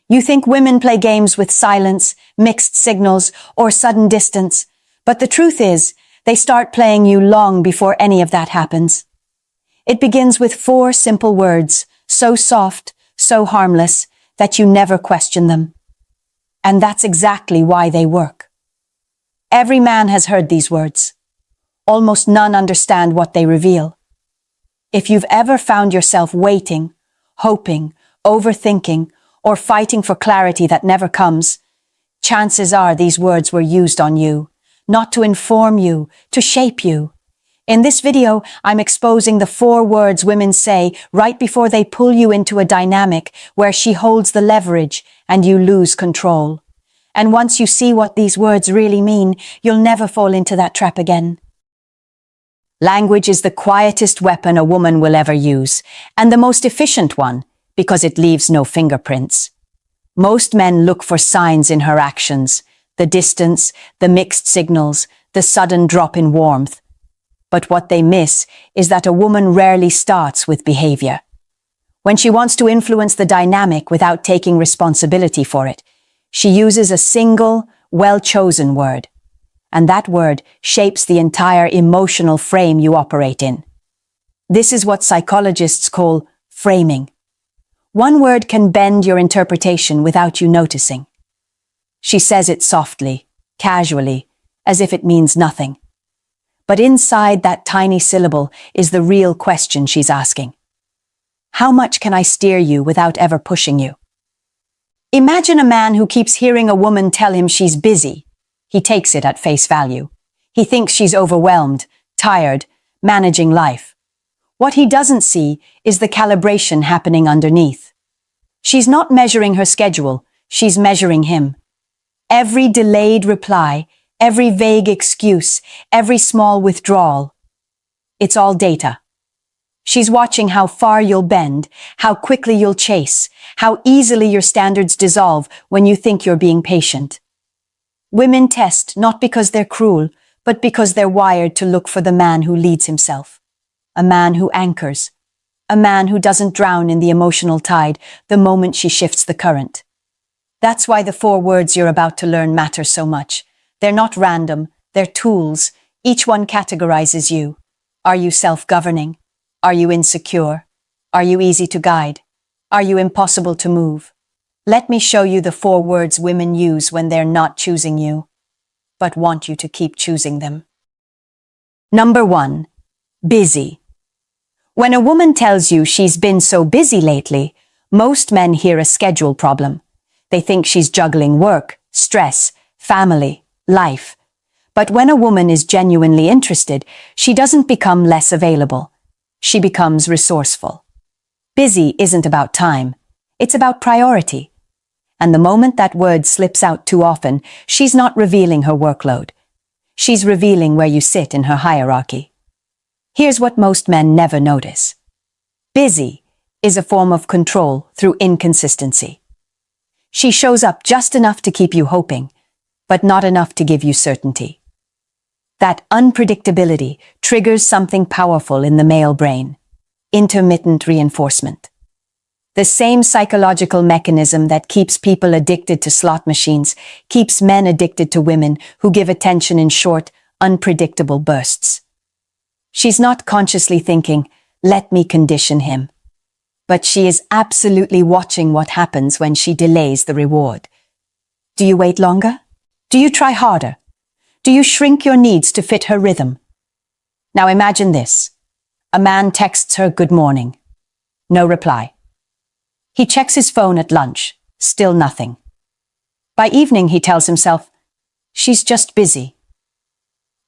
You think women play games with silence, mixed signals, or sudden distance, but the truth is, they start playing you long before any of that happens. It begins with 4 simple words, so soft, so harmless, that you never question them. And that's exactly why they work. Every man has heard these words. Almost none understand what they reveal. If you've ever found yourself waiting, hoping, overthinking, or fighting for clarity that never comes, chances are these words were used on you, not to inform you, to shape you. In this video, I'm exposing the 4 words women say right before they pull you into a dynamic where she holds the leverage and you lose control. And once you see what these words really mean, you'll never fall into that trap again. Language is the quietest weapon a woman will ever use, and the most efficient one, because it leaves no fingerprints. Most men look for signs in her actions, the distance, the mixed signals, the sudden drop in warmth. But what they miss is that a woman rarely starts with behavior. When she wants to influence the dynamic without taking responsibility for it, she uses a single, well-chosen word. And that word shapes the entire emotional frame you operate in. This is what psychologists call framing. One word can bend your interpretation without you noticing. She says it softly, casually, as if it means nothing. But inside that tiny syllable is the real question she's asking. How much can I steer you without ever pushing you? Imagine a man who keeps hearing a woman tell him she's busy. He takes it at face value. He thinks she's overwhelmed, tired, managing life. What he doesn't see is the calibration happening underneath. She's not measuring her schedule, she's measuring him. Every delayed reply, every vague excuse, every small withdrawal. It's all data. She's watching how far you'll bend, how quickly you'll chase, how easily your standards dissolve when you think you're being patient. Women test not because they're cruel, but because they're wired to look for the man who leads himself. A man who anchors. A man who doesn't drown in the emotional tide the moment she shifts the current. That's why the 4 words you're about to learn matter so much. They're not random, they're tools. Each one categorizes you. Are you self-governing? Are you insecure? Are you easy to guide? Are you impossible to move? Let me show you the 4 words women use when they're not choosing you, but want you to keep choosing them. Number 1. Busy. When a woman tells you she's been so busy lately, most men hear a schedule problem. They think she's juggling work, stress, family, life. But when a woman is genuinely interested, she doesn't become less available. She becomes resourceful. Busy isn't about time. It's about priority. And the moment that word slips out too often, she's not revealing her workload. She's revealing where you sit in her hierarchy. Here's what most men never notice. Busy is a form of control through inconsistency. She shows up just enough to keep you hoping, but not enough to give you certainty. That unpredictability triggers something powerful in the male brain: intermittent reinforcement. The same psychological mechanism that keeps people addicted to slot machines keeps men addicted to women who give attention in short, unpredictable bursts. She's not consciously thinking, let me condition him. But she is absolutely watching what happens when she delays the reward. Do you wait longer? Do you try harder? Do you shrink your needs to fit her rhythm? Now imagine this. A man texts her good morning. No reply. He checks his phone at lunch. Still nothing. By evening, he tells himself, she's just busy.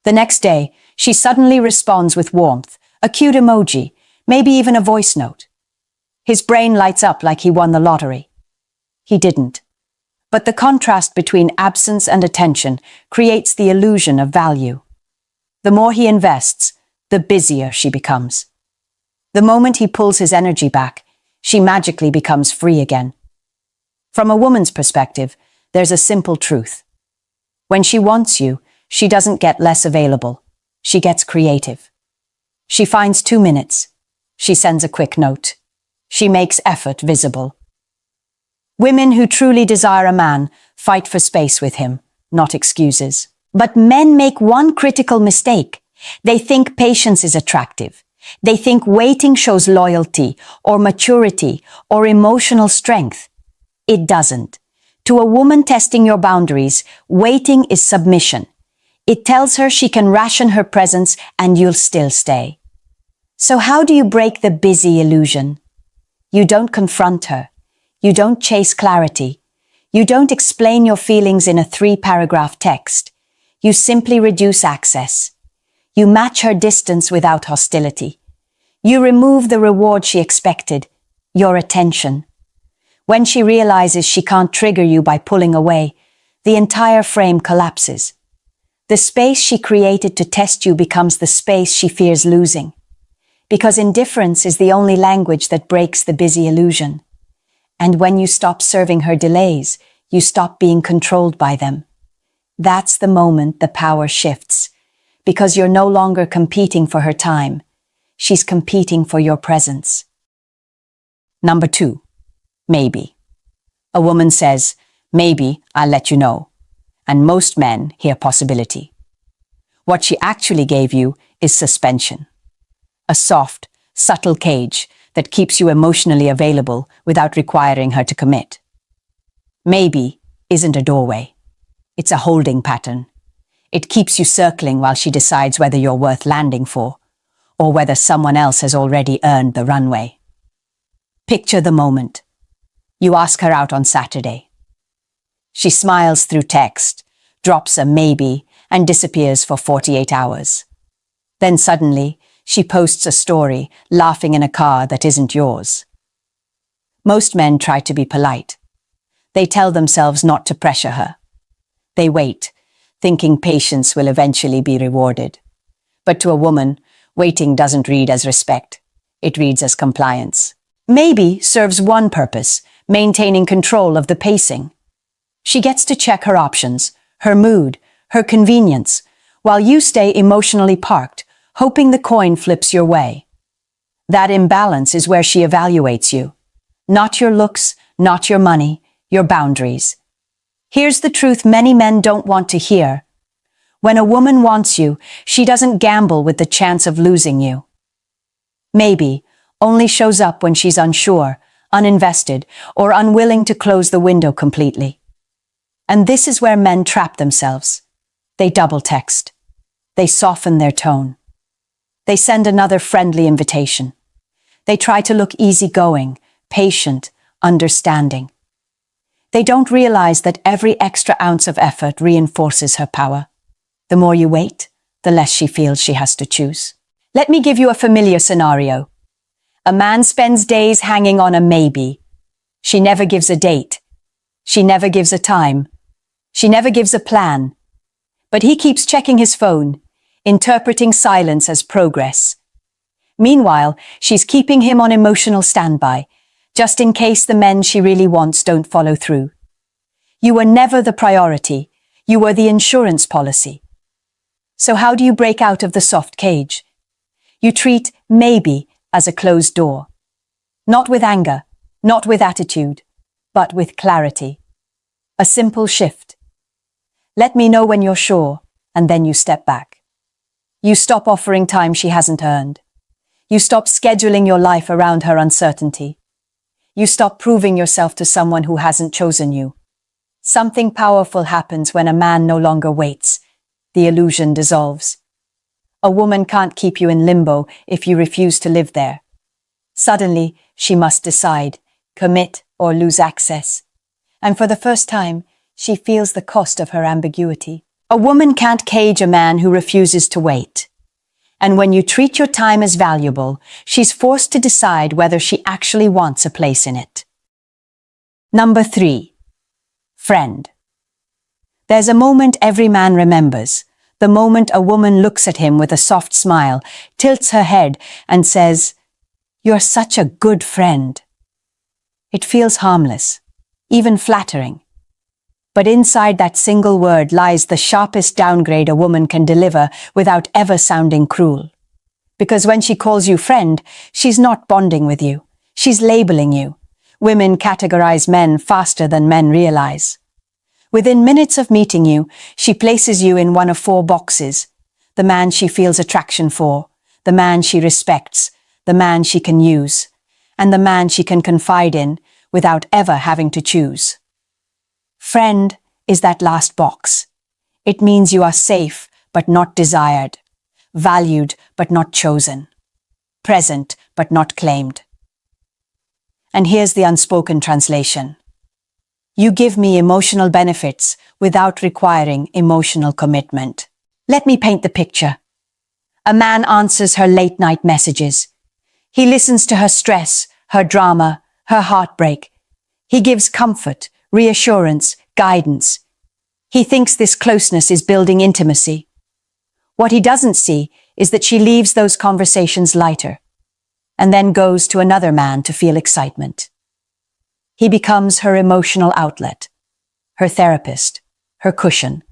The next day, she suddenly responds with warmth, a cute emoji, maybe even a voice note. His brain lights up like he won the lottery. He didn't. But the contrast between absence and attention creates the illusion of value. The more he invests, the busier she becomes. The moment he pulls his energy back, she magically becomes free again. From a woman's perspective, there's a simple truth. When she wants you, she doesn't get less available. She gets creative. She finds 2 minutes. She sends a quick note. She makes effort visible. Women who truly desire a man fight for space with him, not excuses. But men make one critical mistake. They think patience is attractive. They think waiting shows loyalty or maturity or emotional strength. It doesn't. To a woman testing your boundaries, waiting is submission. It tells her she can ration her presence and you'll still stay. So how do you break the busy illusion? You don't confront her. You don't chase clarity. You don't explain your feelings in a 3-paragraph text. You simply reduce access. You match her distance without hostility. You remove the reward she expected, your attention. When she realizes she can't trigger you by pulling away, the entire frame collapses. The space she created to test you becomes the space she fears losing. Because indifference is the only language that breaks the busy illusion. And when you stop serving her delays, you stop being controlled by them. That's the moment the power shifts. Because you're no longer competing for her time. She's competing for your presence. Number 2. Maybe. A woman says, maybe I'll let you know. And most men hear possibility. What she actually gave you is suspension. A soft, subtle cage that keeps you emotionally available without requiring her to commit. Maybe isn't a doorway. It's a holding pattern. It keeps you circling while she decides whether you're worth landing for, or whether someone else has already earned the runway. Picture the moment. You ask her out on Saturday. She smiles through text, drops a maybe, and disappears for 48 hours. Then suddenly, she posts a story, laughing in a car that isn't yours. Most men try to be polite. They tell themselves not to pressure her. They wait, thinking patience will eventually be rewarded. But to a woman, waiting doesn't read as respect. It reads as compliance. Maybe serves one purpose, maintaining control of the pacing. She gets to check her options, her mood, her convenience, while you stay emotionally parked, hoping the coin flips your way. That imbalance is where she evaluates you. Not your looks, not your money, your boundaries. Here's the truth many men don't want to hear. When a woman wants you, she doesn't gamble with the chance of losing you. Maybe only shows up when she's unsure, uninvested, or unwilling to close the window completely. And this is where men trap themselves. They double text. They soften their tone. They send another friendly invitation. They try to look easygoing, patient, understanding. They don't realize that every extra ounce of effort reinforces her power. The more you wait, the less she feels she has to choose. Let me give you a familiar scenario. A man spends days hanging on a maybe. She never gives a date. She never gives a time. She never gives a plan. But he keeps checking his phone, interpreting silence as progress. Meanwhile, she's keeping him on emotional standby, just in case the men she really wants don't follow through. You were never the priority. You were the insurance policy. So how do you break out of the soft cage? You treat maybe as a closed door. Not with anger, not with attitude, but with clarity. A simple shift. Let me know when you're sure, and then you step back. You stop offering time she hasn't earned. You stop scheduling your life around her uncertainty. You stop proving yourself to someone who hasn't chosen you. Something powerful happens when a man no longer waits. The illusion dissolves. A woman can't keep you in limbo if you refuse to live there. Suddenly, she must decide, commit or lose access. And for the first time, she feels the cost of her ambiguity. A woman can't cage a man who refuses to wait. And when you treat your time as valuable, she's forced to decide whether she actually wants a place in it. Number 3. Friend. There's a moment every man remembers. The moment a woman looks at him with a soft smile, tilts her head, and says, "You're such a good friend." It feels harmless, even flattering. But inside that single word lies the sharpest downgrade a woman can deliver without ever sounding cruel. Because when she calls you friend, she's not bonding with you. She's labeling you. Women categorize men faster than men realize. Within minutes of meeting you, she places you in one of four boxes: the man she feels attraction for, the man she respects, the man she can use, and the man she can confide in without ever having to choose. Friend is that last box. It means you are safe but not desired, valued but not chosen, present but not claimed. And here's the unspoken translation. You give me emotional benefits without requiring emotional commitment. Let me paint the picture. A man answers her late-night messages. He listens to her stress, her drama, her heartbreak. He gives comfort, reassurance, guidance. He thinks this closeness is building intimacy. What he doesn't see is that she leaves those conversations lighter, and then goes to another man to feel excitement. He becomes her emotional outlet, her therapist, her cushion,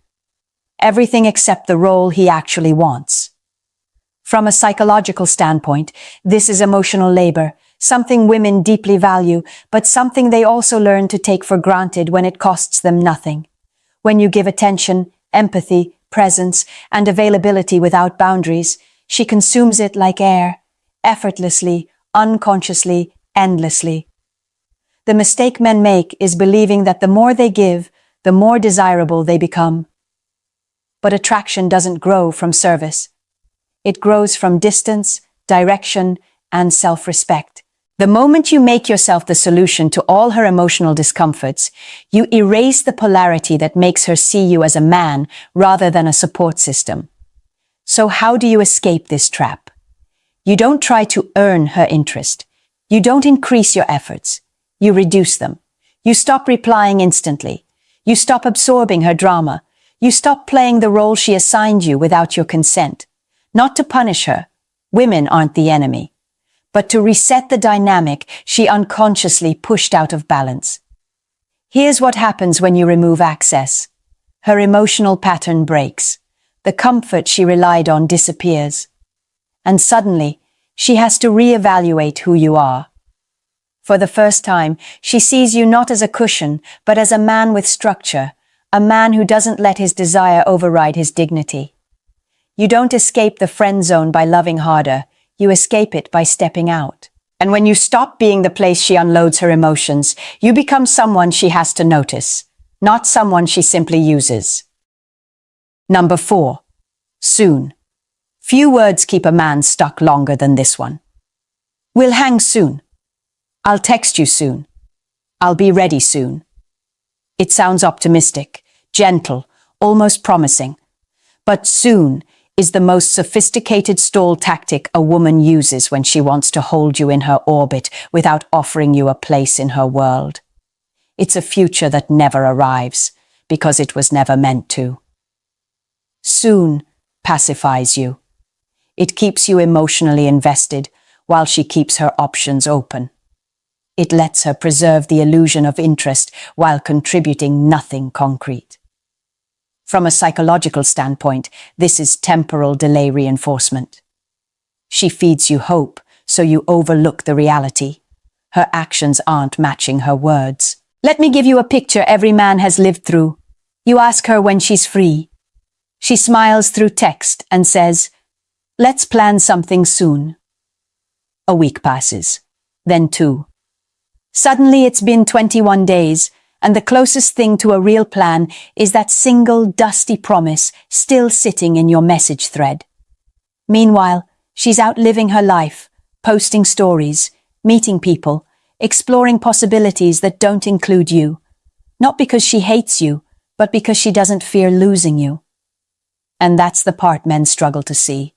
everything except the role he actually wants. From a psychological standpoint, this is emotional labor, something women deeply value, but something they also learn to take for granted when it costs them nothing. When you give attention, empathy, presence, and availability without boundaries, she consumes it like air, effortlessly, unconsciously, endlessly. The mistake men make is believing that the more they give, the more desirable they become. But attraction doesn't grow from service. It grows from distance, direction, and self-respect. The moment you make yourself the solution to all her emotional discomforts, you erase the polarity that makes her see you as a man rather than a support system. So how do you escape this trap? You don't try to earn her interest. You don't increase your efforts. You reduce them. You stop replying instantly. You stop absorbing her drama. You stop playing the role she assigned you without your consent. Not to punish her. Women aren't the enemy. But to reset the dynamic she unconsciously pushed out of balance. Here's what happens when you remove access. Her emotional pattern breaks. The comfort she relied on disappears. And suddenly, she has to reevaluate who you are. For the first time, she sees you not as a cushion, but as a man with structure, a man who doesn't let his desire override his dignity. You don't escape the friend zone by loving harder, you escape it by stepping out. And when you stop being the place she unloads her emotions, you become someone she has to notice, not someone she simply uses. Number 4. Soon. Few words keep a man stuck longer than this one. We'll hang soon. I'll text you soon. I'll be ready soon. It sounds optimistic, gentle, almost promising. But soon is the most sophisticated stall tactic a woman uses when she wants to hold you in her orbit without offering you a place in her world. It's a future that never arrives, because it was never meant to. Soon pacifies you. It keeps you emotionally invested while she keeps her options open. It lets her preserve the illusion of interest while contributing nothing concrete. From a psychological standpoint, this is temporal delay reinforcement. She feeds you hope, so you overlook the reality. Her actions aren't matching her words. Let me give you a picture every man has lived through. You ask her when she's free. She smiles through text and says, "Let's plan something soon." A week passes, then 2. Suddenly it's been 21 days, and the closest thing to a real plan is that single dusty promise still sitting in your message thread. Meanwhile, she's out living her life, posting stories, meeting people, exploring possibilities that don't include you. Not because she hates you, but because she doesn't fear losing you. And that's the part men struggle to see.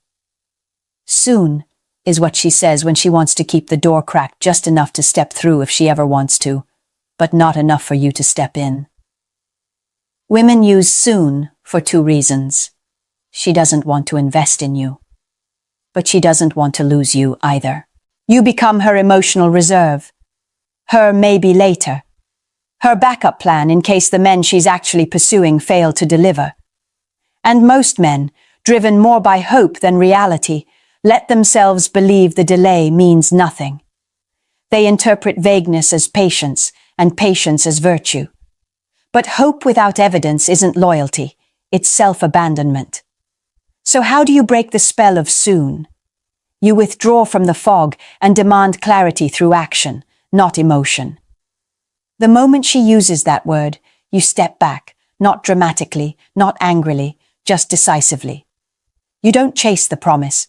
Soon is what she says when she wants to keep the door cracked just enough to step through if she ever wants to, but not enough for you to step in. Women use soon for 2 reasons. She doesn't want to invest in you, but she doesn't want to lose you either. You become her emotional reserve, her maybe later, her backup plan in case the men she's actually pursuing fail to deliver. And most men, driven more by hope than reality, let themselves believe the delay means nothing. They interpret vagueness as patience and patience as virtue. But hope without evidence isn't loyalty, it's self-abandonment. So how do you break the spell of soon? You withdraw from the fog and demand clarity through action, not emotion. The moment she uses that word, you step back, not dramatically, not angrily, just decisively. You don't chase the promise.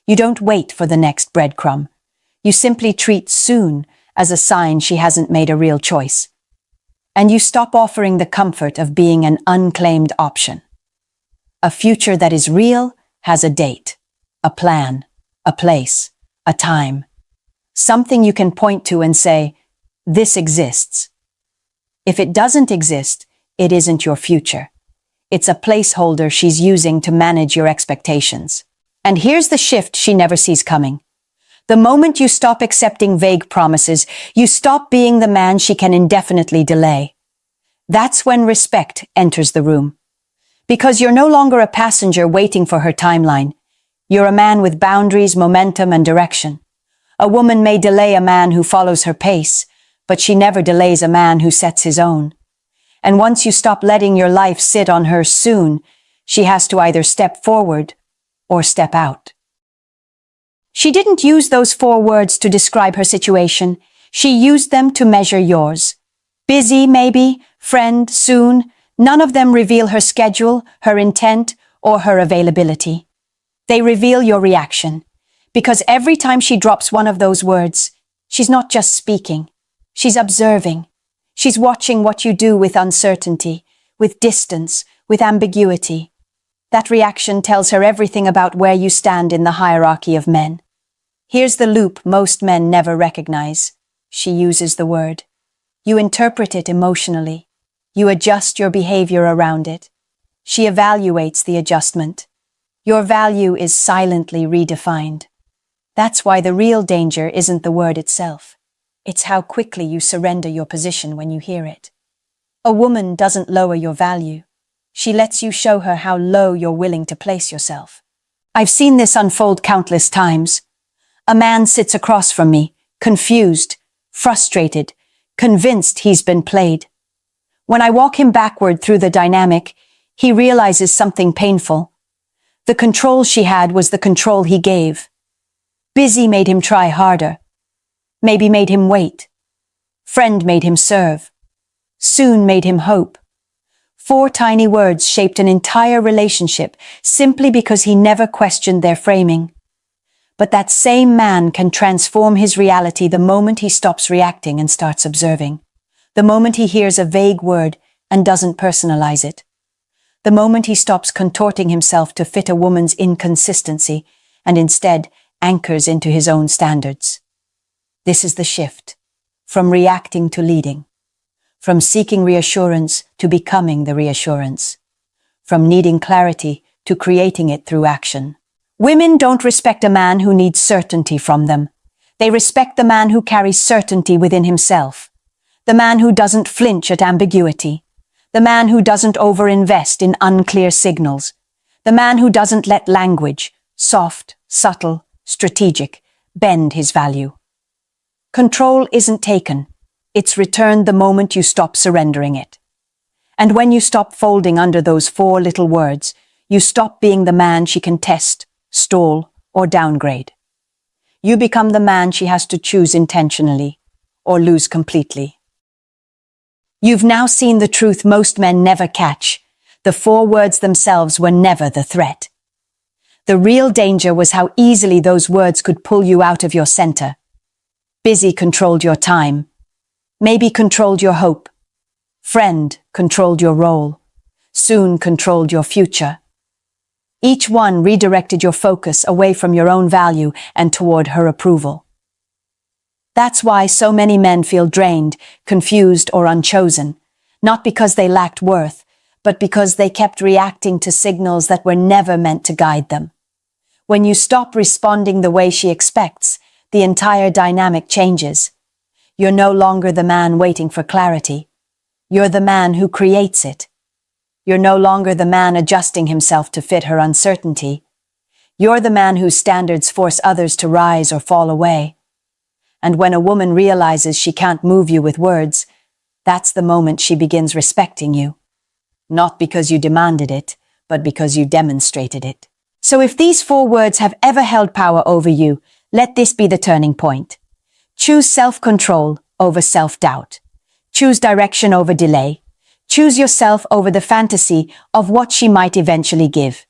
You don't wait for the next breadcrumb. You simply treat soon as a sign she hasn't made a real choice. And you stop offering the comfort of being an unclaimed option. A future that is real has a date, a plan, a place, a time. Something you can point to and say, this exists. If it doesn't exist, it isn't your future. It's a placeholder she's using to manage your expectations. And here's the shift she never sees coming. The moment you stop accepting vague promises, you stop being the man she can indefinitely delay. That's when respect enters the room. Because you're no longer a passenger waiting for her timeline. You're a man with boundaries, momentum, and direction. A woman may delay a man who follows her pace, but she never delays a man who sets his own. And once you stop letting your life sit on her soon, she has to either step forward or step out. She didn't use those 4 words to describe her situation. She used them to measure yours. Busy, maybe, friend, soon. None of them reveal her schedule, her intent, or her availability. They reveal your reaction. Because every time she drops one of those words, she's not just speaking. She's observing. She's watching what you do with uncertainty, with distance, with ambiguity. That reaction tells her everything about where you stand in the hierarchy of men. Here's the loop most men never recognize. She uses the word. You interpret it emotionally. You adjust your behavior around it. She evaluates the adjustment. Your value is silently redefined. That's why the real danger isn't the word itself. It's how quickly you surrender your position when you hear it. A woman doesn't lower your value. She lets you show her how low you're willing to place yourself. I've seen this unfold countless times. A man sits across from me, confused, frustrated, convinced he's been played. When I walk him backward through the dynamic, he realizes something painful. The control she had was the control he gave. Busy made him try harder. Maybe made him wait. Friend made him serve. Soon made him hope. 4 tiny words shaped an entire relationship simply because he never questioned their framing. But that same man can transform his reality the moment he stops reacting and starts observing. The moment he hears a vague word and doesn't personalize it. The moment he stops contorting himself to fit a woman's inconsistency and instead anchors into his own standards. This is the shift. From reacting to leading. From seeking reassurance to becoming the reassurance. From needing clarity to creating it through action. Women don't respect a man who needs certainty from them. They respect the man who carries certainty within himself. The man who doesn't flinch at ambiguity. The man who doesn't overinvest in unclear signals. The man who doesn't let language, soft, subtle, strategic, bend his value. Control isn't taken. It's returned the moment you stop surrendering it. And when you stop folding under those 4 little words, you stop being the man she can test, stall, or downgrade. You become the man she has to choose intentionally, or lose completely. You've now seen the truth most men never catch. The 4 words themselves were never the threat. The real danger was how easily those words could pull you out of your center. Busy controlled your time. Maybe controlled your hope. Friend controlled your role. Soon controlled your future. Each one redirected your focus away from your own value and toward her approval. That's why so many men feel drained, confused, or unchosen, not because they lacked worth, but because they kept reacting to signals that were never meant to guide them. When you stop responding the way she expects, the entire dynamic changes. You're no longer the man waiting for clarity. You're the man who creates it. You're no longer the man adjusting himself to fit her uncertainty. You're the man whose standards force others to rise or fall away. And when a woman realizes she can't move you with words, that's the moment she begins respecting you. Not because you demanded it, but because you demonstrated it. So if these 4 words have ever held power over you, let this be the turning point. Choose self-control over self-doubt. Choose direction over delay. Choose yourself over the fantasy of what she might eventually give.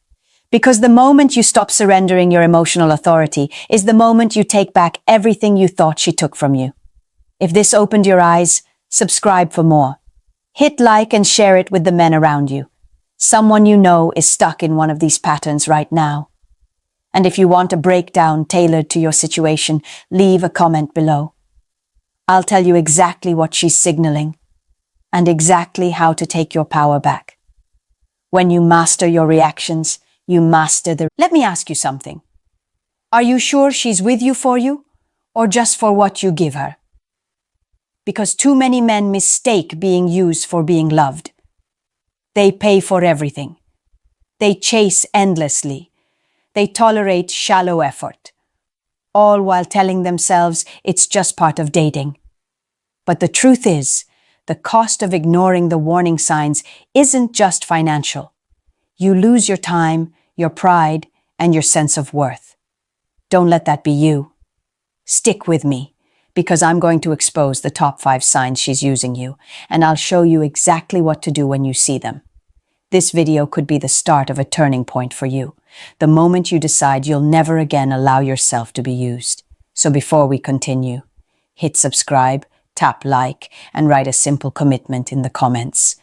Because the moment you stop surrendering your emotional authority is the moment you take back everything you thought she took from you. If this opened your eyes, subscribe for more. Hit like and share it with the men around you. Someone you know is stuck in one of these patterns right now. And if you want a breakdown tailored to your situation, leave a comment below. I'll tell you exactly what she's signaling and exactly how to take your power back. When you master your reactions, you master the... Let me ask you something. Are you sure she's with you for you or just for what you give her? Because too many men mistake being used for being loved. They pay for everything. They chase endlessly. They tolerate shallow effort, all while telling themselves it's just part of dating. But the truth is, the cost of ignoring the warning signs isn't just financial. You lose your time, your pride, and your sense of worth. Don't let that be you. Stick with me, because I'm going to expose the top 5 signs she's using you, and I'll show you exactly what to do when you see them. This video could be the start of a turning point for you, the moment you decide you'll never again allow yourself to be used. So before we continue, hit subscribe, tap like, and write a simple commitment in the comments.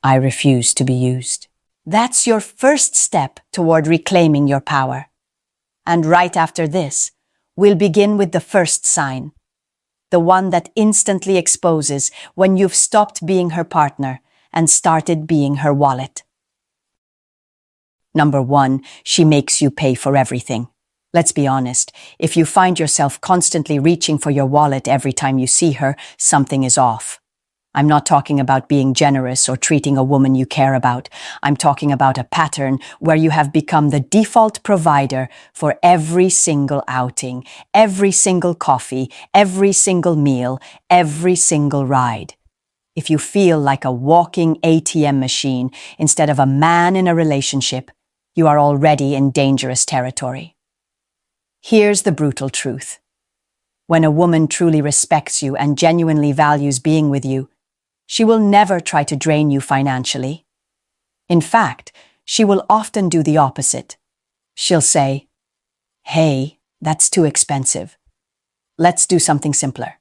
I refuse to be used. That's your first step toward reclaiming your power. And right after this, we'll begin with the first sign, the one that instantly exposes when you've stopped being her partner and started being her wallet. Number 1, she makes you pay for everything. Let's be honest, if you find yourself constantly reaching for your wallet every time you see her, something is off. I'm not talking about being generous or treating a woman you care about. I'm talking about a pattern where you have become the default provider for every single outing, every single coffee, every single meal, every single ride. If you feel like a walking ATM machine instead of a man in a relationship, you are already in dangerous territory. Here's the brutal truth. When a woman truly respects you and genuinely values being with you, she will never try to drain you financially. In fact, she will often do the opposite. She'll say, "Hey, that's too expensive. Let's do something simpler."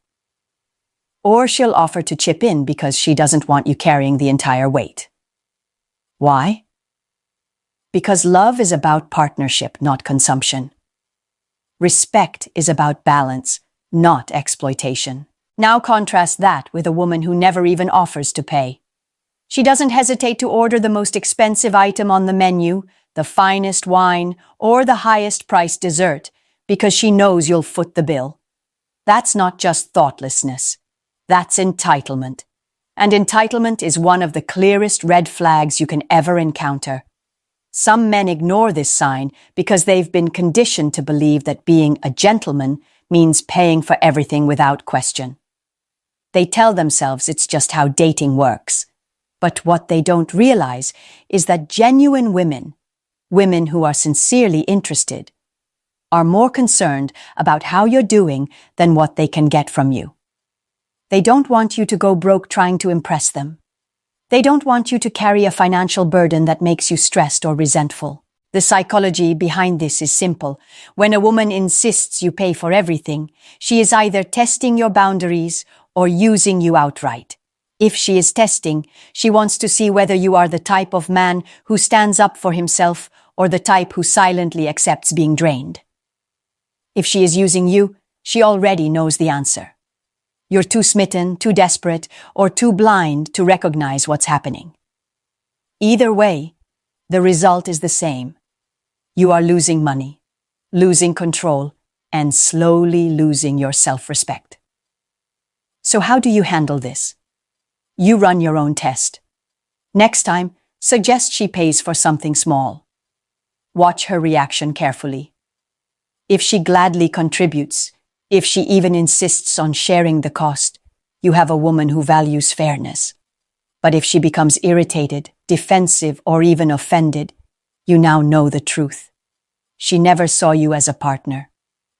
Or she'll offer to chip in because she doesn't want you carrying the entire weight. Why? Because love is about partnership, not consumption. Respect is about balance, not exploitation. Now contrast that with a woman who never even offers to pay. She doesn't hesitate to order the most expensive item on the menu, the finest wine, or the highest priced dessert, because she knows you'll foot the bill. That's not just thoughtlessness. That's entitlement. And entitlement is one of the clearest red flags you can ever encounter. Some men ignore this sign because they've been conditioned to believe that being a gentleman means paying for everything without question. They tell themselves it's just how dating works. But what they don't realize is that genuine women, women who are sincerely interested, are more concerned about how you're doing than what they can get from you. They don't want you to go broke trying to impress them. They don't want you to carry a financial burden that makes you stressed or resentful. The psychology behind this is simple. When a woman insists you pay for everything, she is either testing your boundaries or using you outright. If she is testing, she wants to see whether you are the type of man who stands up for himself or the type who silently accepts being drained. If she is using you, she already knows the answer. You're too smitten, too desperate, or too blind to recognize what's happening. Either way, the result is the same. You are losing money, losing control, and slowly losing your self-respect. So how do you handle this? You run your own test. Next time, suggest she pays for something small. Watch her reaction carefully. If she gladly contributes, If she even insists on sharing the cost, you have a woman who values fairness. But if she becomes irritated, defensive, or even offended, you now know the truth. She never saw you as a partner.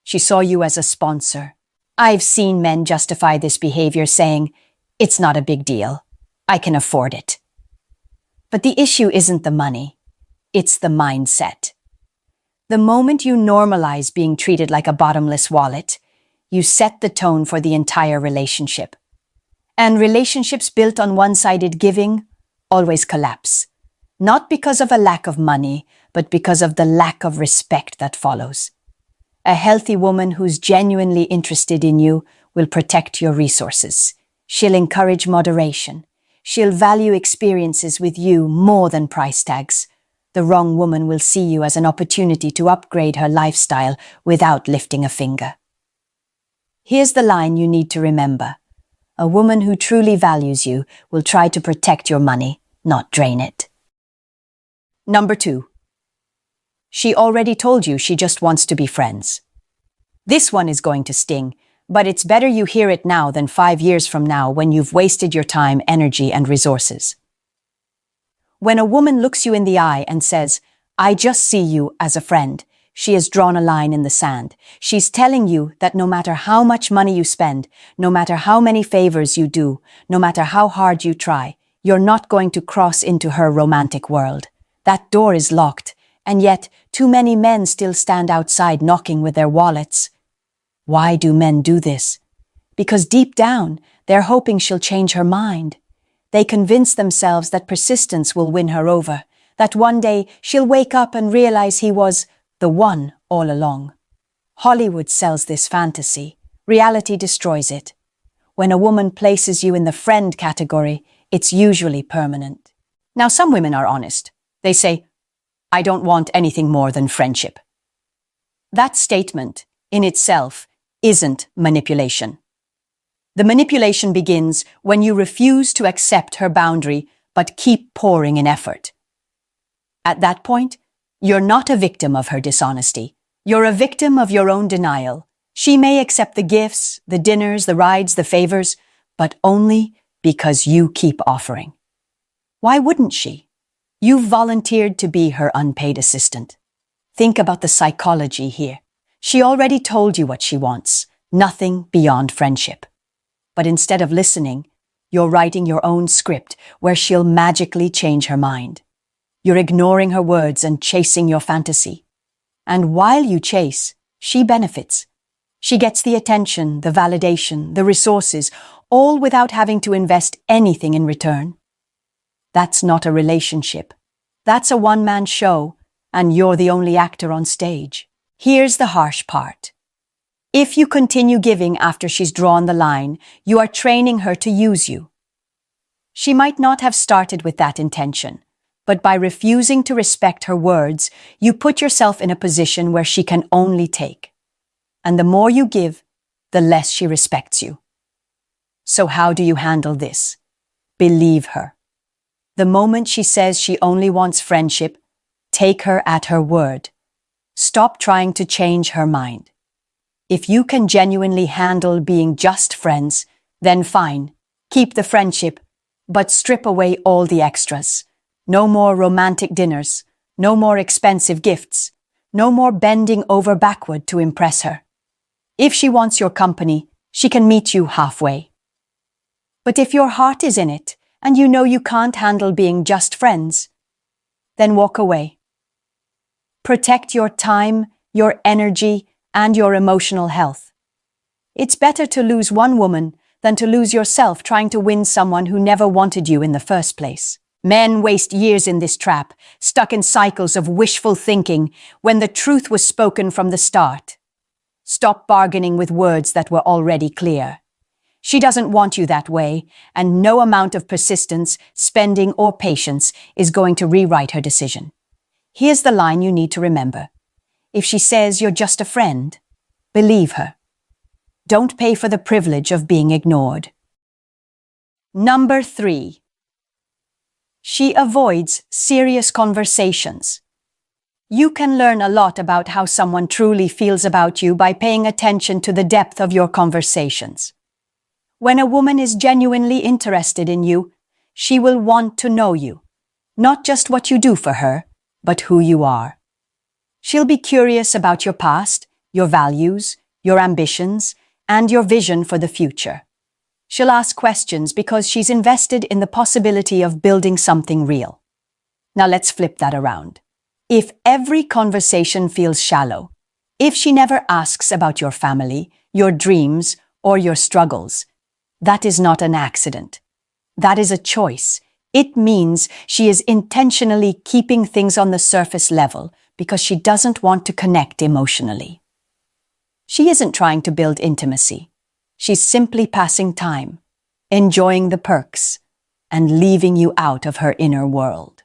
She saw you as a sponsor. I've seen men justify this behavior saying, "It's not a big deal. I can afford it." But the issue isn't the money. It's the mindset. The moment you normalize being treated like a bottomless wallet, you set the tone for the entire relationship. And relationships built on one-sided giving always collapse. Not because of a lack of money, but because of the lack of respect that follows. A healthy woman who's genuinely interested in you will protect your resources. She'll encourage moderation. She'll value experiences with you more than price tags. The wrong woman will see you as an opportunity to upgrade her lifestyle without lifting a finger. Here's the line you need to remember. A woman who truly values you will try to protect your money, not drain it. Number 2. She already told you she just wants to be friends. This one is going to sting, but it's better you hear it now than 5 years from now when you've wasted your time, energy, and resources. When a woman looks you in the eye and says, "I just see you as a friend," she has drawn a line in the sand. She's telling you that no matter how much money you spend, no matter how many favors you do, no matter how hard you try, you're not going to cross into her romantic world. That door is locked, and yet too many men still stand outside knocking with their wallets. Why do men do this? Because deep down, they're hoping she'll change her mind. They convince themselves that persistence will win her over, that one day she'll wake up and realize he was the one all along. Hollywood sells this fantasy. Reality destroys it. When a woman places you in the friend category, it's usually permanent. Now, some women are honest. They say, "I don't want anything more than friendship." That statement, in itself, isn't manipulation. The manipulation begins when you refuse to accept her boundary but keep pouring in effort. At that point, you're not a victim of her dishonesty. You're a victim of your own denial. She may accept the gifts, the dinners, the rides, the favors, but only because you keep offering. Why wouldn't she? You've volunteered to be her unpaid assistant. Think about the psychology here. She already told you what she wants, nothing beyond friendship. But instead of listening, you're writing your own script where she'll magically change her mind. You're ignoring her words and chasing your fantasy. And while you chase, she benefits. She gets the attention, the validation, the resources, all without having to invest anything in return. That's not a relationship. That's a one-man show, and you're the only actor on stage. Here's the harsh part. If you continue giving after she's drawn the line, you are training her to use you. She might not have started with that intention, but by refusing to respect her words, you put yourself in a position where she can only take. And the more you give, the less she respects you. So how do you handle this? Believe her. The moment she says she only wants friendship, take her at her word. Stop trying to change her mind. If you can genuinely handle being just friends, then fine, keep the friendship, but strip away all the extras. No more romantic dinners, no more expensive gifts, no more bending over backward to impress her. If she wants your company, she can meet you halfway. But if your heart is in it, and you know you can't handle being just friends, then walk away. Protect your time, your energy, and your emotional health. It's better to lose one woman than to lose yourself trying to win someone who never wanted you in the first place. Men waste years in this trap, stuck in cycles of wishful thinking when the truth was spoken from the start. Stop bargaining with words that were already clear. She doesn't want you that way, and no amount of persistence, spending, or patience is going to rewrite her decision. Here's the line you need to remember. If she says you're just a friend, believe her. Don't pay for the privilege of being ignored. Number 3. She avoids serious conversations. You can learn a lot about how someone truly feels about you by paying attention to the depth of your conversations. When a woman is genuinely interested in you, she will want to know you, not just what you do for her, but who you are. She'll be curious about your past, your values, your ambitions, and your vision for the future. She'll ask questions because she's invested in the possibility of building something real. Now let's flip that around. If every conversation feels shallow, if she never asks about your family, your dreams, or your struggles, that is not an accident. That is a choice. It means she is intentionally keeping things on the surface level because she doesn't want to connect emotionally. She isn't trying to build intimacy. She's simply passing time, enjoying the perks, and leaving you out of her inner world.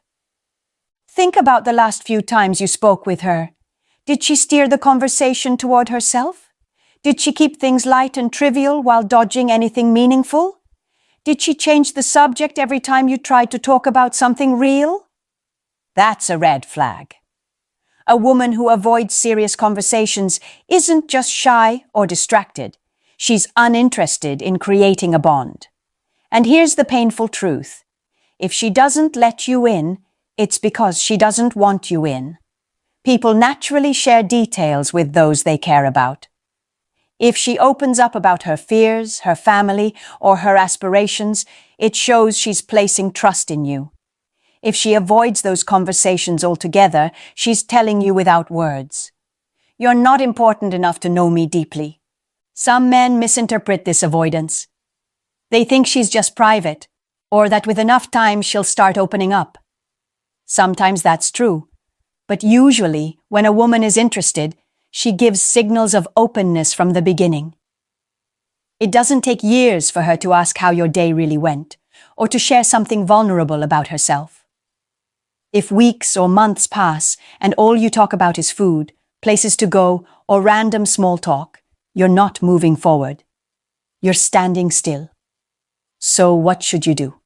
Think about the last few times you spoke with her. Did she steer the conversation toward herself? Did she keep things light and trivial while dodging anything meaningful? Did she change the subject every time you tried to talk about something real? That's a red flag. A woman who avoids serious conversations isn't just shy or distracted. She's uninterested in creating a bond. And here's the painful truth. If she doesn't let you in, it's because she doesn't want you in. People naturally share details with those they care about. If she opens up about her fears, her family, or her aspirations, it shows she's placing trust in you. If she avoids those conversations altogether, she's telling you without words, "You're not important enough to know me deeply." Some men misinterpret this avoidance. They think she's just private, or that with enough time she'll start opening up. Sometimes that's true, but usually when a woman is interested, she gives signals of openness from the beginning. It doesn't take years for her to ask how your day really went, or to share something vulnerable about herself. If weeks or months pass and all you talk about is food, places to go, or random small talk, you're not moving forward. You're standing still. So what should you do?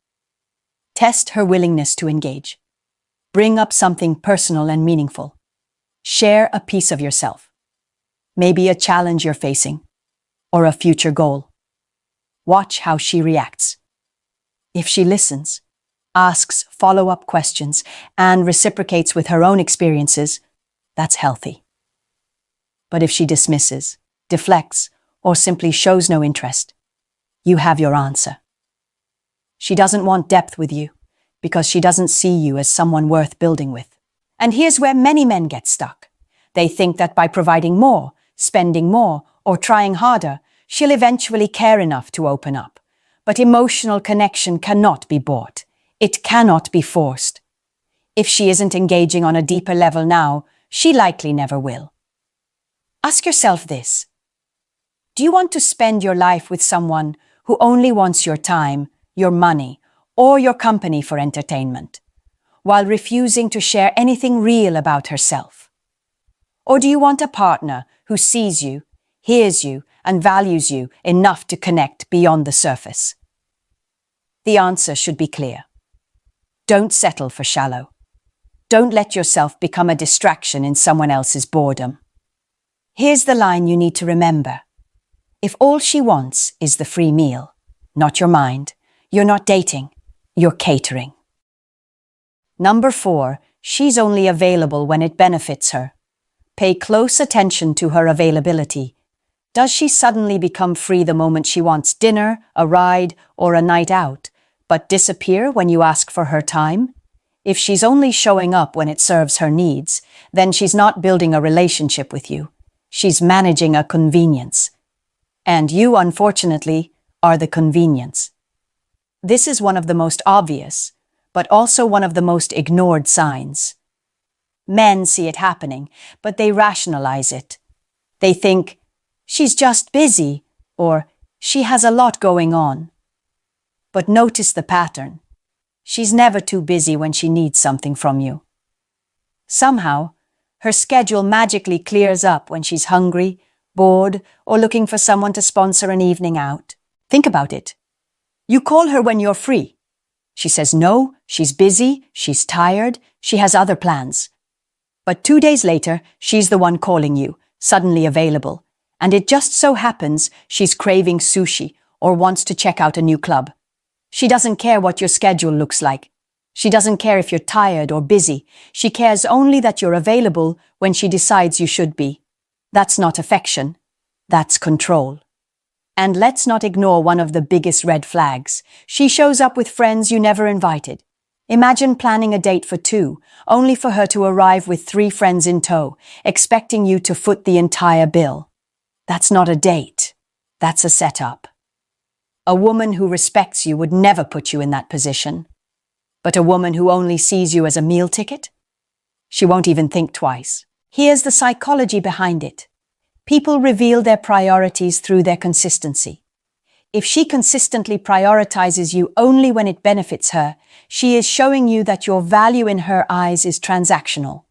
Test her willingness to engage. Bring up something personal and meaningful. Share a piece of yourself. Maybe a challenge you're facing, or a future goal. Watch how she reacts. If she listens, asks follow-up questions, and reciprocates with her own experiences, that's healthy. But if she dismisses, deflects, or simply shows no interest, you have your answer. She doesn't want depth with you because she doesn't see you as someone worth building with. And here's where many men get stuck. They think that by providing more, spending more, or trying harder, she'll eventually care enough to open up. But emotional connection cannot be bought. It cannot be forced. If she isn't engaging on a deeper level now, she likely never will. Ask yourself this. Do you want to spend your life with someone who only wants your time, your money, or your company for entertainment, while refusing to share anything real about herself? Or do you want a partner who sees you, hears you, and values you enough to connect beyond the surface? The answer should be clear. Don't settle for shallow. Don't let yourself become a distraction in someone else's boredom. Here's the line you need to remember. If all she wants is the free meal, not your mind, you're not dating, you're catering. Number 4, she's only available when it benefits her. Pay close attention to her availability. Does she suddenly become free the moment she wants dinner, a ride, or a night out, but disappear when you ask for her time? If she's only showing up when it serves her needs, then she's not building a relationship with you. She's managing a convenience. And you, unfortunately, are the convenience. This is one of the most obvious, but also one of the most ignored signs. Men see it happening, but they rationalize it. They think, she's just busy, or she has a lot going on. But notice the pattern. She's never too busy when she needs something from you. Somehow, her schedule magically clears up when she's hungry, bored, or looking for someone to sponsor an evening out. Think about it. You call her when you're free. She says no, she's busy, she's tired, she has other plans. But 2 days later, she's the one calling you, suddenly available. And it just so happens she's craving sushi or wants to check out a new club. She doesn't care what your schedule looks like. She doesn't care if you're tired or busy. She cares only that you're available when she decides you should be. That's not affection. That's control. And let's not ignore one of the biggest red flags. She shows up with friends you never invited. Imagine planning a date for 2, only for her to arrive with 3 friends in tow, expecting you to foot the entire bill. That's not a date. That's a setup. A woman who respects you would never put you in that position. But a woman who only sees you as a meal ticket? She won't even think twice. Here's the psychology behind it. People reveal their priorities through their consistency. If she consistently prioritizes you only when it benefits her, she is showing you that your value in her eyes is transactional.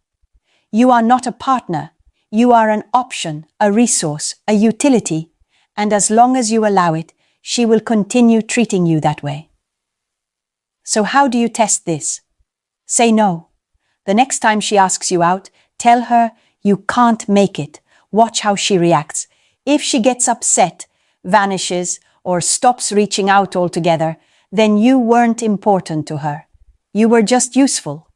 You are not a partner. You are an option, a resource, a utility, and as long as you allow it, she will continue treating you that way. So how do you test this? Say no. The next time she asks you out, tell her you can't make it. Watch how she reacts. If she gets upset, vanishes, or stops reaching out altogether, then you weren't important to her. You were just useful.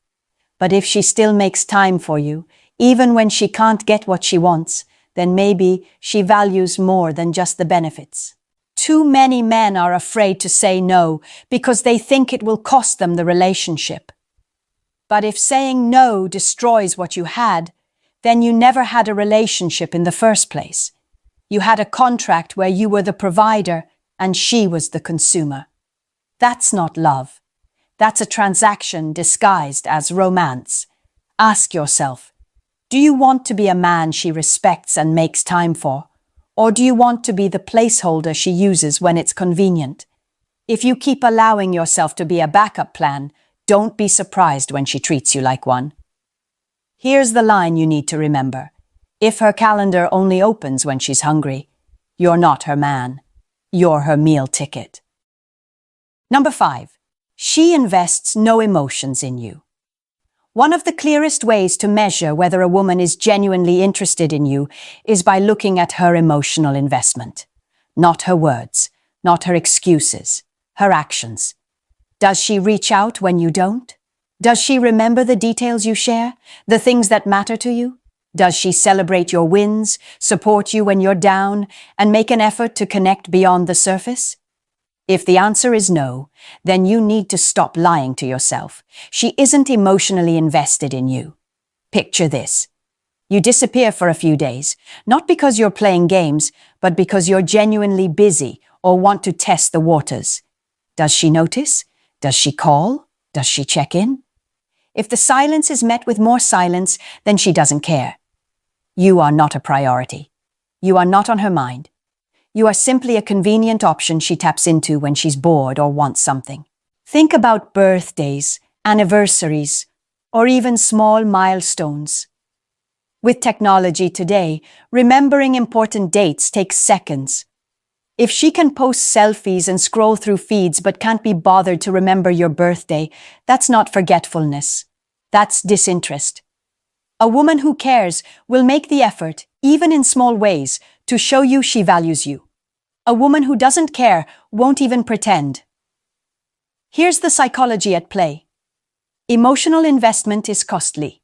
But if she still makes time for you, even when she can't get what she wants, then maybe she values more than just the benefits. Too many men are afraid to say no because they think it will cost them the relationship. But if saying no destroys what you had, then you never had a relationship in the first place. You had a contract where you were the provider and she was the consumer. That's not love. That's a transaction disguised as romance. Ask yourself, do you want to be a man she respects and makes time for? Or do you want to be the placeholder she uses when it's convenient? If you keep allowing yourself to be a backup plan, don't be surprised when she treats you like one. Here's the line you need to remember. If her calendar only opens when she's hungry, you're not her man. You're her meal ticket. Number 5. She invests no emotions in you. One of the clearest ways to measure whether a woman is genuinely interested in you is by looking at her emotional investment. Not her words, not her excuses, her actions. Does she reach out when you don't? Does she remember the details you share, the things that matter to you? Does she celebrate your wins, support you when you're down, and make an effort to connect beyond the surface? If the answer is no, then you need to stop lying to yourself. She isn't emotionally invested in you. Picture this. You disappear for a few days, not because you're playing games, but because you're genuinely busy or want to test the waters. Does she notice? Does she call? Does she check in? If the silence is met with more silence, then she doesn't care. You are not a priority. You are not on her mind. You are simply a convenient option she taps into when she's bored or wants something. Think about birthdays, anniversaries, or even small milestones. With technology today, remembering important dates takes seconds. If she can post selfies and scroll through feeds but can't be bothered to remember your birthday, that's not forgetfulness. That's disinterest. A woman who cares will make the effort, even in small ways, to show you she values you. A woman who doesn't care won't even pretend. Here's the psychology at play. Emotional investment is costly.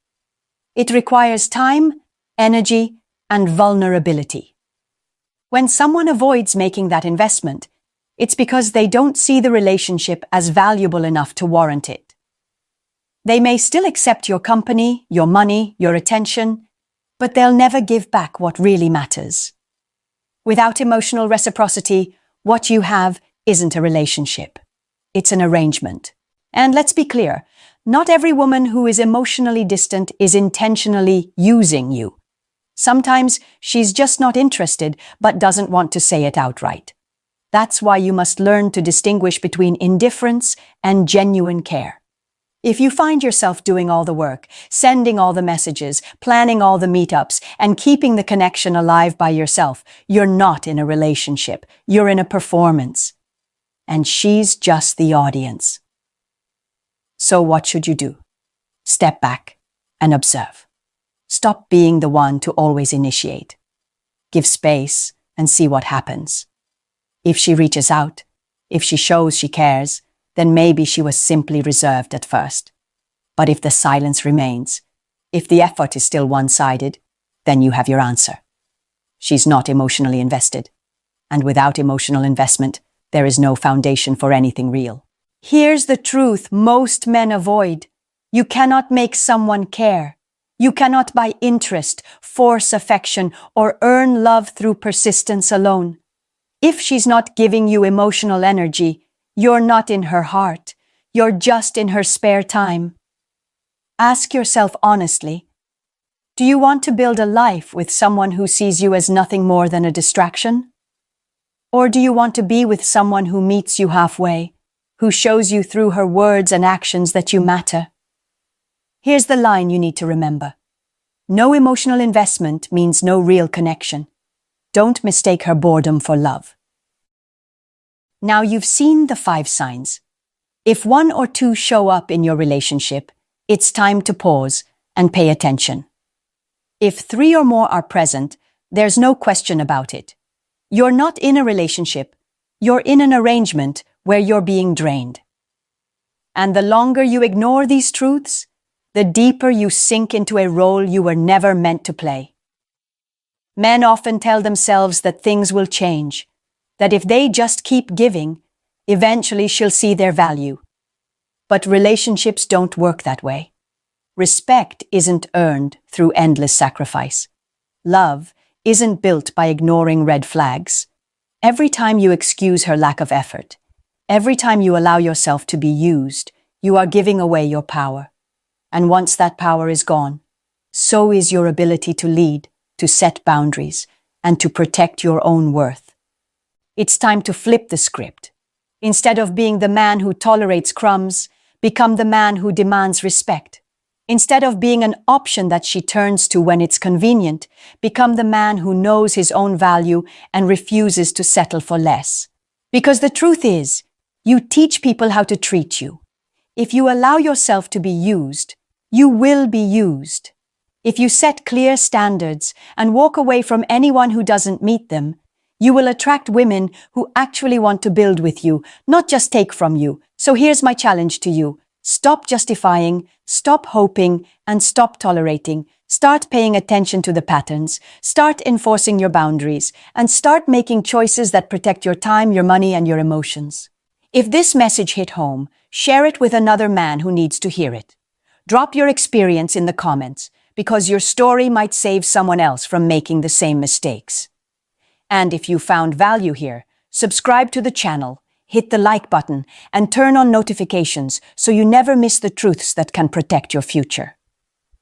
It requires time, energy, and vulnerability. When someone avoids making that investment, it's because they don't see the relationship as valuable enough to warrant it. They may still accept your company, your money, your attention, but they'll never give back what really matters. Without emotional reciprocity, what you have isn't a relationship. It's an arrangement. And let's be clear, not every woman who is emotionally distant is intentionally using you. Sometimes she's just not interested, but doesn't want to say it outright. That's why you must learn to distinguish between indifference and genuine care. If you find yourself doing all the work, sending all the messages, planning all the meetups, and keeping the connection alive by yourself, you're not in a relationship. You're in a performance. And she's just the audience. So what should you do? Step back and observe. Stop being the one to always initiate. Give space and see what happens. If she reaches out, if she shows she cares, then maybe she was simply reserved at first. But if the silence remains, if the effort is still one-sided, then you have your answer. She's not emotionally invested. And without emotional investment, there is no foundation for anything real. Here's the truth most men avoid. You cannot make someone care. You cannot buy interest, force affection, or earn love through persistence alone. If she's not giving you emotional energy, you're not in her heart. You're just in her spare time. Ask yourself honestly, do you want to build a life with someone who sees you as nothing more than a distraction? Or do you want to be with someone who meets you halfway, who shows you through her words and actions that you matter? Here's the line you need to remember. No emotional investment means no real connection. Don't mistake her boredom for love. Now you've seen the 5 signs. If 1 or 2 show up in your relationship, it's time to pause and pay attention. If 3 or more are present, there's no question about it. You're not in a relationship, you're in an arrangement where you're being drained. And the longer you ignore these truths, the deeper you sink into a role you were never meant to play. Men often tell themselves that things will change, that if they just keep giving, eventually she'll see their value. But relationships don't work that way. Respect isn't earned through endless sacrifice. Love isn't built by ignoring red flags. Every time you excuse her lack of effort, every time you allow yourself to be used, you are giving away your power. And once that power is gone, so is your ability to lead, to set boundaries, and to protect your own worth. It's time to flip the script. Instead of being the man who tolerates crumbs, become the man who demands respect. Instead of being an option that she turns to when it's convenient, become the man who knows his own value and refuses to settle for less. Because the truth is, you teach people how to treat you. If you allow yourself to be used, you will be used. If you set clear standards and walk away from anyone who doesn't meet them, you will attract women who actually want to build with you, not just take from you. So here's my challenge to you. Stop justifying, stop hoping, and stop tolerating. Start paying attention to the patterns, start enforcing your boundaries, and start making choices that protect your time, your money, and your emotions. If this message hit home, share it with another man who needs to hear it. Drop your experience in the comments, because your story might save someone else from making the same mistakes. And if you found value here, subscribe to the channel, hit the like button, and turn on notifications so you never miss the truths that can protect your future.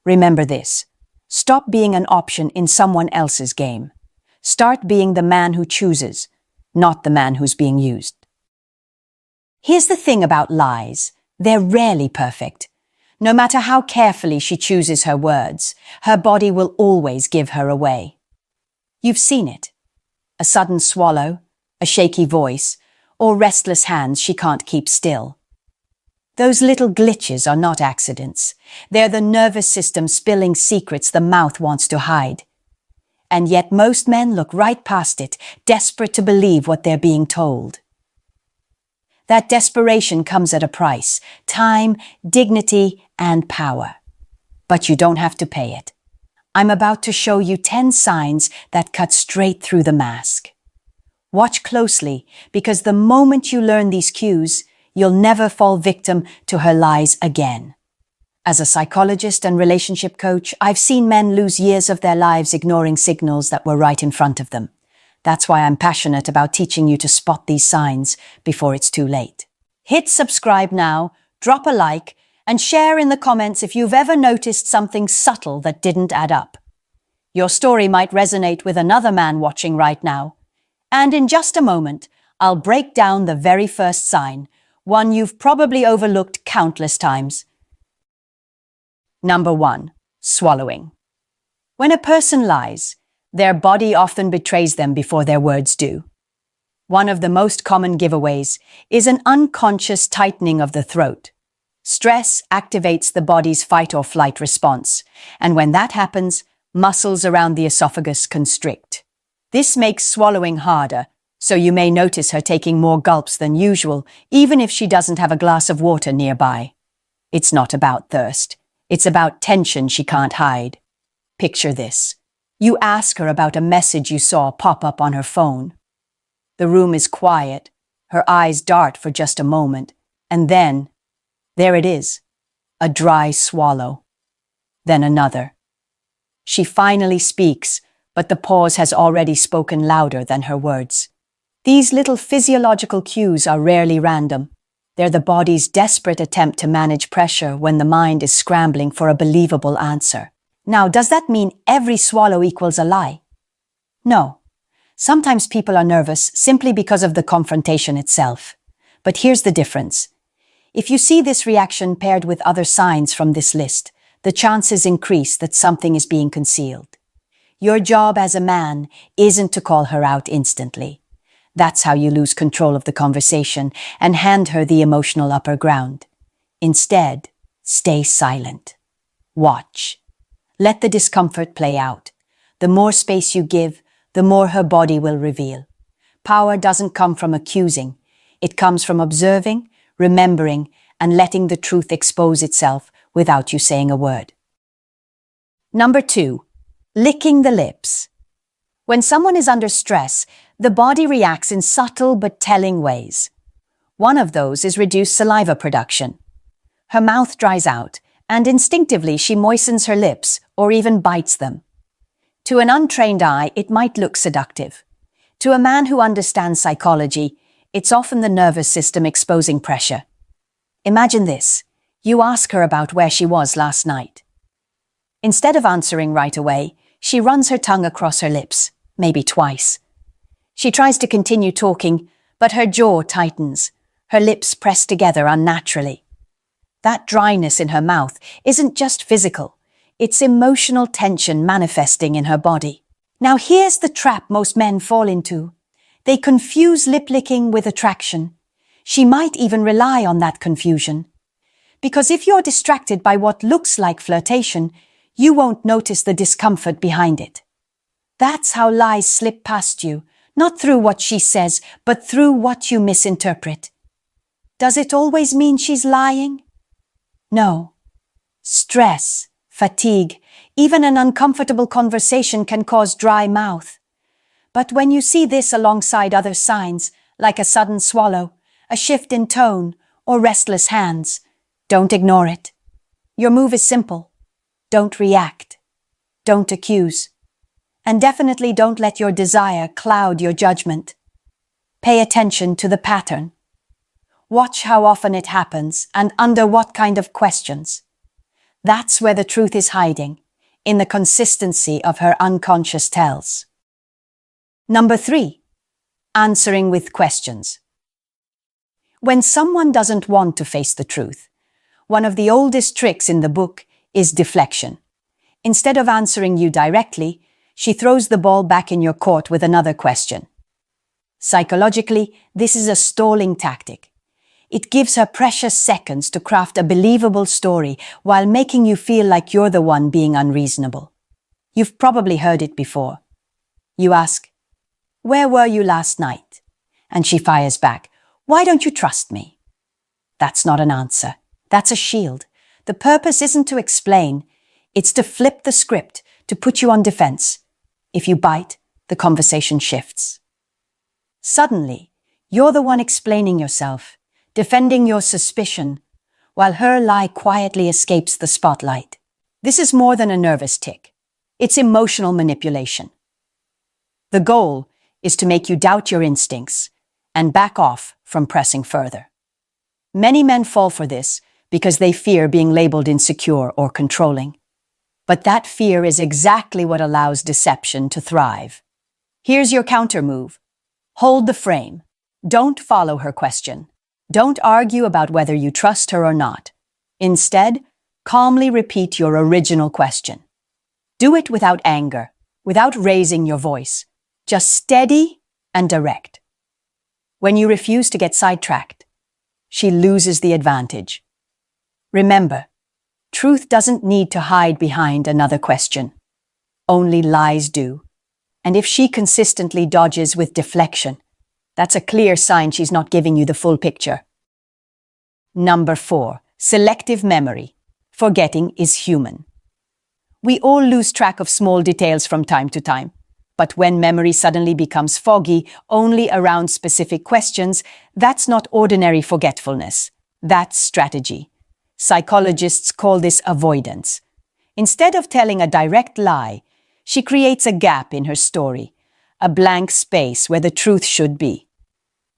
Remember this. Stop being an option in someone else's game. Start being the man who chooses, not the man who's being used. Here's the thing about lies. They're rarely perfect. No matter how carefully she chooses her words, her body will always give her away. You've seen it. A sudden swallow, a shaky voice, or restless hands she can't keep still. Those little glitches are not accidents. They're the nervous system spilling secrets the mouth wants to hide. And yet most men look right past it, desperate to believe what they're being told. That desperation comes at a price: time, dignity, and power. But you don't have to pay it. I'm about to show you 10 signs that cut straight through the mask. Watch closely, because the moment you learn these cues, you'll never fall victim to her lies again. As a psychologist and relationship coach, I've seen men lose years of their lives ignoring signals that were right in front of them. That's why I'm passionate about teaching you to spot these signs before it's too late. Hit subscribe now, drop a like, and share in the comments if you've ever noticed something subtle that didn't add up. Your story might resonate with another man watching right now. And in just a moment, I'll break down the very first sign, one you've probably overlooked countless times. Number 1, swallowing. When a person lies, their body often betrays them before their words do. One of the most common giveaways is an unconscious tightening of the throat. Stress activates the body's fight or flight response, and when that happens, muscles around the esophagus constrict. This makes swallowing harder, so you may notice her taking more gulps than usual, even if she doesn't have a glass of water nearby. It's not about thirst. It's about tension she can't hide. Picture this. You ask her about a message you saw pop up on her phone. The room is quiet. Her eyes dart for just a moment, and then, there it is, a dry swallow. Then another. She finally speaks, but the pause has already spoken louder than her words. These little physiological cues are rarely random. They're the body's desperate attempt to manage pressure when the mind is scrambling for a believable answer. Now, does that mean every swallow equals a lie? No. Sometimes people are nervous simply because of the confrontation itself. But here's the difference. If you see this reaction paired with other signs from this list, the chances increase that something is being concealed. Your job as a man isn't to call her out instantly. That's how you lose control of the conversation and hand her the emotional upper ground. Instead, stay silent. Watch. Let the discomfort play out. The more space you give, the more her body will reveal. Power doesn't come from accusing. It comes from observing, remembering, and letting the truth expose itself without you saying a word. Number 2, licking the lips. When someone is under stress, the body reacts in subtle but telling ways. One of those is reduced saliva production. Her mouth dries out, and instinctively she moistens her lips or even bites them. To an untrained eye, it might look seductive. To a man who understands psychology, it's often the nervous system exposing pressure. Imagine this. You ask her about where she was last night. Instead of answering right away, she runs her tongue across her lips, maybe twice. She tries to continue talking, but her jaw tightens, her lips press together unnaturally. That dryness in her mouth isn't just physical, it's emotional tension manifesting in her body. Now here's the trap most men fall into. They confuse lip licking with attraction. She might even rely on that confusion. Because if you're distracted by what looks like flirtation, you won't notice the discomfort behind it. That's how lies slip past you, not through what she says, but through what you misinterpret. Does it always mean she's lying? No. Stress, fatigue, even an uncomfortable conversation can cause dry mouth. But when you see this alongside other signs, like a sudden swallow, a shift in tone, or restless hands, don't ignore it. Your move is simple. Don't react. Don't accuse. And definitely don't let your desire cloud your judgment. Pay attention to the pattern. Watch how often it happens and under what kind of questions. That's where the truth is hiding, in the consistency of her unconscious tells. Number 3, answering with questions. When someone doesn't want to face the truth, one of the oldest tricks in the book is deflection. Instead of answering you directly, she throws the ball back in your court with another question. Psychologically, this is a stalling tactic. It gives her precious seconds to craft a believable story while making you feel like you're the one being unreasonable. You've probably heard it before. You ask, "Where were you last night?" And she fires back, "Why don't you trust me?" That's not an answer. That's a shield. The purpose isn't to explain. It's to flip the script, to put you on defense. If you bite, the conversation shifts. Suddenly, you're the one explaining yourself, defending your suspicion, while her lie quietly escapes the spotlight. This is more than a nervous tic. It's emotional manipulation. The goal is to make you doubt your instincts and back off from pressing further. Many men fall for this because they fear being labeled insecure or controlling. But that fear is exactly what allows deception to thrive. Here's your counter move. Hold the frame. Don't follow her question. Don't argue about whether you trust her or not. Instead, calmly repeat your original question. Do it without anger, without raising your voice. Just steady and direct. When you refuse to get sidetracked, she loses the advantage. Remember, truth doesn't need to hide behind another question. Only lies do. And if she consistently dodges with deflection, that's a clear sign she's not giving you the full picture. Number 4. Selective memory. Forgetting is human. We all lose track of small details from time to time. But when memory suddenly becomes foggy only around specific questions, that's not ordinary forgetfulness. That's strategy. Psychologists call this avoidance. Instead of telling a direct lie, she creates a gap in her story, a blank space where the truth should be.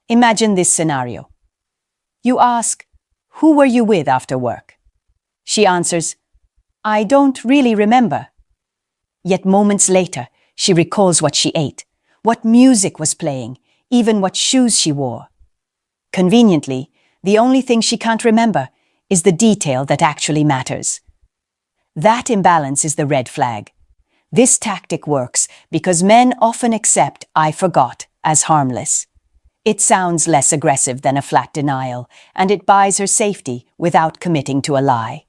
Imagine this scenario. You ask, "Who were you with after work?" She answers, "I don't really remember." Yet moments later, she recalls what she ate, what music was playing, even what shoes she wore. Conveniently, the only thing she can't remember is the detail that actually matters. That imbalance is the red flag. This tactic works because men often accept "I forgot" as harmless. It sounds less aggressive than a flat denial, and it buys her safety without committing to a lie.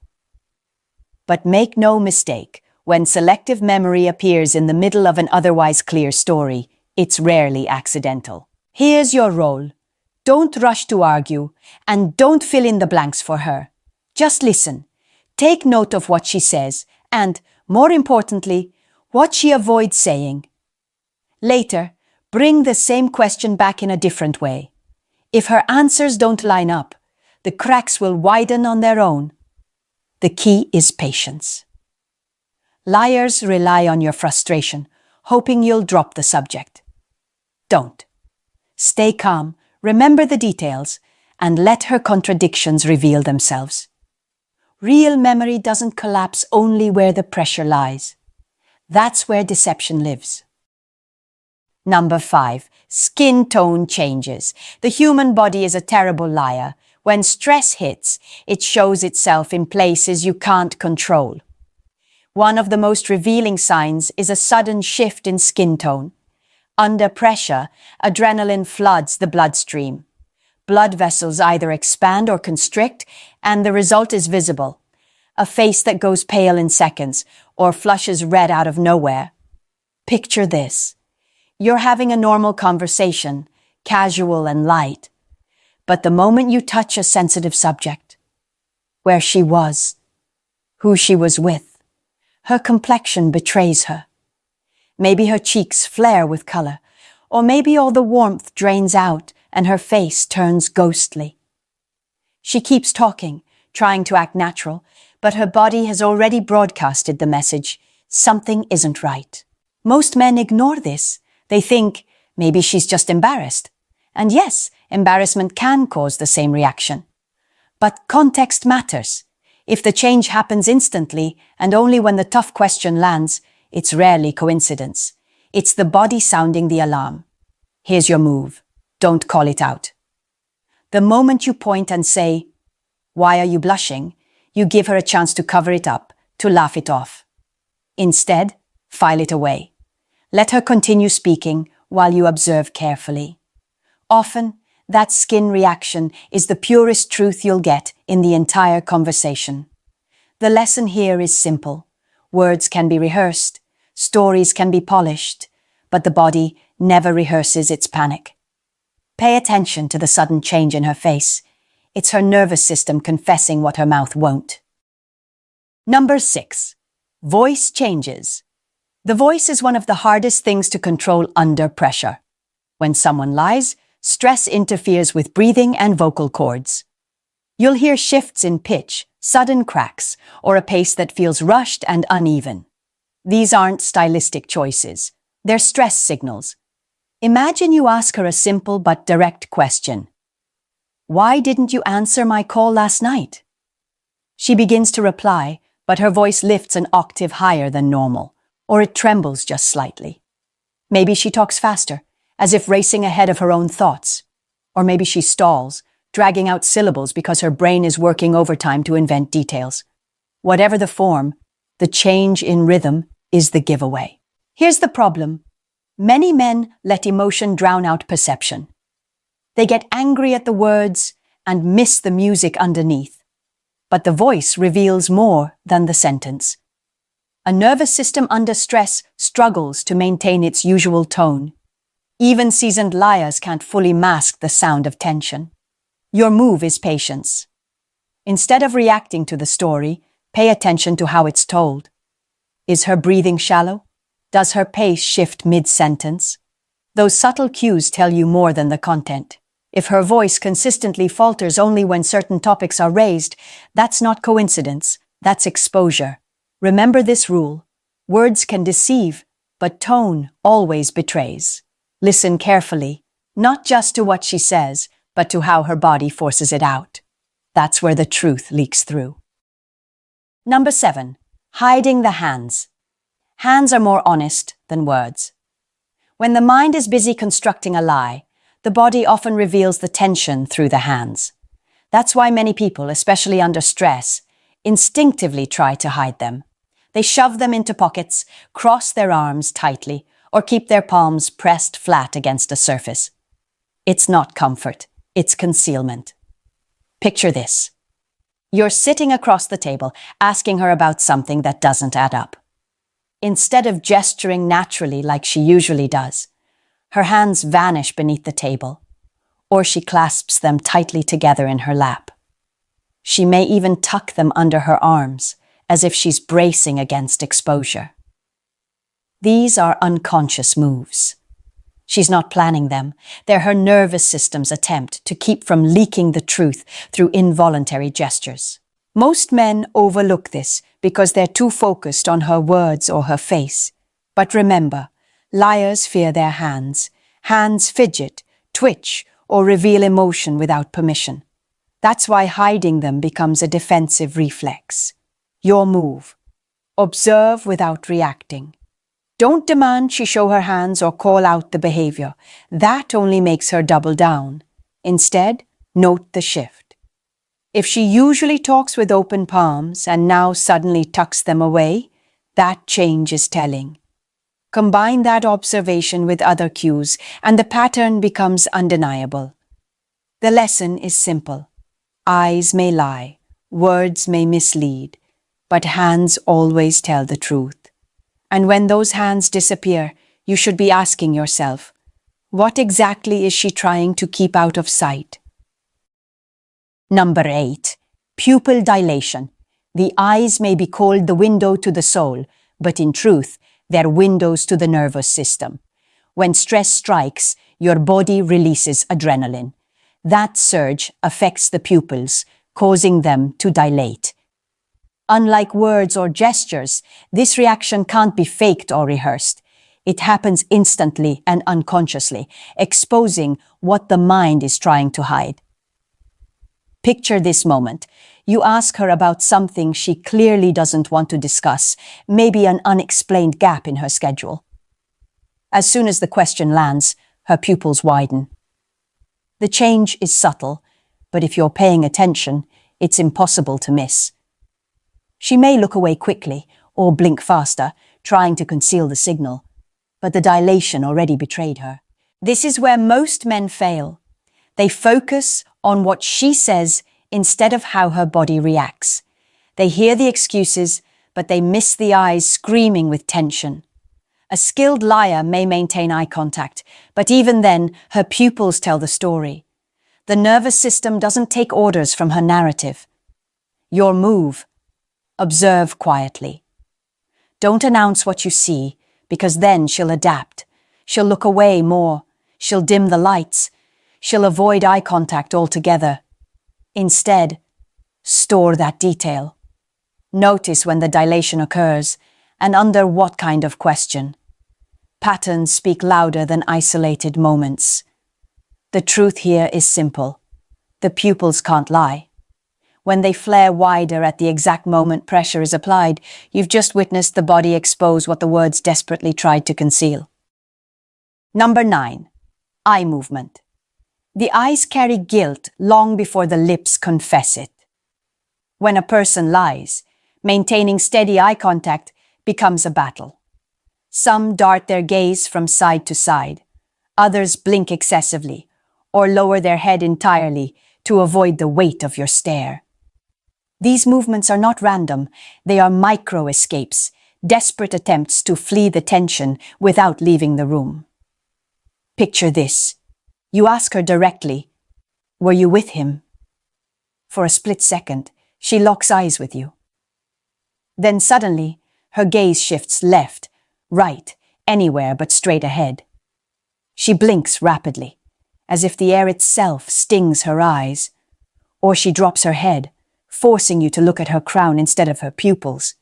But make no mistake, when selective memory appears in the middle of an otherwise clear story, it's rarely accidental. Here's your role. Don't rush to argue, and don't fill in the blanks for her. Just listen. Take note of what she says, and, more importantly, what she avoids saying. Later, bring the same question back in a different way. If her answers don't line up, the cracks will widen on their own. The key is patience. Liars rely on your frustration, hoping you'll drop the subject. Don't. Stay calm, remember the details, and let her contradictions reveal themselves. Real memory doesn't collapse only where the pressure lies. That's where deception lives. Number 5. Skin tone changes. The human body is a terrible liar. When stress hits, it shows itself in places you can't control. One of the most revealing signs is a sudden shift in skin tone. Under pressure, adrenaline floods the bloodstream. Blood vessels either expand or constrict, and the result is visible. A face that goes pale in seconds, or flushes red out of nowhere. Picture this. You're having a normal conversation, casual and light. But the moment you touch a sensitive subject, where she was, who she was with, her complexion betrays her. Maybe her cheeks flare with color, or maybe all the warmth drains out and her face turns ghostly. She keeps talking, trying to act natural, but her body has already broadcasted the message, something isn't right. Most men ignore this. They think, maybe she's just embarrassed. And yes, embarrassment can cause the same reaction. But context matters. If the change happens instantly, and only when the tough question lands, it's rarely coincidence. It's the body sounding the alarm. Here's your move. Don't call it out. The moment you point and say, "Why are you blushing?" you give her a chance to cover it up, to laugh it off. Instead, file it away. Let her continue speaking while you observe carefully. Often, that skin reaction is the purest truth you'll get in the entire conversation. The lesson here is simple. Words can be rehearsed, stories can be polished, but the body never rehearses its panic. Pay attention to the sudden change in her face. It's her nervous system confessing what her mouth won't. Number 6. Voice changes. The voice is one of the hardest things to control under pressure. When someone lies, stress interferes with breathing and vocal cords. You'll hear shifts in pitch, sudden cracks, or a pace that feels rushed and uneven. These aren't stylistic choices. They're stress signals. Imagine you ask her a simple but direct question. "Why didn't you answer my call last night?" She begins to reply, but her voice lifts an octave higher than normal, or it trembles just slightly. Maybe she talks faster, as if racing ahead of her own thoughts. Or maybe she stalls, dragging out syllables because her brain is working overtime to invent details. Whatever the form, the change in rhythm is the giveaway. Here's the problem. Many men let emotion drown out perception. They get angry at the words and miss the music underneath. but the voice reveals more than the sentence. A nervous system under stress struggles to maintain its usual tone. Even seasoned liars can't fully mask the sound of tension. Your move is patience. Instead of reacting to the story, pay attention to how it's told. Is her breathing shallow? Does her pace shift mid-sentence? Those subtle cues tell you more than the content. If her voice consistently falters only when certain topics are raised, that's not coincidence, that's exposure. Remember this rule: words can deceive, but tone always betrays. Listen carefully, not just to what she says, but to how her body forces it out. That's where the truth leaks through. Number 7. Hiding the hands. Hands are more honest than words. When the mind is busy constructing a lie, the body often reveals the tension through the hands. That's why many people, especially under stress, instinctively try to hide them. They shove them into pockets, cross their arms tightly, or keep their palms pressed flat against a surface. It's not comfort, it's concealment. Picture this. You're sitting across the table, asking her about something that doesn't add up. Instead of gesturing naturally like she usually does, her hands vanish beneath the table, or she clasps them tightly together in her lap. She may even tuck them under her arms, as if she's bracing against exposure. These are unconscious moves. She's not planning them. They're her nervous system's attempt to keep from leaking the truth through involuntary gestures. Most men overlook this because they're too focused on her words or her face. But remember, liars fear their hands. Hands fidget, twitch, or reveal emotion without permission. That's why hiding them becomes a defensive reflex. Your move. Observe without reacting. Don't demand she show her hands or call out the behavior. That only makes her double down. Instead, note the shift. If she usually talks with open palms and now suddenly tucks them away, that change is telling. Combine that observation with other cues, and the pattern becomes undeniable. The lesson is simple. Eyes may lie, words may mislead, but hands always tell the truth. And when those hands disappear, you should be asking yourself, what exactly is she trying to keep out of sight? Number 8. Pupil dilation. The eyes may be called the window to the soul, but in truth, they're windows to the nervous system. When stress strikes, your body releases adrenaline. That surge affects the pupils, causing them to dilate. Unlike words or gestures, this reaction can't be faked or rehearsed. It happens instantly and unconsciously, exposing what the mind is trying to hide. Picture this moment. You ask her about something she clearly doesn't want to discuss, maybe an unexplained gap in her schedule. As soon as the question lands, her pupils widen. The change is subtle, but if you're paying attention, it's impossible to miss. She may look away quickly or blink faster, trying to conceal the signal, but the dilation already betrayed her. This is where most men fail. They focus on what she says instead of how her body reacts. They hear the excuses, but they miss the eyes screaming with tension. A skilled liar may maintain eye contact, but even then, her pupils tell the story. The nervous system doesn't take orders from her narrative. Your move. Observe quietly. Don't announce what you see, because then she'll adapt. She'll look away more. She'll dim the lights. She'll avoid eye contact altogether. Instead, store that detail. Notice when the dilation occurs, and under what kind of question. Patterns speak louder than isolated moments. The truth here is simple. The pupils can't lie. When they flare wider at the exact moment pressure is applied, you've just witnessed the body expose what the words desperately tried to conceal. Number 9. Eye movement. The eyes carry guilt long before the lips confess it. When a person lies, maintaining steady eye contact becomes a battle. Some dart their gaze from side to side. Others blink excessively or lower their head entirely to avoid the weight of your stare. These movements are not random, they are micro escapes, desperate attempts to flee the tension without leaving the room. Picture this. You ask her directly, "Were you with him?" For a split second, she locks eyes with you. Then suddenly, her gaze shifts left, right, anywhere but straight ahead. She blinks rapidly, as if the air itself stings her eyes, or she drops her head, forcing you to look at her crown instead of her pupils.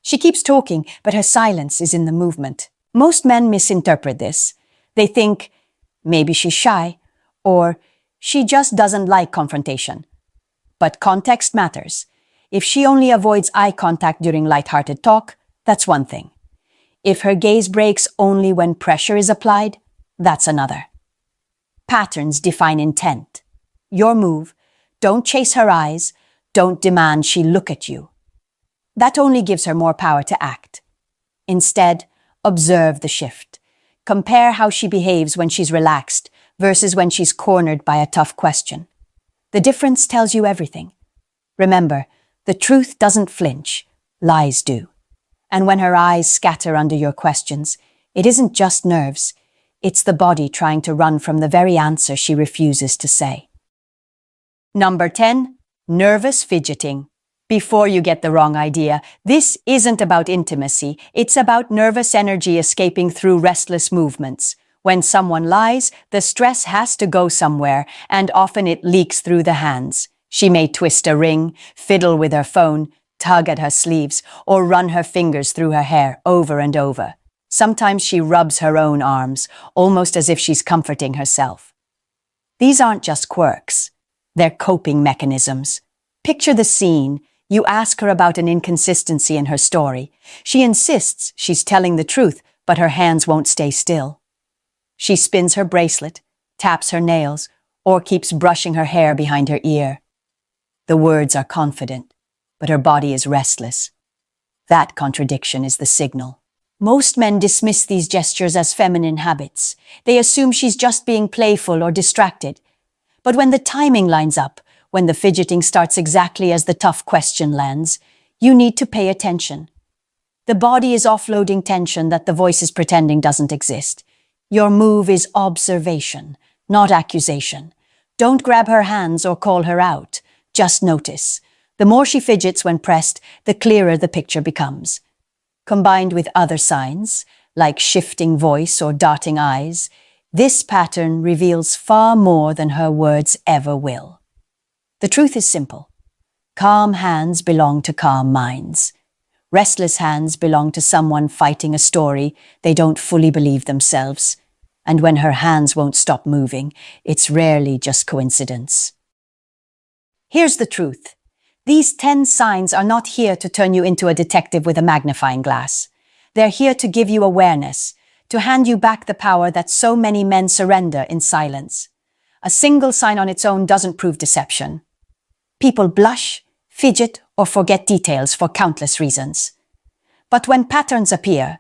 She keeps talking, but her silence is in the movement. Most men misinterpret this. They think, maybe she's shy, or she just doesn't like confrontation. But context matters. If she only avoids eye contact during lighthearted talk, that's one thing. If her gaze breaks only when pressure is applied, that's another. Patterns define intent. Your move, don't chase her eyes, don't demand she look at you. That only gives her more power to act. Instead, observe the shift. Compare how she behaves when she's relaxed versus when she's cornered by a tough question. The difference tells you everything. Remember, the truth doesn't flinch, lies do. And when her eyes scatter under your questions, it isn't just nerves, it's the body trying to run from the very answer she refuses to say. Number 10, nervous fidgeting. Before you get the wrong idea, this isn't about intimacy, it's about nervous energy escaping through restless movements. When someone lies, the stress has to go somewhere, and often it leaks through the hands. She may twist a ring, fiddle with her phone, tug at her sleeves, or run her fingers through her hair over and over. Sometimes she rubs her own arms, almost as if she's comforting herself. These aren't just quirks, they're coping mechanisms. Picture the scene. You ask her about an inconsistency in her story. She insists she's telling the truth, but her hands won't stay still. She spins her bracelet, taps her nails, or keeps brushing her hair behind her ear. The words are confident, but her body is restless. That contradiction is the signal. Most men dismiss these gestures as feminine habits. They assume she's just being playful or distracted. But when the timing lines up, when the fidgeting starts exactly as the tough question lands, you need to pay attention. The body is offloading tension that the voice is pretending doesn't exist. Your move is observation, not accusation. Don't grab her hands or call her out. Just notice. The more she fidgets when pressed, the clearer the picture becomes. Combined with other signs, like shifting voice or darting eyes, this pattern reveals far more than her words ever will. The truth is simple. Calm hands belong to calm minds. Restless hands belong to someone fighting a story they don't fully believe themselves. And when her hands won't stop moving, it's rarely just coincidence. Here's the truth. These 10 signs are not here to turn you into a detective with a magnifying glass. They're here to give you awareness, to hand you back the power that so many men surrender in silence. A single sign on its own doesn't prove deception. People blush, fidget, or forget details for countless reasons. But when patterns appear,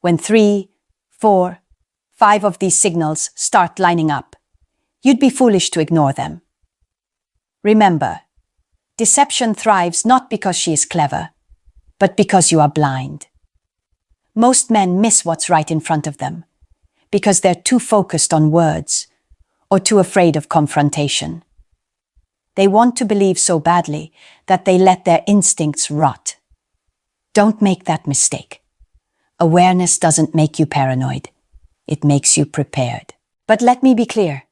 when 3, 4, 5 of these signals start lining up, you'd be foolish to ignore them. Remember, deception thrives not because she is clever, but because you are blind. Most men miss what's right in front of them, because they're too focused on words, or too afraid of confrontation. They want to believe so badly that they let their instincts rot. Don't make that mistake. Awareness doesn't make you paranoid. It makes you prepared. But let me be clear.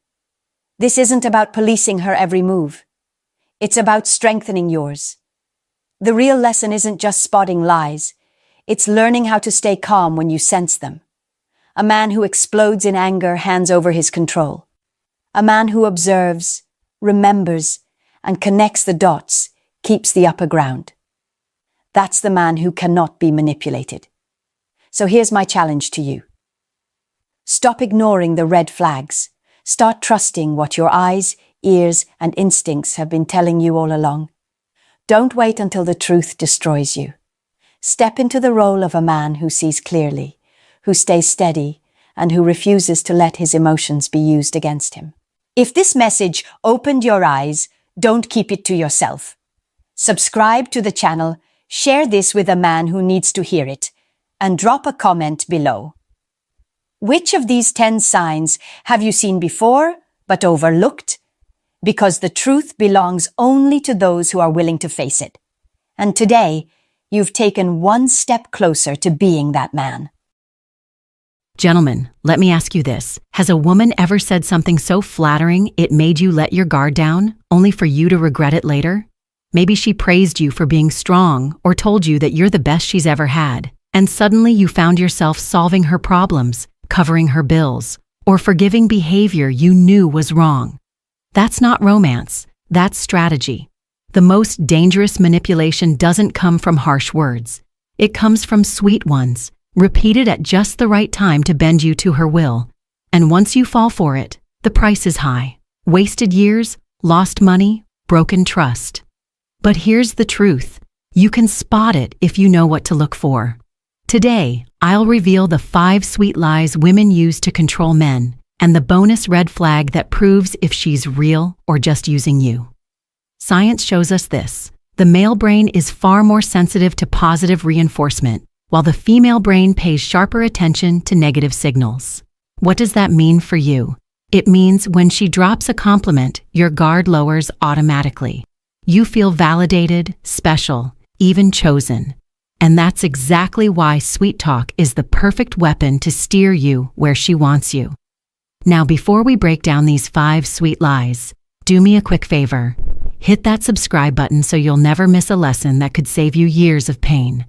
This isn't about policing her every move. It's about strengthening yours. The real lesson isn't just spotting lies. It's learning how to stay calm when you sense them. A man who explodes in anger hands over his control. A man who observes, remembers, and connects the dots keeps the upper ground. That's the man who cannot be manipulated. So here's my challenge to you. Stop ignoring the red flags. Start trusting what your eyes, ears, and instincts have been telling you all along. Don't wait until the truth destroys you. Step into the role of a man who sees clearly, who stays steady, and who refuses to let his emotions be used against him. If this message opened your eyes, don't keep it to yourself. Subscribe to the channel, share this with a man who needs to hear it, and drop a comment below. Which of these 10 signs have you seen before but overlooked? Because the truth belongs only to those who are willing to face it. And today, you've taken one step closer to being that man. Gentlemen, let me ask you this. Has a woman ever said something so flattering it made you let your guard down, only for you to regret it later? Maybe she praised you for being strong or told you that you're the best she's ever had, and suddenly you found yourself solving her problems, covering her bills, or forgiving behavior you knew was wrong. That's not romance, that's strategy. The most dangerous manipulation doesn't come from harsh words. It comes from sweet ones, repeated at just the right time to bend you to her will. And once you fall for it, the price is high. Wasted years, lost money, broken trust. But here's the truth. You can spot it if you know what to look for. Today, I'll reveal the 5 sweet lies women use to control men, and the bonus red flag that proves if she's real or just using you. Science shows us this. The male brain is far more sensitive to positive reinforcement, while the female brain pays sharper attention to negative signals. What does that mean for you? It means when she drops a compliment, your guard lowers automatically. You feel validated, special, even chosen. And that's exactly why sweet talk is the perfect weapon to steer you where she wants you. Now, before we break down these 5 sweet lies, do me a quick favor. Hit that subscribe button so you'll never miss a lesson that could save you years of pain.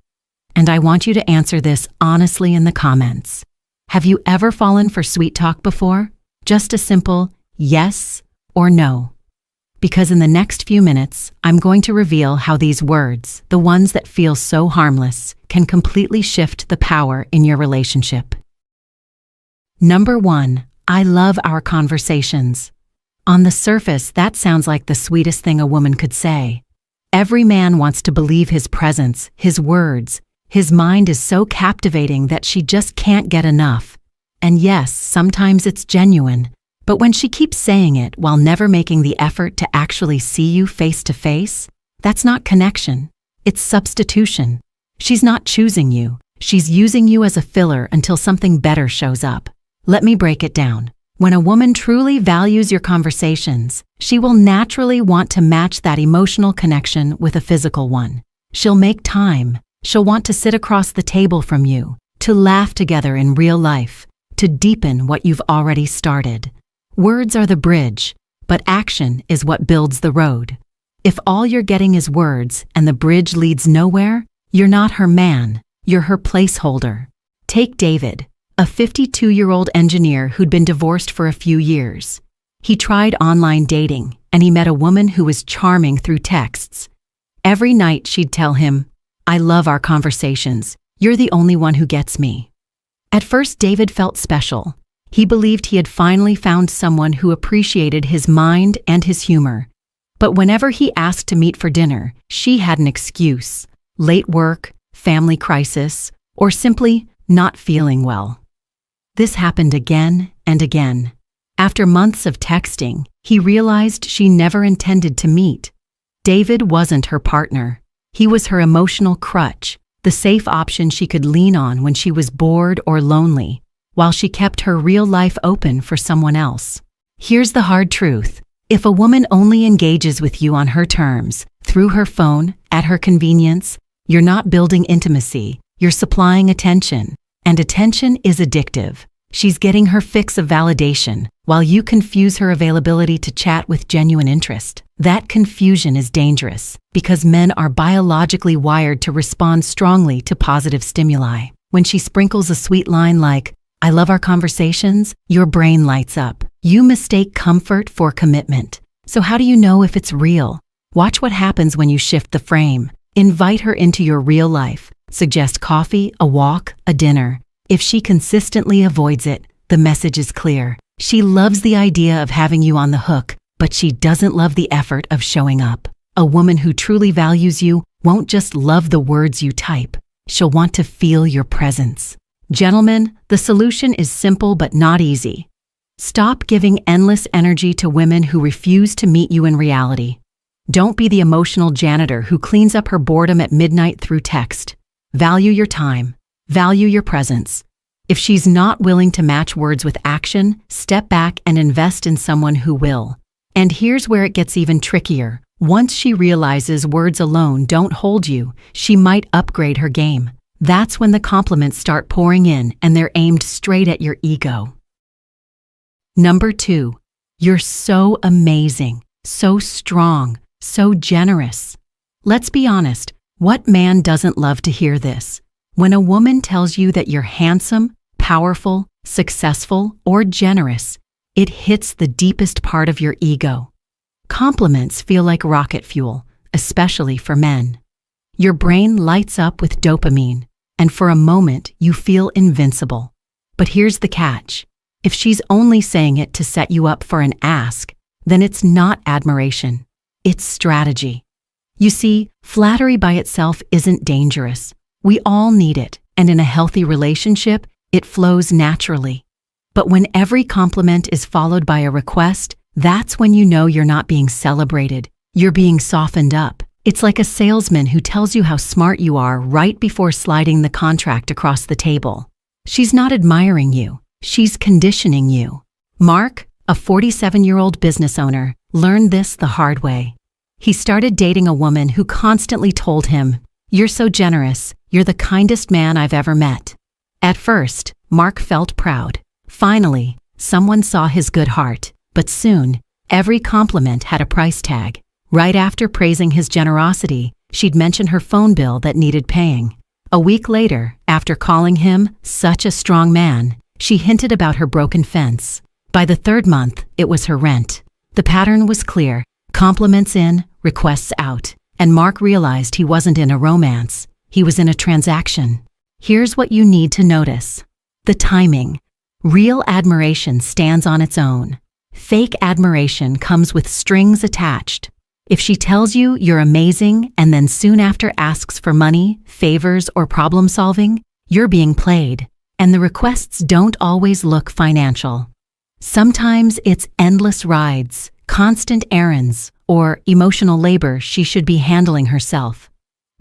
And I want you to answer this honestly in the comments. Have you ever fallen for sweet talk before? Just a simple yes or no. Because in the next few minutes, I'm going to reveal how these words, the ones that feel so harmless, can completely shift the power in your relationship. Number 1, I love our conversations. On the surface, that sounds like the sweetest thing a woman could say. Every man wants to believe his presence, his words. His mind is so captivating that she just can't get enough. And yes, sometimes it's genuine. But when she keeps saying it while never making the effort to actually see you face to face, that's not connection. It's substitution. She's not choosing you. She's using you as a filler until something better shows up. Let me break it down. When a woman truly values your conversations, she will naturally want to match that emotional connection with a physical one. She'll make time. She'll want to sit across the table from you, to laugh together in real life, to deepen what you've already started. Words are the bridge, but action is what builds the road. If all you're getting is words and the bridge leads nowhere, you're not her man, you're her placeholder. Take David, a 52-year-old engineer who'd been divorced for a few years. He tried online dating, and he met a woman who was charming through texts. Every night she'd tell him, "I love our conversations. You're the only one who gets me." At first, David felt special. He believed he had finally found someone who appreciated his mind and his humor. But whenever he asked to meet for dinner, she had an excuse: late work, family crisis, or simply not feeling well. This happened again and again. After months of texting, he realized she never intended to meet. David wasn't her partner. He was her emotional crutch, the safe option she could lean on when she was bored or lonely, while she kept her real life open for someone else. Here's the hard truth. If a woman only engages with you on her terms, through her phone, at her convenience, you're not building intimacy, you're supplying attention. And attention is addictive. She's getting her fix of validation, while you confuse her availability to chat with genuine interest. That confusion is dangerous, because men are biologically wired to respond strongly to positive stimuli. When she sprinkles a sweet line like, "I love our conversations," your brain lights up. You mistake comfort for commitment. So how do you know if it's real? Watch what happens when you shift the frame. Invite her into your real life. Suggest coffee, a walk, a dinner. If she consistently avoids it, the message is clear. She loves the idea of having you on the hook, but she doesn't love the effort of showing up. A woman who truly values you won't just love the words you type. She'll want to feel your presence. Gentlemen, the solution is simple but not easy. Stop giving endless energy to women who refuse to meet you in reality. Don't be the emotional janitor who cleans up her boredom at midnight through text. Value your time. Value your presence. If she's not willing to match words with action, step back and invest in someone who will. And here's where it gets even trickier. Once she realizes words alone don't hold you, she might upgrade her game. That's when the compliments start pouring in and they're aimed straight at your ego. Number 2, you're so amazing, so strong, so generous. Let's be honest, what man doesn't love to hear this? When a woman tells you that you're handsome, powerful, successful, or generous, it hits the deepest part of your ego. Compliments feel like rocket fuel, especially for men. Your brain lights up with dopamine, and for a moment you feel invincible. But here's the catch. If she's only saying it to set you up for an ask, then it's not admiration. It's strategy. You see, flattery by itself isn't dangerous. We all need it, and in a healthy relationship, it flows naturally. But when every compliment is followed by a request, that's when you know you're not being celebrated. You're being softened up. It's like a salesman who tells you how smart you are right before sliding the contract across the table. She's not admiring you. She's conditioning you. Mark, a 47-year-old business owner, learned this the hard way. He started dating a woman who constantly told him, "You're so generous. You're the kindest man I've ever met." At first, Mark felt proud. Finally, someone saw his good heart. But soon, every compliment had a price tag. Right after praising his generosity, she'd mention her phone bill that needed paying. A week later, after calling him such a strong man, she hinted about her broken fence. By the third month, it was her rent. The pattern was clear: compliments in, requests out. And Mark realized he wasn't in a romance. He was in a transaction. Here's what you need to notice. The timing. Real admiration stands on its own. Fake admiration comes with strings attached. If she tells you you're amazing and then soon after asks for money, favors, or problem solving, you're being played. And the requests don't always look financial. Sometimes it's endless rides, constant errands, or emotional labor she should be handling herself.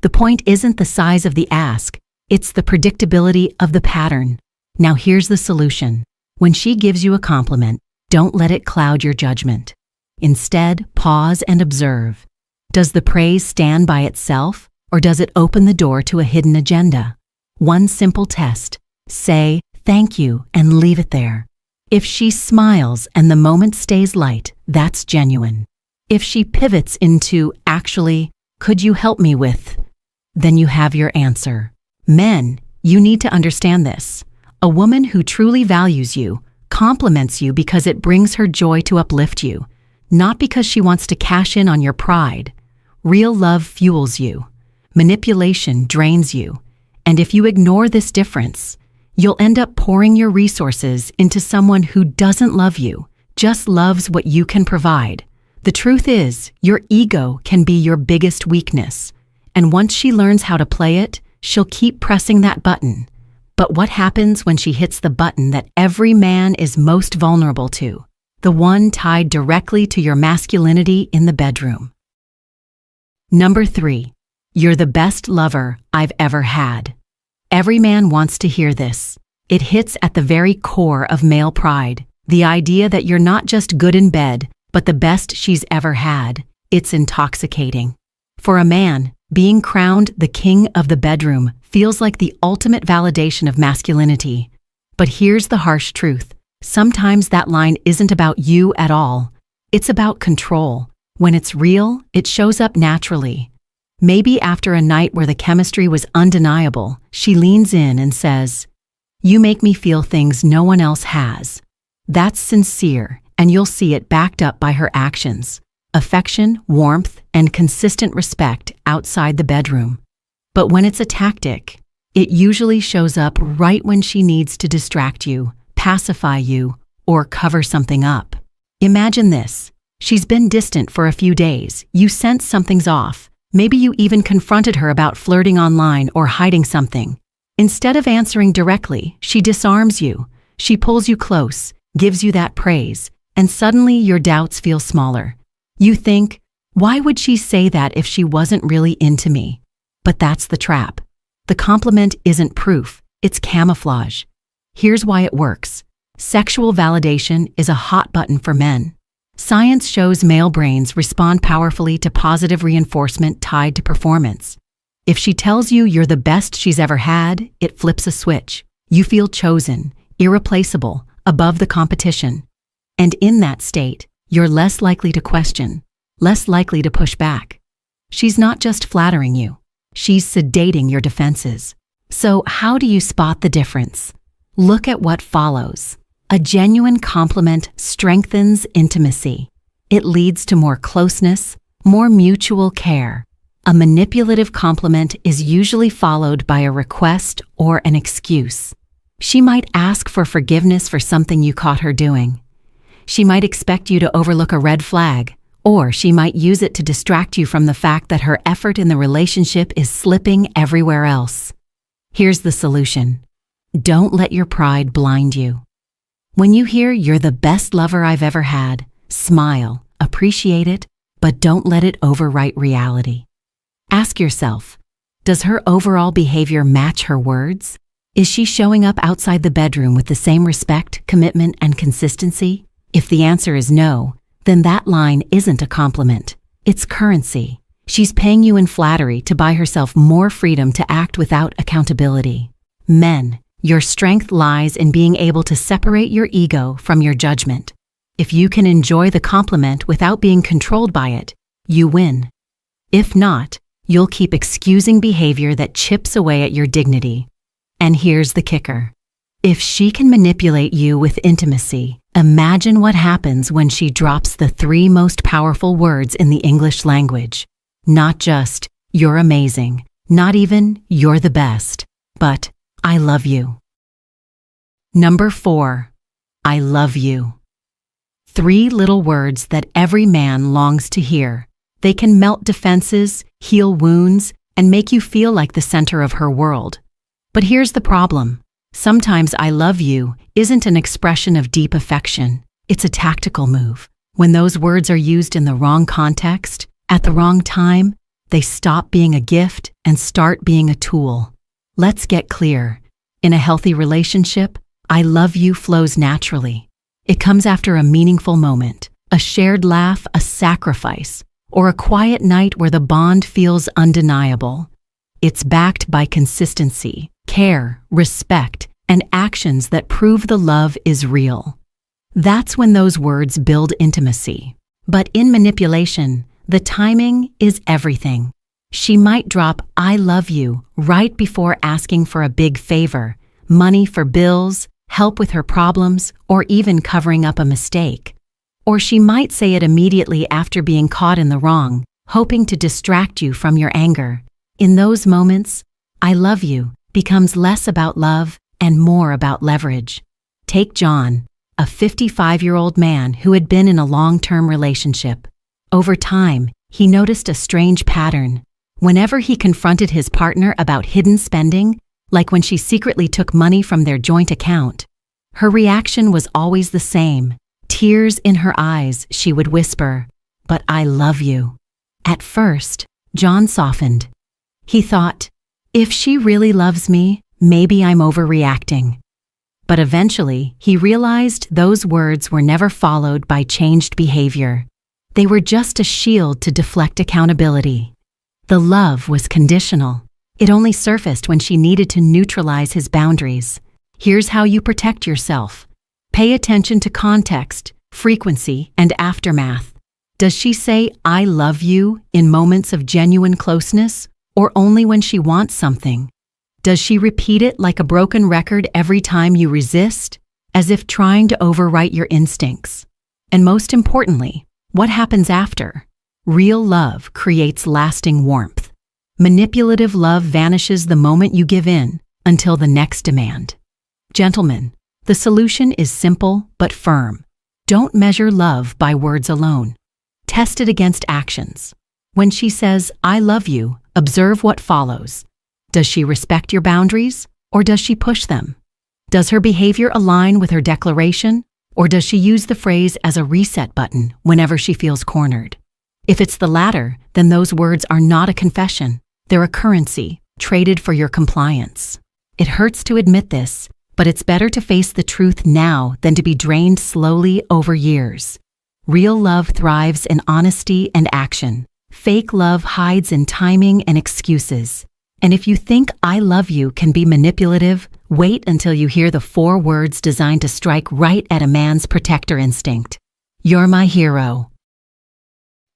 The point isn't the size of the ask, it's the predictability of the pattern. Now here's the solution. When she gives you a compliment, don't let it cloud your judgment. Instead, pause and observe. Does the praise stand by itself, or does it open the door to a hidden agenda? One simple test. Say, "Thank you," and leave it there. If she smiles and the moment stays light, that's genuine. If she pivots into, "Actually, could you help me with?" then you have your answer. Men, you need to understand this. A woman who truly values you compliments you because it brings her joy to uplift you, not because she wants to cash in on your pride. Real love fuels you. Manipulation drains you. And if you ignore this difference, you'll end up pouring your resources into someone who doesn't love you, just loves what you can provide. The truth is, your ego can be your biggest weakness. And once she learns how to play it, she'll keep pressing that button. But what happens when she hits the button that every man is most vulnerable to? The one tied directly to your masculinity in the bedroom. Number 3, you're the best lover I've ever had. Every man wants to hear this. It hits at the very core of male pride. The idea that you're not just good in bed, but the best she's ever had. It's intoxicating. For a man, being crowned the king of the bedroom feels like the ultimate validation of masculinity. But here's the harsh truth. Sometimes that line isn't about you at all. It's about control. When it's real, it shows up naturally. Maybe after a night where the chemistry was undeniable, she leans in and says, "You make me feel things no one else has." That's sincere, and you'll see it backed up by her actions. Affection, warmth, and consistent respect outside the bedroom. But when it's a tactic, it usually shows up right when she needs to distract you, pacify you, or cover something up. Imagine this. She's been distant for a few days. You sense something's off. Maybe you even confronted her about flirting online or hiding something. Instead of answering directly, she disarms you. She pulls you close, gives you that praise, and suddenly your doubts feel smaller. You think, Why would she say that if she wasn't really into me? But that's the trap. The compliment isn't proof, it's camouflage. Here's why it works. Sexual validation is a hot button for men. Science shows male brains respond powerfully to positive reinforcement tied to performance. If she tells you you're the best she's ever had, it flips a switch. You feel chosen, irreplaceable, above the competition. And in that state, you're less likely to question, less likely to push back. She's not just flattering you, she's sedating your defenses. So how do you spot the difference? Look at what follows. A genuine compliment strengthens intimacy. It leads to more closeness, more mutual care. A manipulative compliment is usually followed by a request or an excuse. She might ask for forgiveness for something you caught her doing. She might expect you to overlook a red flag, or she might use it to distract you from the fact that her effort in the relationship is slipping everywhere else. Here's the solution. Don't let your pride blind you. When you hear "you're the best lover I've ever had," smile, appreciate it, but don't let it overwrite reality. Ask yourself, does her overall behavior match her words? Is she showing up outside the bedroom with the same respect, commitment, and consistency? If the answer is no, then that line isn't a compliment. It's currency. She's paying you in flattery to buy herself more freedom to act without accountability. Men, your strength lies in being able to separate your ego from your judgment. If you can enjoy the compliment without being controlled by it, you win. If not, you'll keep excusing behavior that chips away at your dignity. And here's the kicker. If she can manipulate you with intimacy, imagine what happens when she drops the 3 most powerful words in the English language. Not just, "you're amazing," not even, "you're the best," but, "I love you." Number 4, I love you. 3 little words that every man longs to hear. They can melt defenses, heal wounds, and make you feel like the center of her world. But here's the problem. Sometimes "I love you" isn't an expression of deep affection. It's a tactical move. When those words are used in the wrong context, at the wrong time, they stop being a gift and start being a tool. Let's get clear. In a healthy relationship, "I love you" flows naturally. It comes after a meaningful moment, a shared laugh, a sacrifice, or a quiet night where the bond feels undeniable. It's backed by consistency, care, respect, and actions that prove the love is real. That's when those words build intimacy. But in manipulation, the timing is everything. She might drop "I love you" right before asking for a big favor, money for bills, help with her problems, or even covering up a mistake. Or she might say it immediately after being caught in the wrong, hoping to distract you from your anger. In those moments, "I love you" becomes less about love and more about leverage. Take John, a 55-year-old man who had been in a long-term relationship. Over time, he noticed a strange pattern. Whenever he confronted his partner about hidden spending, like when she secretly took money from their joint account, her reaction was always the same. Tears in her eyes, she would whisper, "But I love you." At first, John softened. He thought, if she really loves me, maybe I'm overreacting. But eventually, he realized those words were never followed by changed behavior. They were just a shield to deflect accountability. The love was conditional. It only surfaced when she needed to neutralize his boundaries. Here's how you protect yourself. Pay attention to context, frequency, and aftermath. Does she say "I love you" in moments of genuine closeness, or only when she wants something? Does she repeat it like a broken record every time you resist, as if trying to overwrite your instincts? And most importantly, what happens after? Real love creates lasting warmth. Manipulative love vanishes the moment you give in, until the next demand. Gentlemen, the solution is simple but firm. Don't measure love by words alone. Test it against actions. When she says "I love you," observe what follows. Does she respect your boundaries, or does she push them? Does her behavior align with her declaration, or does she use the phrase as a reset button whenever she feels cornered? If it's the latter, then those words are not a confession. They're a currency, traded for your compliance. It hurts to admit this, but it's better to face the truth now than to be drained slowly over years. Real love thrives in honesty and action. Fake love hides in timing and excuses. And if you think "I love you" can be manipulative, wait until you hear the 4 words designed to strike right at a man's protector instinct. You're my hero.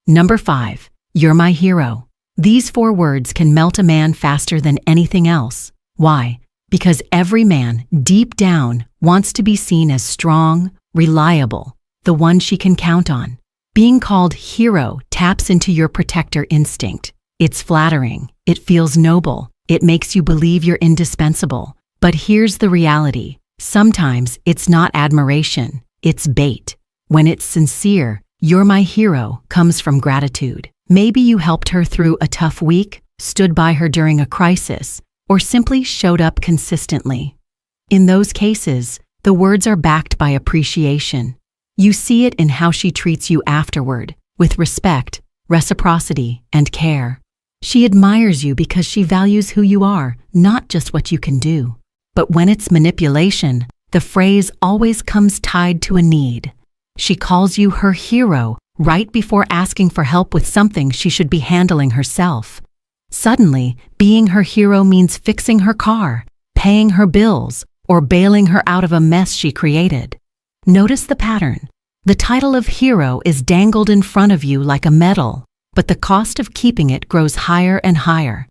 Number 5. You're my hero. These 4 words can melt a man faster than anything else. Why? Because every man, deep down, wants to be seen as strong, reliable, the one she can count on. Being called hero taps into your protector instinct. It's flattering. It feels noble. It makes you believe you're indispensable. But here's the reality. Sometimes it's not admiration. It's bait. When it's sincere, "You're my hero" comes from gratitude. Maybe you helped her through a tough week, stood by her during a crisis, or simply showed up consistently. In those cases, the words are backed by appreciation. You see it in how she treats you afterward, with respect, reciprocity, and care. She admires you because she values who you are, not just what you can do. But when it's manipulation, the phrase always comes tied to a need. She calls you her hero right before asking for help with something she should be handling herself. Suddenly, being her hero means fixing her car, paying her bills, or bailing her out of a mess she created. Notice the pattern. The title of hero is dangled in front of you like a medal, but the cost of keeping it grows higher and higher.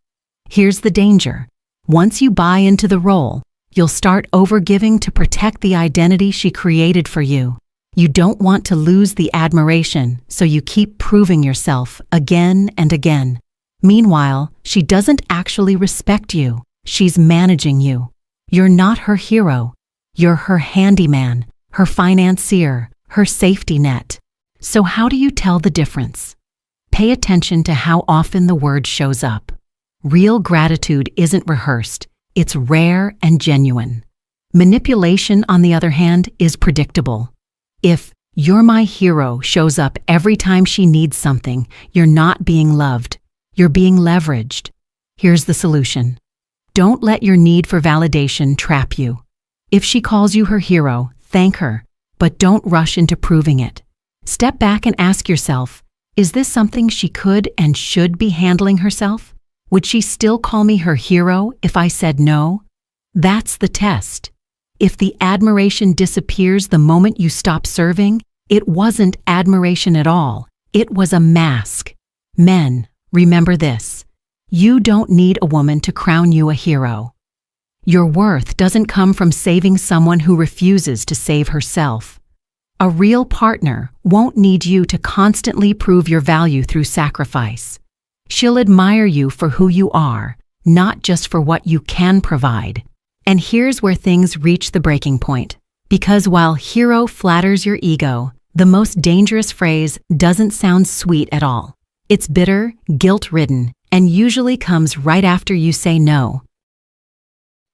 Here's the danger. Once you buy into the role, you'll start overgiving to protect the identity she created for you. You don't want to lose the admiration, so you keep proving yourself again and again. Meanwhile, she doesn't actually respect you. She's managing you. You're not her hero. You're her handyman, her financier, her safety net. So how do you tell the difference? Pay attention to how often the word shows up. Real gratitude isn't rehearsed. It's rare and genuine. Manipulation, on the other hand, is predictable. If "you're my hero" shows up every time she needs something, you're not being loved. You're being leveraged. Here's the solution. Don't let your need for validation trap you. If she calls you her hero, thank her, but don't rush into proving it. Step back and ask yourself, is this something she could and should be handling herself? Would she still call me her hero if I said no? That's the test. If the admiration disappears the moment you stop serving, it wasn't admiration at all. It was a mask. Men, remember this. You don't need a woman to crown you a hero. Your worth doesn't come from saving someone who refuses to save herself. A real partner won't need you to constantly prove your value through sacrifice. She'll admire you for who you are, not just for what you can provide. And here's where things reach the breaking point. Because while hero flatters your ego, the most dangerous phrase doesn't sound sweet at all. It's bitter, guilt-ridden, and usually comes right after you say no.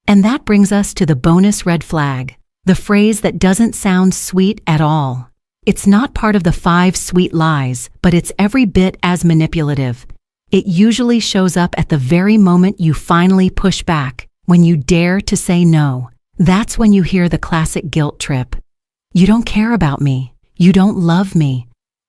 And that brings us to the bonus red flag, the phrase that doesn't sound sweet at all. It's not part of the 5 sweet lies, but it's every bit as manipulative. It usually shows up at the very moment you finally push back, when you dare to say no. That's when you hear the classic guilt trip. You don't care about me. You don't love me.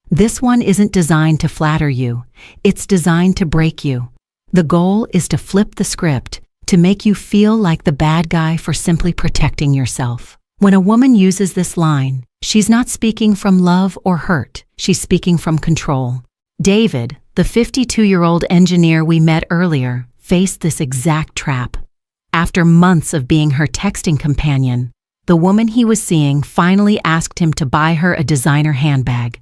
This one isn't designed to flatter you. It's designed to break you. The goal is to flip the script, to make you feel like the bad guy for simply protecting yourself. When a woman uses this line, she's not speaking from love or hurt. She's speaking from control. David, the 52-year-old engineer we met earlier, faced this exact trap. After months of being her texting companion, the woman he was seeing finally asked him to buy her a designer handbag.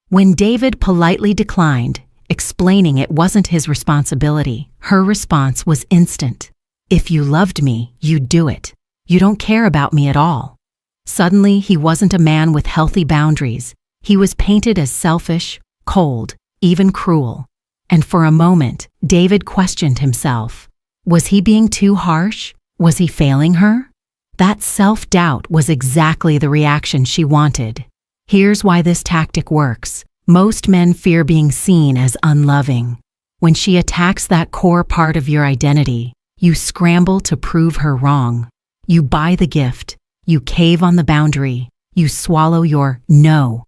When David politely declined, explaining it wasn't his responsibility, her response was instant. If you loved me, you'd do it. You don't care about me at all. Suddenly, he wasn't a man with healthy boundaries. He was painted as selfish, cold, even cruel. And for a moment, David questioned himself. Was he being too harsh? Was he failing her? That self-doubt was exactly the reaction she wanted. Here's why this tactic works. Most men fear being seen as unloving. When she attacks that core part of your identity, you scramble to prove her wrong. You buy the gift, you cave on the boundary, you swallow your no.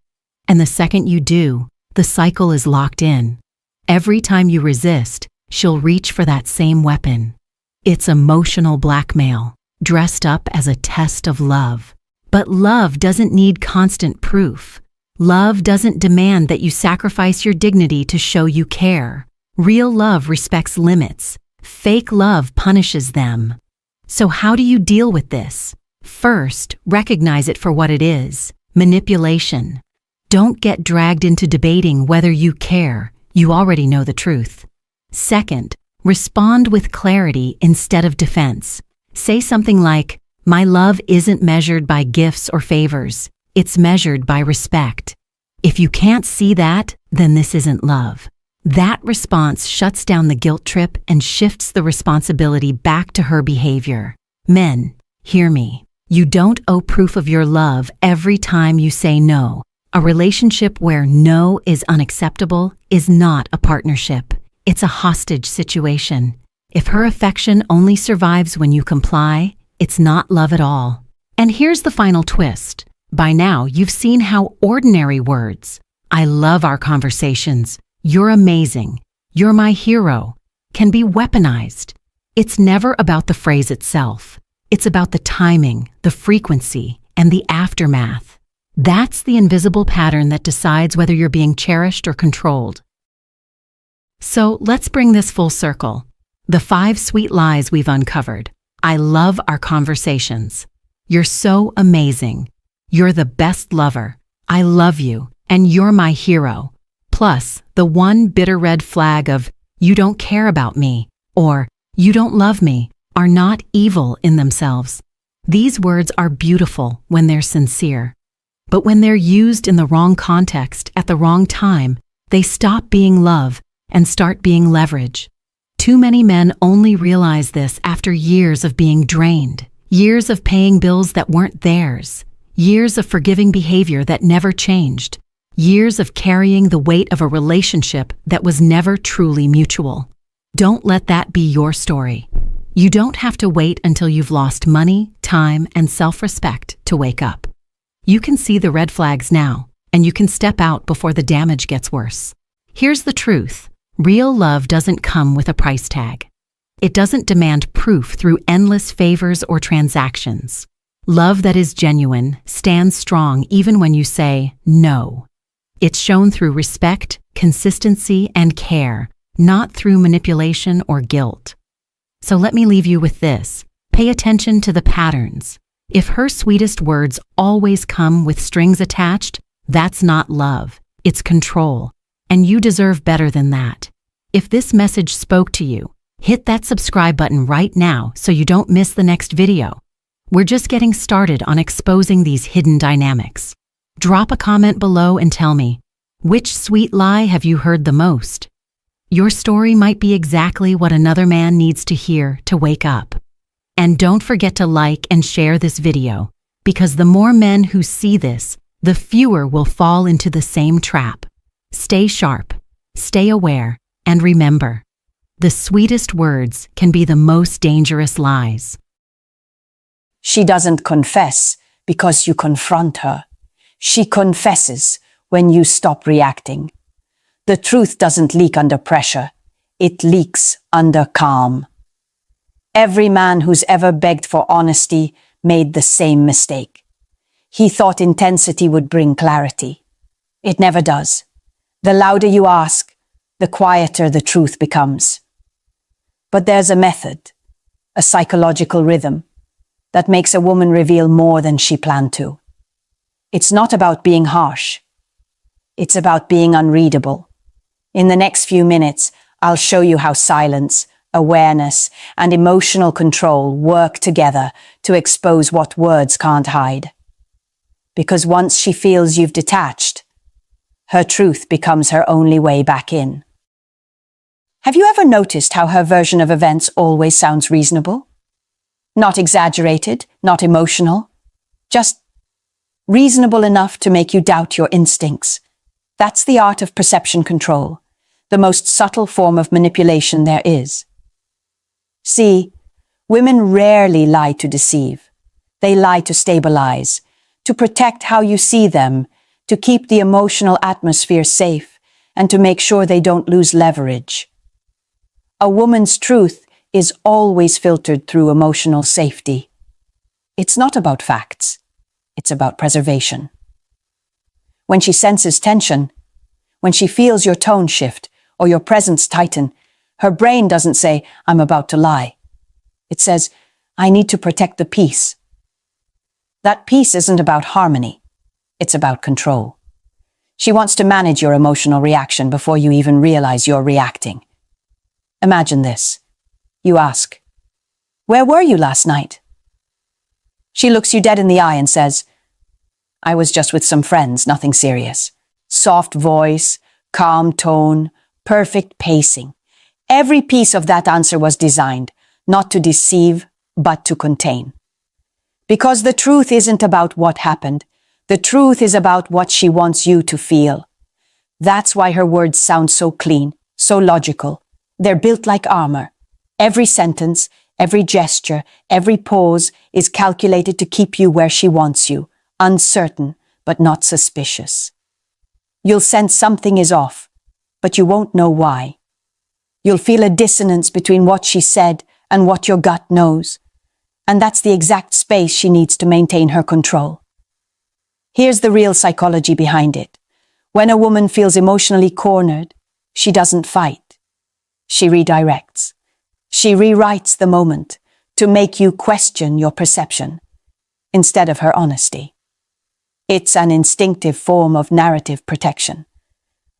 And the second you do, the cycle is locked in. Every time you resist, she'll reach for that same weapon. It's emotional blackmail, dressed up as a test of love. But love doesn't need constant proof. Love doesn't demand that you sacrifice your dignity to show you care. Real love respects limits. Fake love punishes them. So how do you deal with this? First, recognize it for what it is: manipulation. Don't get dragged into debating whether you care. You already know the truth. Second, respond with clarity instead of defense. Say something like, "My love isn't measured by gifts or favors. It's measured by respect." If you can't see that, then this isn't love. That response shuts down the guilt trip and shifts the responsibility back to her behavior. Men, hear me. You don't owe proof of your love every time you say no. A relationship where no is unacceptable is not a partnership. It's a hostage situation. If her affection only survives when you comply, it's not love at all. And here's the final twist. By now, you've seen how ordinary words, "I love our conversations," "You're amazing," "You're my hero," can be weaponized. It's never about the phrase itself. It's about the timing, the frequency, and the aftermath. That's the invisible pattern that decides whether you're being cherished or controlled. So let's bring this full circle. The 5 sweet lies we've uncovered. I love our conversations. You're so amazing. You're the best lover. I love you, and you're my hero. Plus, the one bitter red flag of, you don't care about me, or you don't love me, are not evil in themselves. These words are beautiful when they're sincere. But when they're used in the wrong context at the wrong time, they stop being love and start being leverage. Too many men only realize this after years of being drained, years of paying bills that weren't theirs, years of forgiving behavior that never changed, years of carrying the weight of a relationship that was never truly mutual. Don't let that be your story. You don't have to wait until you've lost money, time, and self-respect to wake up. You can see the red flags now, and you can step out before the damage gets worse. Here's the truth. Real love doesn't come with a price tag. It doesn't demand proof through endless favors or transactions. Love that is genuine stands strong even when you say no. It's shown through respect, consistency, and care, not through manipulation or guilt. So let me leave you with this. Pay attention to the patterns. If her sweetest words always come with strings attached, that's not love. It's control. And you deserve better than that. If this message spoke to you, hit that subscribe button right now so you don't miss the next video. We're just getting started on exposing these hidden dynamics. Drop a comment below and tell me, which sweet lie have you heard the most? Your story might be exactly what another man needs to hear to wake up. And don't forget to like and share this video, because the more men who see this, the fewer will fall into the same trap. Stay sharp, stay aware, and remember, the sweetest words can be the most dangerous lies. She doesn't confess because you confront her. She confesses when you stop reacting. The truth doesn't leak under pressure. It leaks under calm. Every man who's ever begged for honesty made the same mistake. He thought intensity would bring clarity. It never does. The louder you ask, the quieter the truth becomes. But there's a method, a psychological rhythm, that makes a woman reveal more than she planned to. It's not about being harsh. It's about being unreadable. In the next few minutes, I'll show you how silence, awareness, and emotional control work together to expose what words can't hide. Because once she feels you've detached, her truth becomes her only way back in. Have you ever noticed how her version of events always sounds reasonable? Not exaggerated, not emotional, just reasonable enough to make you doubt your instincts. That's the art of perception control, the most subtle form of manipulation there is. See, women rarely lie to deceive. They lie to stabilize, to protect how you see them, to keep the emotional atmosphere safe, and to make sure they don't lose leverage. A woman's truth is always filtered through emotional safety. It's not about facts. It's about preservation. When she senses tension, when she feels your tone shift or your presence tighten, her brain doesn't say, "I'm about to lie." It says, "I need to protect the peace." That peace isn't about harmony. It's about control. She wants to manage your emotional reaction before you even realize you're reacting. Imagine this. You ask, "Where were you last night?" She looks you dead in the eye and says, "I was just with some friends, nothing serious." Soft voice, calm tone, perfect pacing. Every piece of that answer was designed, not to deceive, but to contain. Because the truth isn't about what happened. The truth is about what she wants you to feel. That's why her words sound so clean, so logical. They're built like armor. Every sentence, every gesture, every pause is calculated to keep you where she wants you, uncertain, but not suspicious. You'll sense something is off, but you won't know why. You'll feel a dissonance between what she said and what your gut knows. And that's the exact space she needs to maintain her control. Here's the real psychology behind it. When a woman feels emotionally cornered, she doesn't fight. She redirects. She rewrites the moment to make you question your perception instead of her honesty. It's an instinctive form of narrative protection,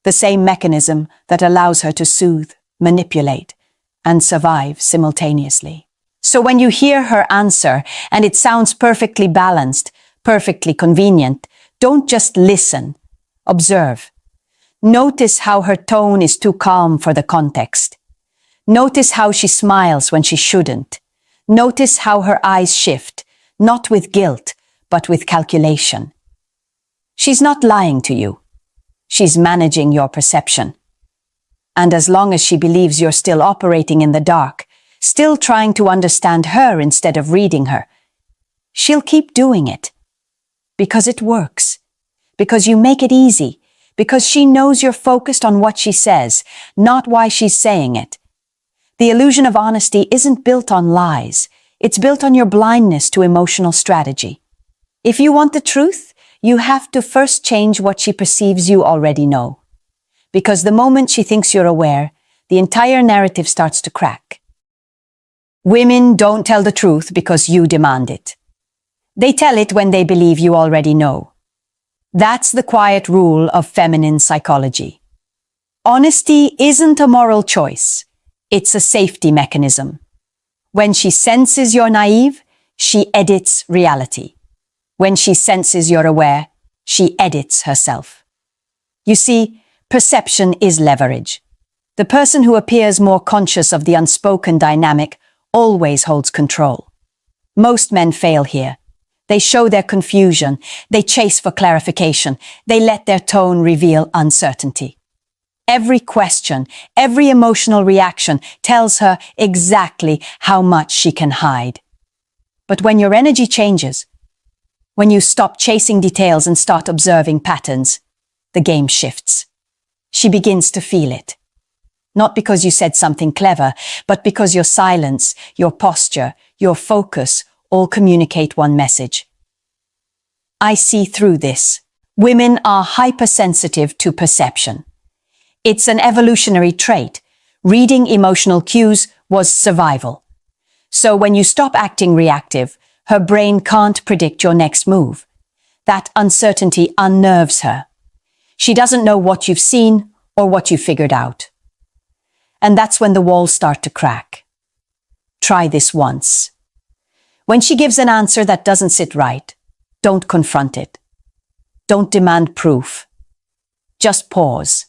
the same mechanism that allows her to soothe, manipulate, and survive simultaneously. So when you hear her answer and it sounds perfectly balanced, perfectly convenient, don't just listen. Observe. Notice how her tone is too calm for the context. Notice how she smiles when she shouldn't. Notice how her eyes shift, not with guilt, but with calculation. She's not lying to you. She's managing your perception. And as long as she believes you're still operating in the dark, still trying to understand her instead of reading her, she'll keep doing it. Because it works. Because you make it easy. Because she knows you're focused on what she says, not why she's saying it. The illusion of honesty isn't built on lies. It's built on your blindness to emotional strategy. If you want the truth, you have to first change what she perceives you already know. Because the moment she thinks you're aware, the entire narrative starts to crack. Women don't tell the truth because you demand it. They tell it when they believe you already know. That's the quiet rule of feminine psychology. Honesty isn't a moral choice. It's a safety mechanism. When she senses you're naive, she edits reality. When she senses you're aware, she edits herself. You see, perception is leverage. The person who appears more conscious of the unspoken dynamic always holds control. Most men fail here. They show their confusion, they chase for clarification, they let their tone reveal uncertainty. Every question, every emotional reaction tells her exactly how much she can hide. But when your energy changes, when you stop chasing details and start observing patterns, the game shifts. She begins to feel it. Not because you said something clever, but because your silence, your posture, your focus all communicate one message. I see through this. Women are hypersensitive to perception. It's an evolutionary trait. Reading emotional cues was survival. So when you stop acting reactive, her brain can't predict your next move. That uncertainty unnerves her. She doesn't know what you've seen or what you've figured out. And that's when the walls start to crack. Try this once. When she gives an answer that doesn't sit right, don't confront it. Don't demand proof. Just pause.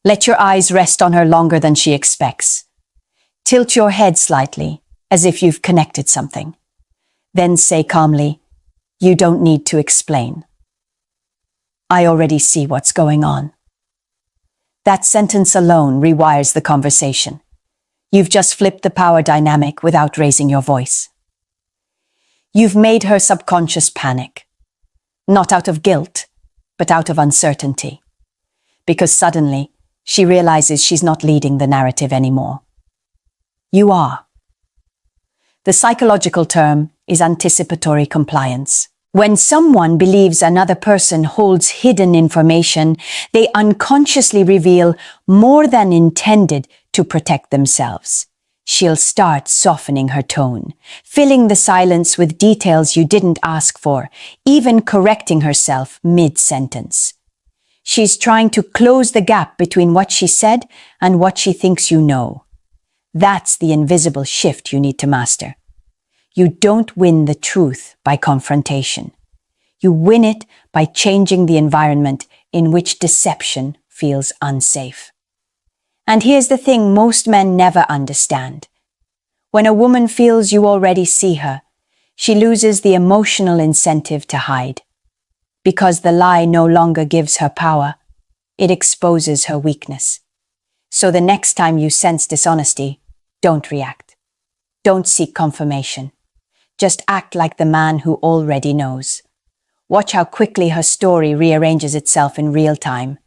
Let your eyes rest on her longer than she expects. Tilt your head slightly, as if you've connected something. Then say calmly, "You don't need to explain." I already see what's going on. That sentence alone rewires the conversation. You've just flipped the power dynamic without raising your voice. You've made her subconscious panic, not out of guilt, but out of uncertainty. Because suddenly, she realizes she's not leading the narrative anymore. You are. The psychological term is anticipatory compliance. When someone believes another person holds hidden information, they unconsciously reveal more than intended to protect themselves. She'll start softening her tone, filling the silence with details you didn't ask for, even correcting herself mid-sentence. She's trying to close the gap between what she said and what she thinks you know. That's the invisible shift you need to master. You don't win the truth by confrontation. You win it by changing the environment in which deception feels unsafe. And here's the thing most men never understand. When a woman feels you already see her, she loses the emotional incentive to hide. Because the lie no longer gives her power, it exposes her weakness. So the next time you sense dishonesty, don't react. Don't seek confirmation. Just act like the man who already knows. Watch how quickly her story rearranges itself in real time.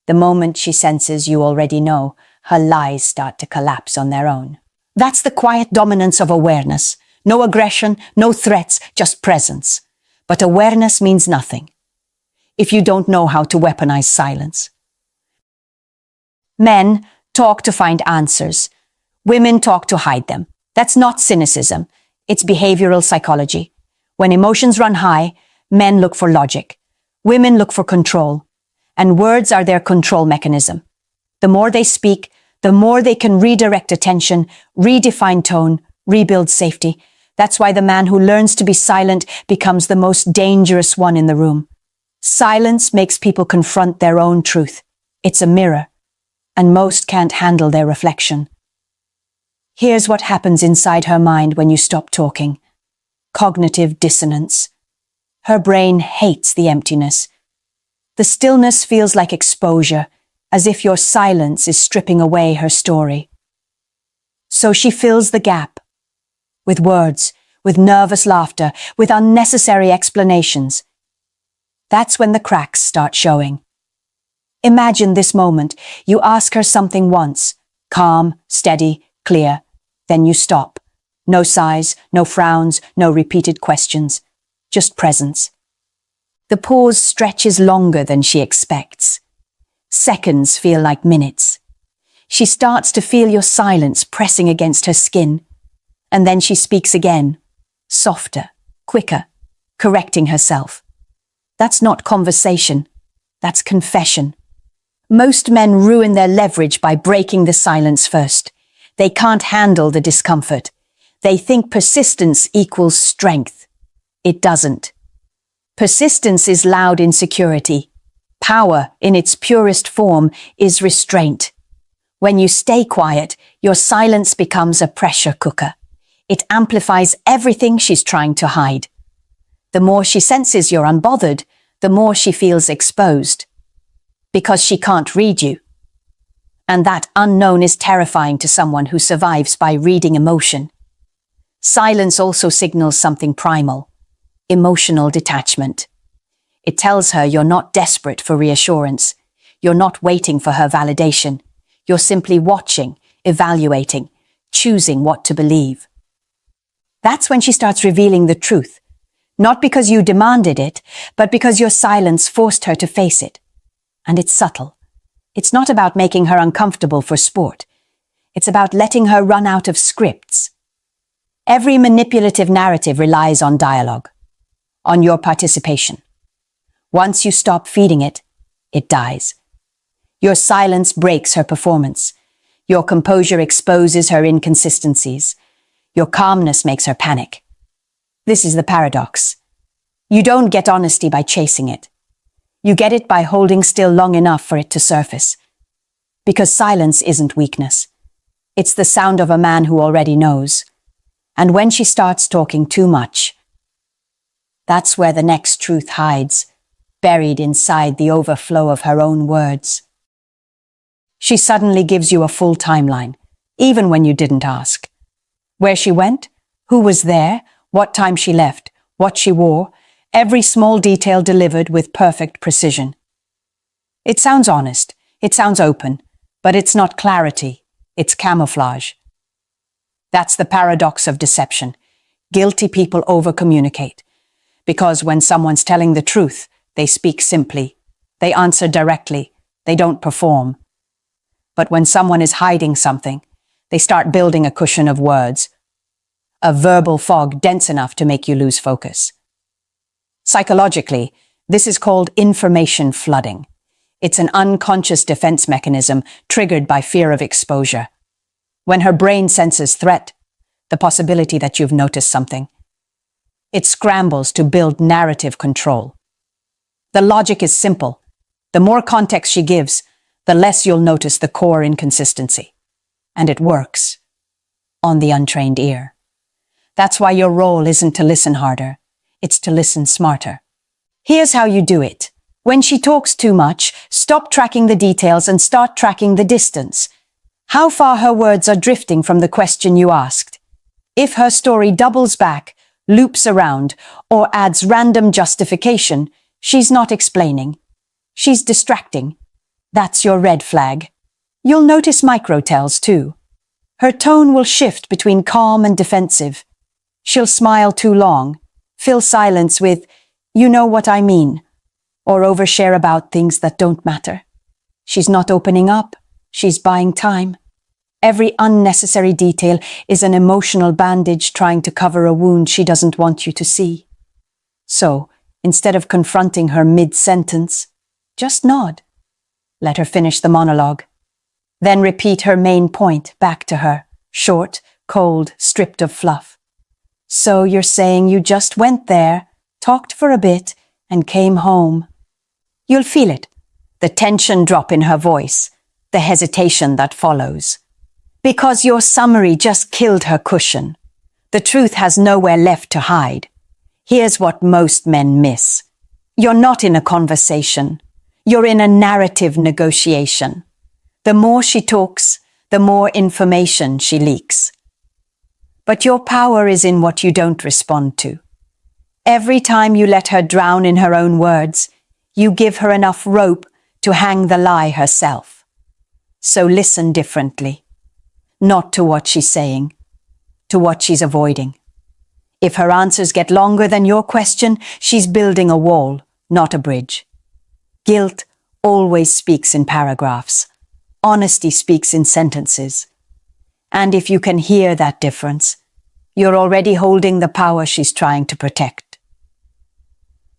The moment she senses you already know, her lies start to collapse on their own. That's the quiet dominance of awareness. No aggression, no threats, just presence. But awareness means nothing if you don't know how to weaponize silence. Men talk to find answers. Women talk to hide them. That's not cynicism. It's behavioral psychology. When emotions run high, men look for logic. Women look for control. And words are their control mechanism. The more they speak, the more they can redirect attention, redefine tone, rebuild safety. That's why the man who learns to be silent becomes the most dangerous one in the room. Silence makes people confront their own truth. It's a mirror, and most can't handle their reflection. Here's what happens inside her mind when you stop talking. Cognitive dissonance. Her brain hates the emptiness. The stillness feels like exposure, as if your silence is stripping away her story. So she fills the gap. With words, with nervous laughter, with unnecessary explanations. That's when the cracks start showing. Imagine this moment. You ask her something once. Calm, steady, clear. Then you stop. No sighs, no frowns, no repeated questions. Just presence. The pause stretches longer than she expects. Seconds feel like minutes. She starts to feel your silence pressing against her skin. And then she speaks again. Softer, quicker, correcting herself. That's not conversation. That's confession. Most men ruin their leverage by breaking the silence first. They can't handle the discomfort. They think persistence equals strength. It doesn't. Persistence is loud insecurity. Power, in its purest form, is restraint. When you stay quiet, your silence becomes a pressure cooker. It amplifies everything she's trying to hide. The more she senses you're unbothered, the more she feels exposed. Because she can't read you. And that unknown is terrifying to someone who survives by reading emotion. Silence also signals something primal. Emotional detachment. It tells her you're not desperate for reassurance. You're not waiting for her validation. You're simply watching, evaluating, choosing what to believe. That's when she starts revealing the truth. Not because you demanded it, but because your silence forced her to face it. And it's subtle. It's not about making her uncomfortable for sport. It's about letting her run out of scripts. Every manipulative narrative relies on dialogue, on your participation. Once you stop feeding it, it dies. Your silence breaks her performance. Your composure exposes her inconsistencies. Your calmness makes her panic. This is the paradox. You don't get honesty by chasing it. You get it by holding still long enough for it to surface. Because silence isn't weakness. It's the sound of a man who already knows. And when she starts talking too much, that's where the next truth hides. buried inside the overflow of her own words. She suddenly gives you a full timeline, even when you didn't ask. Where she went, who was there, what time she left, what she wore, every small detail delivered with perfect precision. It sounds honest, it sounds open, but it's not clarity, it's camouflage. That's the paradox of deception. Guilty people over-communicate, because when someone's telling the truth, they speak simply, they answer directly, they don't perform. But when someone is hiding something, they start building a cushion of words, a verbal fog dense enough to make you lose focus. Psychologically, this is called information flooding. It's an unconscious defense mechanism triggered by fear of exposure. When her brain senses threat, the possibility that you've noticed something, it scrambles to build narrative control. The logic is simple. The more context she gives, the less you'll notice the core inconsistency. And it works. On the untrained ear. That's why your role isn't to listen harder, it's to listen smarter. Here's how you do it. When she talks too much, stop tracking the details and start tracking the distance. How far her words are drifting from the question you asked. If her story doubles back, loops around, or adds random justification, she's not explaining. She's distracting. That's your red flag. You'll notice micro-tells too. Her tone will shift between calm and defensive. She'll smile too long, fill silence with, "You know what I mean," or overshare about things that don't matter. She's not opening up. She's buying time. Every unnecessary detail is an emotional bandage trying to cover a wound she doesn't want you to see. So, instead of confronting her mid-sentence, just nod. Let her finish the monologue. Then repeat her main point back to her, short, cold, stripped of fluff. "So you're saying you just went there, talked for a bit, and came home." You'll feel it, the tension drop in her voice, the hesitation that follows. Because your summary just killed her cushion. The truth has nowhere left to hide. Here's what most men miss. You're not in a conversation. You're in a narrative negotiation. The more she talks, the more information she leaks. But your power is in what you don't respond to. Every time you let her drown in her own words, you give her enough rope to hang the lie herself. So listen differently. Not to what she's saying, to what she's avoiding. If her answers get longer than your question, she's building a wall, not a bridge. Guilt always speaks in paragraphs. Honesty speaks in sentences. And if you can hear that difference, you're already holding the power she's trying to protect.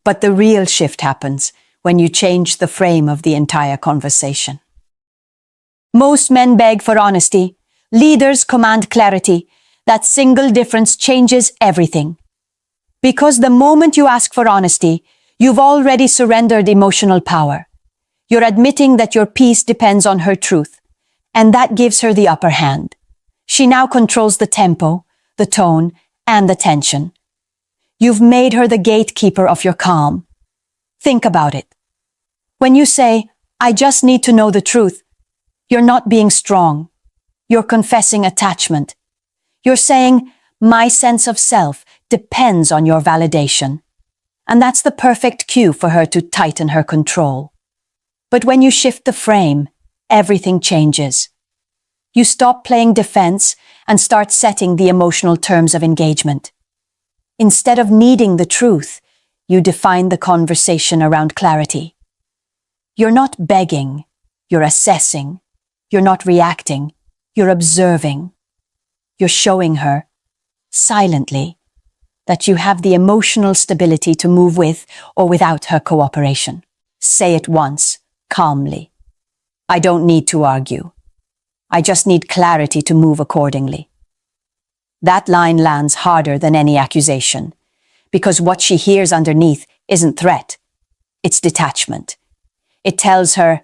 But the real shift happens when you change the frame of the entire conversation. Most men beg for honesty. Leaders command clarity. That single difference changes everything. Because the moment you ask for honesty, you've already surrendered emotional power. You're admitting that your peace depends on her truth, and that gives her the upper hand. She now controls the tempo, the tone, and the tension. You've made her the gatekeeper of your calm. Think about it. When you say, "I just need to know the truth," you're not being strong. You're confessing attachment. You're saying, "My sense of self depends on your validation." And that's the perfect cue for her to tighten her control. But when you shift the frame, everything changes. You stop playing defense and start setting the emotional terms of engagement. Instead of needing the truth, you define the conversation around clarity. You're not begging, you're assessing. You're not reacting, you're observing. You're showing her, silently, that you have the emotional stability to move with or without her cooperation. Say it once, calmly. "I don't need to argue. I just need clarity to move accordingly." That line lands harder than any accusation, because what she hears underneath isn't threat, it's detachment. It tells her,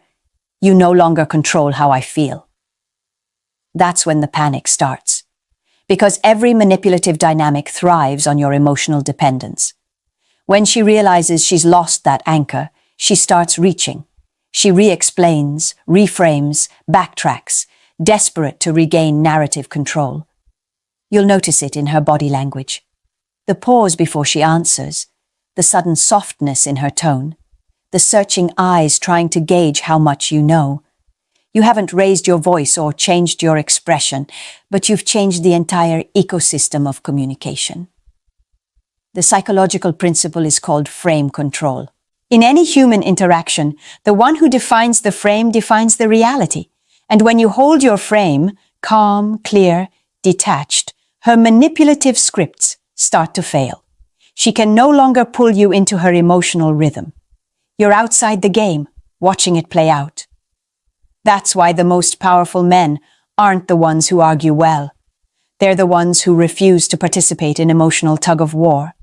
"You no longer control how I feel." That's when the panic starts, because every manipulative dynamic thrives on your emotional dependence. When she realizes she's lost that anchor, she starts reaching. She re-explains, reframes, backtracks, desperate to regain narrative control. You'll notice it in her body language. The pause before she answers, the sudden softness in her tone, the searching eyes trying to gauge how much you know. You haven't raised your voice or changed your expression, but you've changed the entire ecosystem of communication. The psychological principle is called frame control. In any human interaction, the one who defines the frame defines the reality. And when you hold your frame, calm, clear, detached, her manipulative scripts start to fail. She can no longer pull you into her emotional rhythm. You're outside the game, watching it play out. That's why the most powerful men aren't the ones who argue well. They're the ones who refuse to participate in emotional tug-of-war.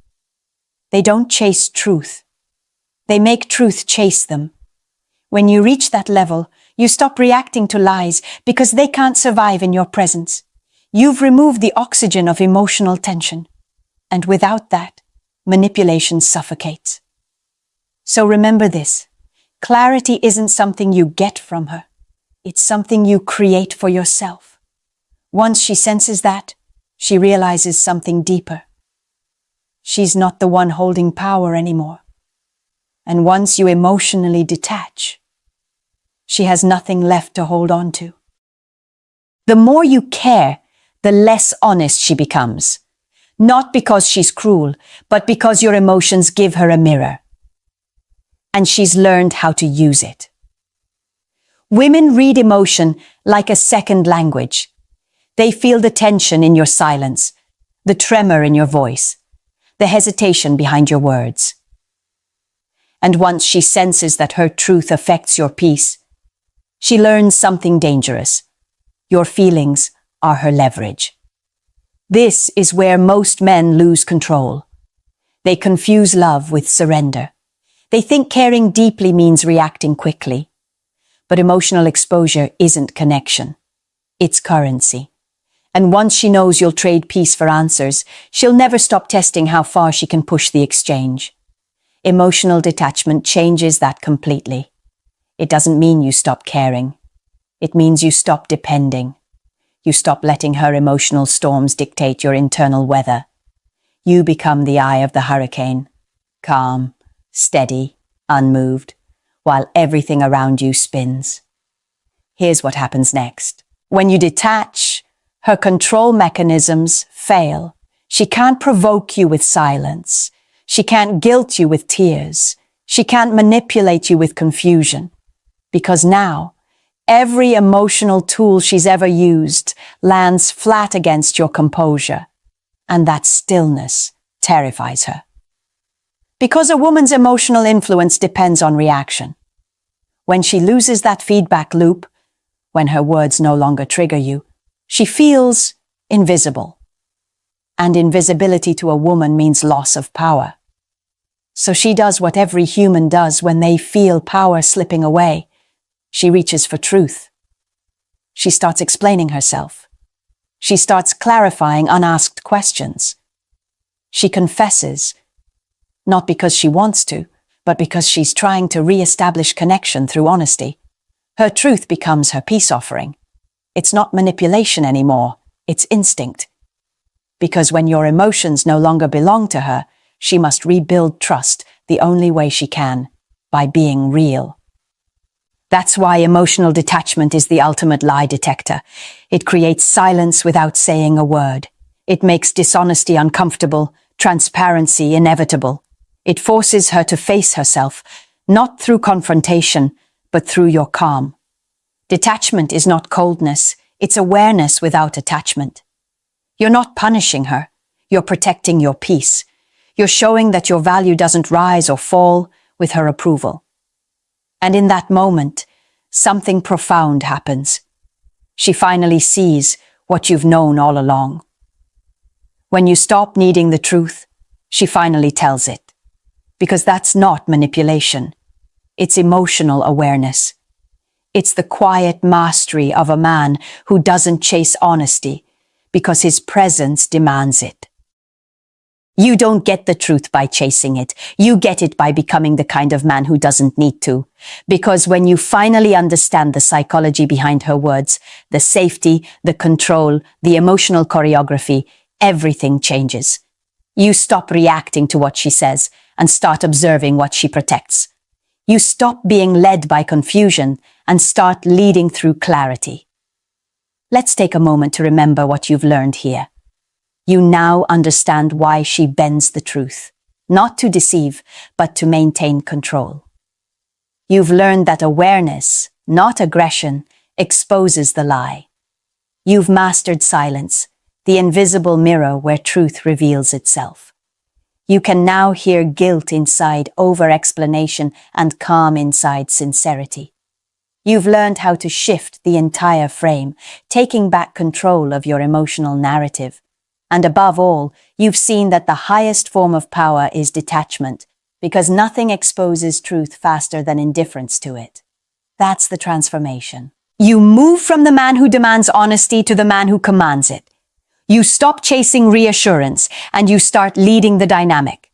They don't chase truth. They make truth chase them. When you reach that level, you stop reacting to lies because they can't survive in your presence. You've removed the oxygen of emotional tension. And without that, manipulation suffocates. So remember this. Clarity isn't something you get from her. It's something you create for yourself. Once she senses that, she realizes something deeper. She's not the one holding power anymore. And once you emotionally detach, she has nothing left to hold on to. The more you care, the less honest she becomes. Not because she's cruel, but because your emotions give her a mirror. And she's learned how to use it. Women read emotion like a second language. They feel the tension in your silence, the tremor in your voice, the hesitation behind your words. And once she senses that her truth affects your peace, she learns something dangerous. Your feelings are her leverage. This is where most men lose control. They confuse love with surrender. They think caring deeply means reacting quickly. But emotional exposure isn't connection. It's currency. And once she knows you'll trade peace for answers, she'll never stop testing how far she can push the exchange. Emotional detachment changes that completely. It doesn't mean you stop caring. It means you stop depending. You stop letting her emotional storms dictate your internal weather. You become the eye of the hurricane, calm, steady, unmoved, while everything around you spins. Here's what happens next. When you detach, her control mechanisms fail. She can't provoke you with silence. She can't guilt you with tears. She can't manipulate you with confusion. Because now, every emotional tool she's ever used lands flat against your composure. And that stillness terrifies her. Because a woman's emotional influence depends on reaction. When she loses that feedback loop, when her words no longer trigger you, she feels invisible. And invisibility to a woman means loss of power. So she does what every human does when they feel power slipping away. She reaches for truth. She starts explaining herself. She starts clarifying unasked questions. She confesses, not because she wants to, but because she's trying to re-establish connection through honesty. Her truth becomes her peace offering. It's not manipulation anymore, it's instinct. Because when your emotions no longer belong to her, she must rebuild trust the only way she can, by being real. That's why emotional detachment is the ultimate lie detector. It creates silence without saying a word. It makes dishonesty uncomfortable, transparency inevitable. It forces her to face herself, not through confrontation, but through your calm. Detachment is not coldness, it's awareness without attachment. You're not punishing her, you're protecting your peace. You're showing that your value doesn't rise or fall with her approval. And in that moment, something profound happens. She finally sees what you've known all along. When you stop needing the truth, she finally tells it. Because that's not manipulation. It's emotional awareness. It's the quiet mastery of a man who doesn't chase honesty because his presence demands it. You don't get the truth by chasing it. You get it by becoming the kind of man who doesn't need to. Because when you finally understand the psychology behind her words, the safety, the control, the emotional choreography, everything changes. You stop reacting to what she says and start observing what she protects. You stop being led by confusion and start leading through clarity. Let's take a moment to remember what you've learned here. You now understand why she bends the truth, not to deceive, but to maintain control. You've learned that awareness, not aggression, exposes the lie. You've mastered silence, the invisible mirror where truth reveals itself. You can now hear guilt inside over-explanation and calm inside sincerity. You've learned how to shift the entire frame, taking back control of your emotional narrative. And above all, you've seen that the highest form of power is detachment, because nothing exposes truth faster than indifference to it. That's the transformation. You move from the man who demands honesty to the man who commands it. You stop chasing reassurance and you start leading the dynamic.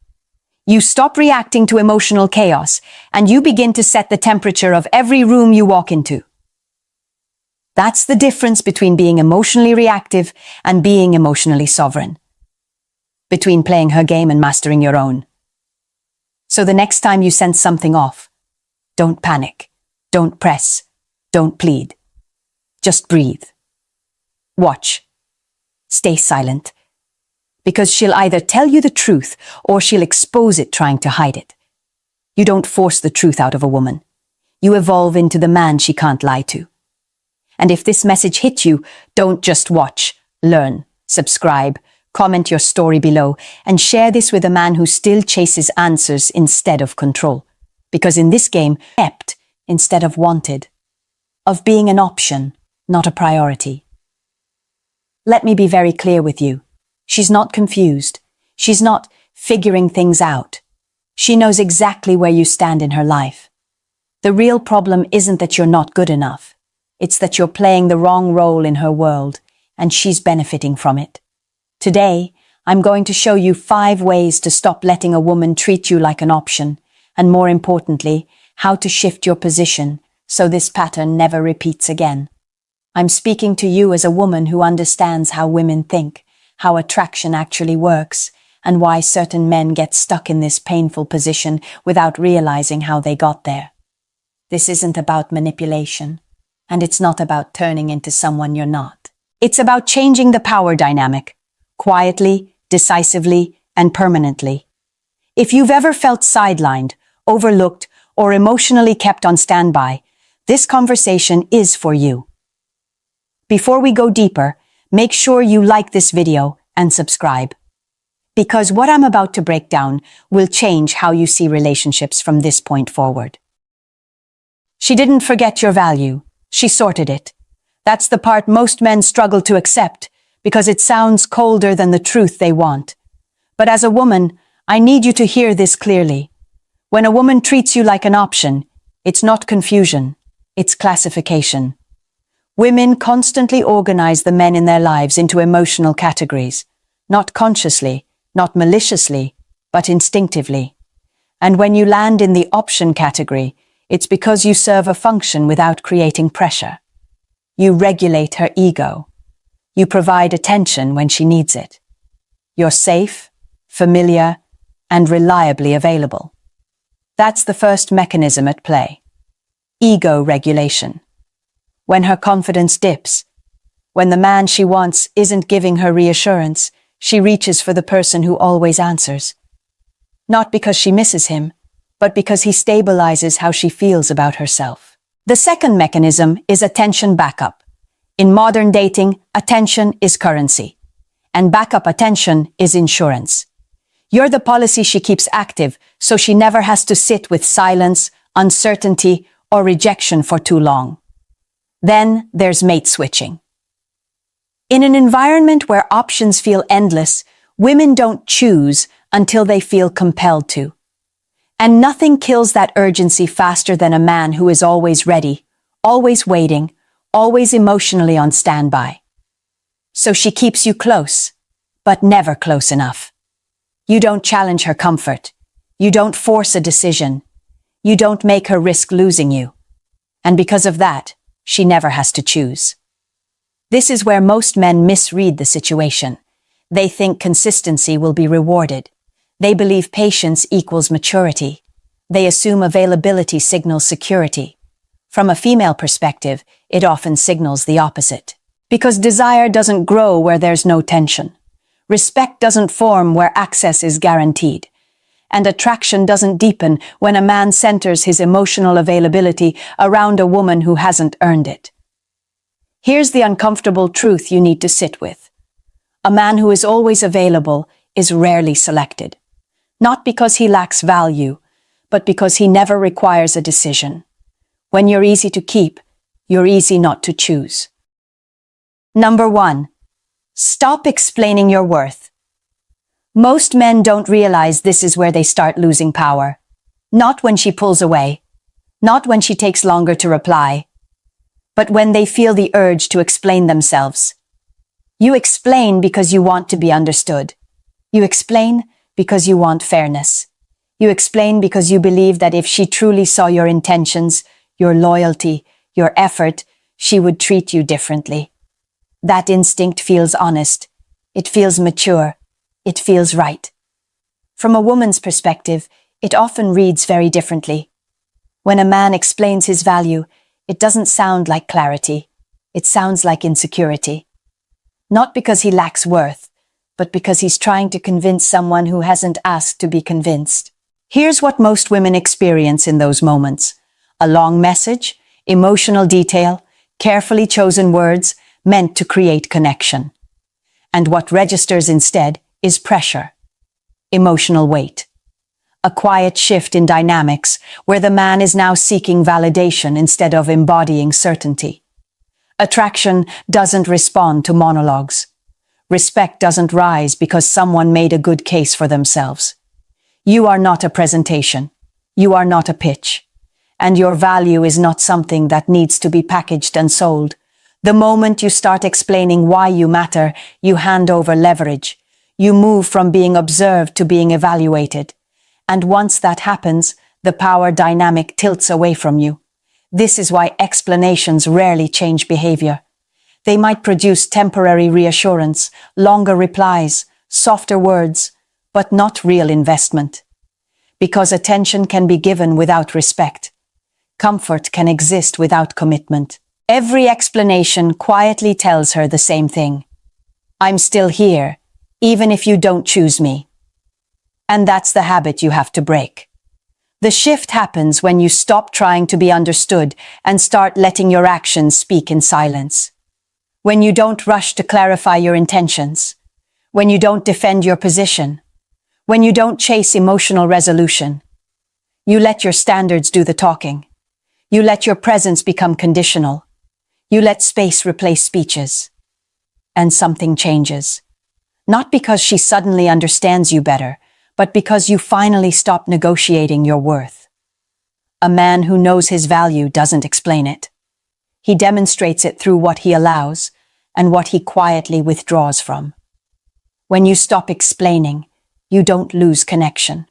You stop reacting to emotional chaos and you begin to set the temperature of every room you walk into. That's the difference between being emotionally reactive and being emotionally sovereign. Between playing her game and mastering your own. So the next time you sense something off, don't panic, don't press, don't plead. Just breathe. Watch. Stay silent. Because she'll either tell you the truth or she'll expose it trying to hide it. You don't force the truth out of a woman. You evolve into the man she can't lie to. And if this message hit you, don't just watch, learn, subscribe, comment your story below, and share this with a man who still chases answers instead of control. Because in this game, kept instead of wanted. Of being an option, not a priority. Let me be very clear with you. She's not confused. She's not figuring things out. She knows exactly where you stand in her life. The real problem isn't that you're not good enough. It's that you're playing the wrong role in her world, and she's benefiting from it. Today, I'm going to show you 5 ways to stop letting a woman treat you like an option, and more importantly, how to shift your position so this pattern never repeats again. I'm speaking to you as a woman who understands how women think, how attraction actually works, and why certain men get stuck in this painful position without realizing how they got there. This isn't about manipulation. And it's not about turning into someone you're not. It's about changing the power dynamic, quietly, decisively, and permanently. If you've ever felt sidelined, overlooked, or emotionally kept on standby, this conversation is for you. Before we go deeper, make sure you like this video and subscribe. Because what I'm about to break down will change how you see relationships from this point forward. She didn't forget your value. She sorted it. That's the part most men struggle to accept because it sounds colder than the truth they want. But as a woman, I need you to hear this clearly. When a woman treats you like an option, it's not confusion, it's classification. Women constantly organize the men in their lives into emotional categories, not consciously, not maliciously, but instinctively. And when you land in the option category, it's because you serve a function without creating pressure. You regulate her ego. You provide attention when she needs it. You're safe, familiar, and reliably available. That's the first mechanism at play. Ego regulation. When her confidence dips, when the man she wants isn't giving her reassurance, she reaches for the person who always answers. Not because she misses him, but because he stabilizes how she feels about herself. The second mechanism is attention backup. In modern dating, attention is currency, and backup attention is insurance. You're the policy she keeps active, so she never has to sit with silence, uncertainty, or rejection for too long. Then there's mate switching. In an environment where options feel endless, women don't choose until they feel compelled to. And nothing kills that urgency faster than a man who is always ready, always waiting, always emotionally on standby. So she keeps you close, but never close enough. You don't challenge her comfort. You don't force a decision. You don't make her risk losing you. And because of that, she never has to choose. This is where most men misread the situation. They think consistency will be rewarded. They believe patience equals maturity. They assume availability signals security. From a female perspective, it often signals the opposite. Because desire doesn't grow where there's no tension. Respect doesn't form where access is guaranteed. And attraction doesn't deepen when a man centers his emotional availability around a woman who hasn't earned it. Here's the uncomfortable truth you need to sit with. A man who is always available is rarely selected. Not because he lacks value, but because he never requires a decision. When you're easy to keep, you're easy not to choose. Number 1. Stop explaining your worth. Most men don't realize this is where they start losing power. Not when she pulls away. Not when she takes longer to reply. But when they feel the urge to explain themselves. You explain because you want to be understood. You explain because you want fairness. You explain because you believe that if she truly saw your intentions, your loyalty, your effort, she would treat you differently. That instinct feels honest. It feels mature. It feels right. From a woman's perspective, it often reads very differently. When a man explains his value, it doesn't sound like clarity. It sounds like insecurity. Not because he lacks worth, but because he's trying to convince someone who hasn't asked to be convinced. Here's what most women experience in those moments. A long message, emotional detail, carefully chosen words meant to create connection. And what registers instead is pressure, emotional weight. A quiet shift in dynamics where the man is now seeking validation instead of embodying certainty. Attraction doesn't respond to monologues. Respect doesn't rise because someone made a good case for themselves. You are not a presentation. You are not a pitch. And your value is not something that needs to be packaged and sold. The moment you start explaining why you matter, you hand over leverage. You move from being observed to being evaluated. And once that happens, the power dynamic tilts away from you. This is why explanations rarely change behavior. They might produce temporary reassurance, longer replies, softer words, but not real investment. Because attention can be given without respect. Comfort can exist without commitment. Every explanation quietly tells her the same thing. I'm still here, even if you don't choose me. And that's the habit you have to break. The shift happens when you stop trying to be understood and start letting your actions speak in silence. When you don't rush to clarify your intentions. When you don't defend your position. When you don't chase emotional resolution. You let your standards do the talking. You let your presence become conditional. You let space replace speeches. And something changes. Not because she suddenly understands you better, but because you finally stop negotiating your worth. A man who knows his value doesn't explain it. He demonstrates it through what he allows and what he quietly withdraws from. When you stop explaining, you don't lose connection.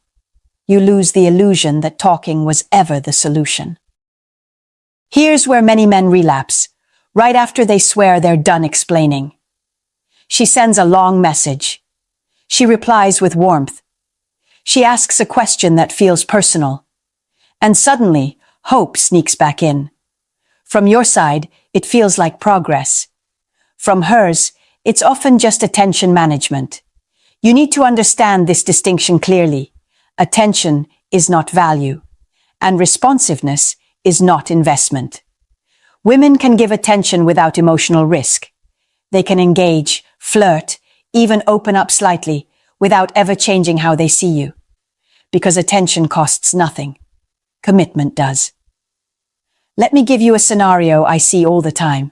You lose the illusion that talking was ever the solution. Here's where many men relapse, right after they swear they're done explaining. She sends a long message. She replies with warmth. She asks a question that feels personal. And suddenly, hope sneaks back in. From your side, it feels like progress. From hers, it's often just attention management. You need to understand this distinction clearly. Attention is not value, and responsiveness is not investment. Women can give attention without emotional risk. They can engage, flirt, even open up slightly without ever changing how they see you. Because attention costs nothing. Commitment does. Let me give you a scenario I see all the time.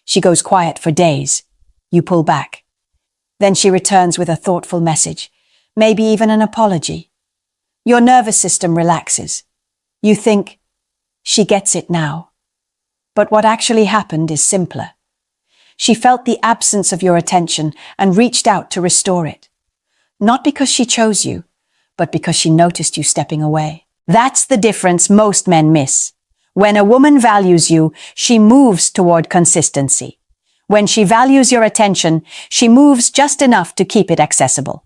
She goes quiet for days. You pull back. Then she returns with a thoughtful message, maybe even an apology. Your nervous system relaxes. You think, she gets it now. But what actually happened is simpler. She felt the absence of your attention and reached out to restore it. Not because she chose you, but because she noticed you stepping away. That's the difference most men miss. When a woman values you, she moves toward consistency. When she values your attention, she moves just enough to keep it accessible.